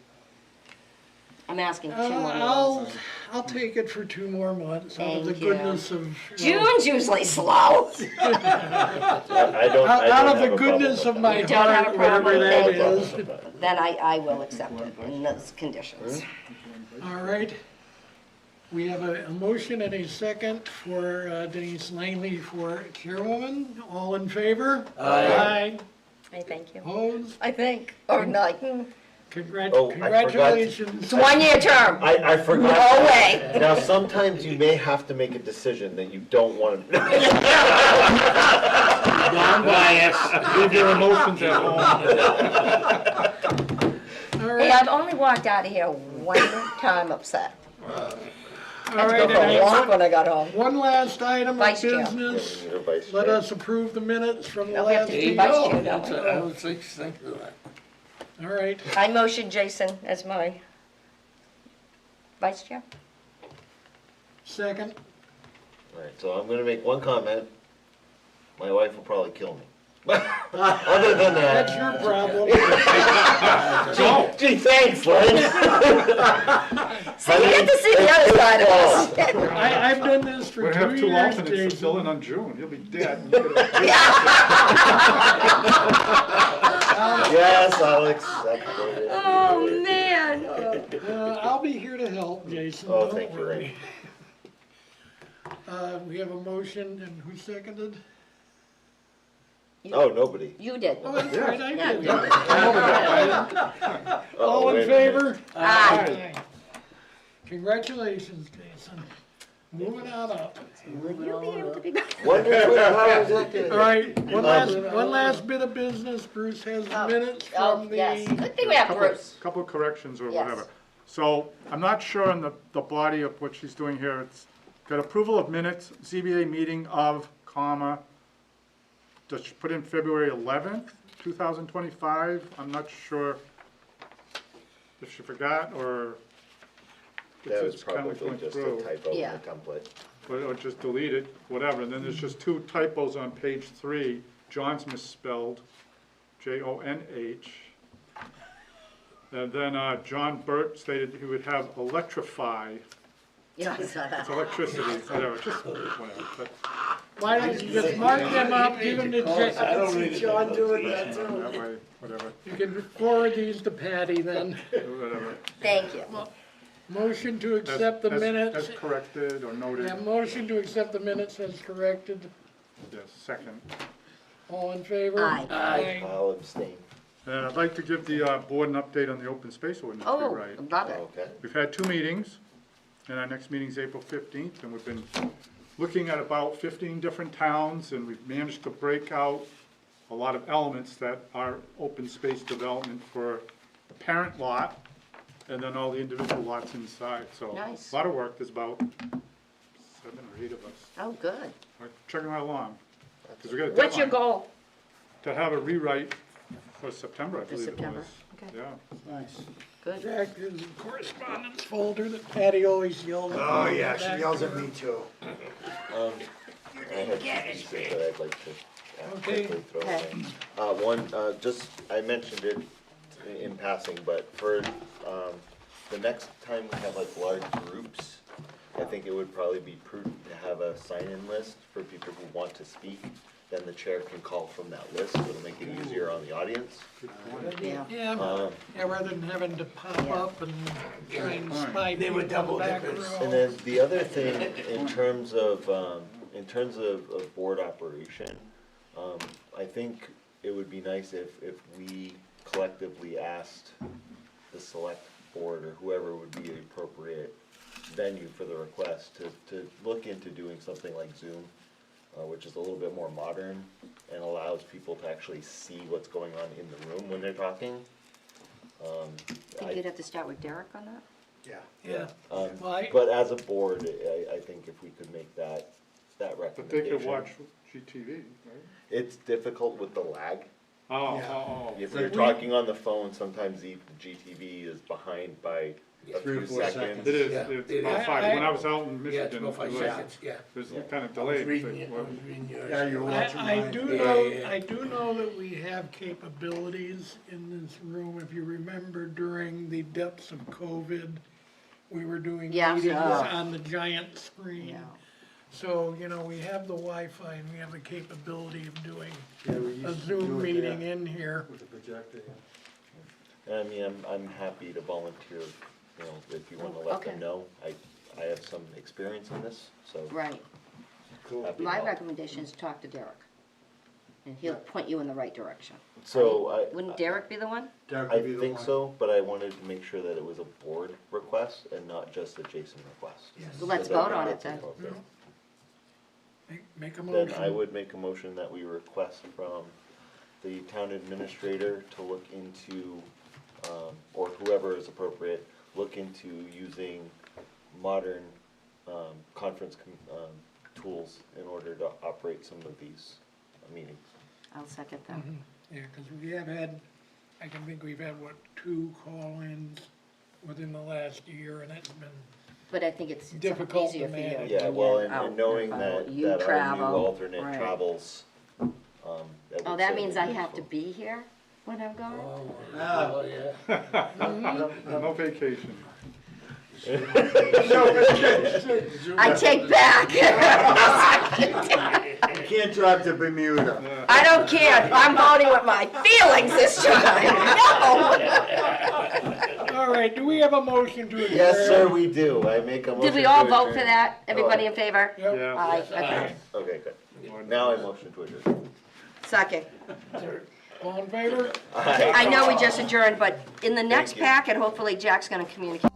I'm asking 2 more months. I'll take it for 2 more months, out of the Thank you. goodness of. June's usually slow. I don't Out of have the a goodness problem of my You don't have a heart, problem, whatever that thank is. you. Then I will accept it in those conditions. All right. We have a motion and a second for Denise Langley for chairwoman. All in favor? Aye. I thank you. Opposed? I think, or not. Oh, I forgot. Congratulations. It's a 1-year term. I forgot. No way. Now, sometimes you may have to make a decision that you don't want to. Gone by Yes, leave your emotions at home. All Hey, right, I've only walked out of here one time upset. all I right. had to go for a walk when I got home. One last item of Vice chair. business. You're vice Let chair. us approve the minutes from the Now we have last to do meeting. vice All chair, don't we? I was thinking of that. right, I motion Jason as my vice chair. second. Alright, so I'm gonna make one comment. My wife will probably kill me. Other than That's that. your problem. Gee, thanks, Lynn. So you get to see the other side of us. I've done this for We'll 2 have two years, alternates to Jason. fill in on June, you'll be dead. Yes, Alex. Absolutely. Oh, man. I'll be here to help, Jason. Oh, don't thank you, worry. We have a motion, and who seconded? Oh, nobody. You did. Oh, that's right, I Yeah, did. you did. Uh-oh, All in wait a minute. favor? Aye. Congratulations, Jason. Moving on up. Will you be able to be back? Wonder how is that gonna- All right, one last bit of business. Bruce has the minutes Oh, from the. yes. Good thing we have Bruce. Couple of corrections or Yes. whatever. So, I'm not sure in the body of what she's doing here, it's got approval of minutes, ZBA meeting of, comma, does she put in February 11th, 2025? I'm not sure if she forgot or That was it's kind probably of going just a through. typo in Yeah. the template. Or just delete it, whatever, and then there's just 2 typos on page 3. John's misspelled, Jonh. And then John Burt stated he would have electrify, Yeah, I saw that. it's electricity, whatever, just whatever. But Why don't you just mark them up, give them to Jason? I don't read it. John doing that too. that way, whatever, You can forward these to Patty then. whatever. Thank you. Motion to accept the As minutes. corrected or noted, Yeah, motion to accept the minutes as corrected. yes, second. All in favor? Aye. I'll abstain. And I'd like to give the board an update on the open space ordinance Oh, rewrite. love it. Okay. We've had 2 meetings, and our next meeting's April 15th, and we've been looking at about 15 different towns, and we've managed to break out a lot of elements that are open space development for the parent lot, and then all the individual lots inside, so. Nice. A lot of work, there's about 7 or 8 of us. Oh, good. We're chugging right along. 'Cause we got a What's your deadline goal? to have a rewrite for September, I For believe it September, was. okay. Yeah. Nice. Good. Jack, there's a correspondence folder that Patty always yells at. Oh, me yeah, about. she yells at me too. I have 2 pieces that I'd like to Okay. quickly throw Okay. in. One, just, I mentioned it in passing, but for, the next time we have like large groups, I think it would probably be prudent to have a sign-in list for people who want to speak. Then the chair can call from that list, so it'll make it easier on the audience. Yeah. Yeah, yeah, rather than having to pop up and try and spy They people were in the double back dippers. row. And then the other thing, in terms of board operation, I think it would be nice if we collectively asked the select board or whoever would be the appropriate venue for the request to look into doing something like Zoom, which is a little bit more modern and allows people to actually see what's going on in the room when they're talking. Think you'd have to start with Derek on that? Yeah. Yeah. Well, But as a board, I think if we could make that But they recommendation. could watch GTV, right? It's difficult with the lag. Oh. If you're talking on the phone, sometimes the GTV is behind by a 3 or few 4 seconds. It is, Yeah, it's it about is. 5. When I was out in Yeah, it's Michigan, about 5 it was, seconds, yeah. it was kind of I was delayed. reading but- it, I was reading yours. Yeah, you're watching I mine. do Yeah, know, yeah, yeah. I do know that we have capabilities in this room. If you remember during the depths of COVID, we were doing Yeah. meetings Yeah. on the giant screen. Yeah. So, you know, we have the Wi-Fi and we have the capability of doing Yeah, we used a to Zoom do it meeting there in here. with the projector. And I mean, I'm happy to volunteer, you know, if you wanna let Okay. them know. I have some experience in this, so. Right. Cool. happy to My help. recommendation is talk to Derek. And he'll point you in the right direction. So Wouldn't Derek be the one? Derek I would be the think one. so, but I wanted to make sure that it was a board request and not just a Jason request. Yes. Well, let's Because I vote think on it that's then. appropriate. Make a Then motion. I would make a motion that we request from the town administrator to look into, or whoever is appropriate, look into using modern conference tools in order to operate some of these meetings. I'll second that. Yeah, because we have had, I can think we've had, what, 2 call-ins within the last year, and it's been But I think it's difficult easier to for you. manage. Yeah, well, and knowing that, You that our new travel, alternate right. travels. That Oh, would that certainly means be I have to useful. be here when I'm gone? Oh, yeah. No vacation. I take back. You can't drive to Bermuda. I don't care. I'm voting with my feelings this time. No. All right, do we have a motion to adjourn? Yes, sir, we do. I make a motion Did we all to vote for adjourn. that? Everybody in favor? Yep. Aye. Okay. Okay, good. Now I motion to adjourn. Second. All in favor? I know we just adjourned, but in the next you. packet, hopefully Jack's gonna communicate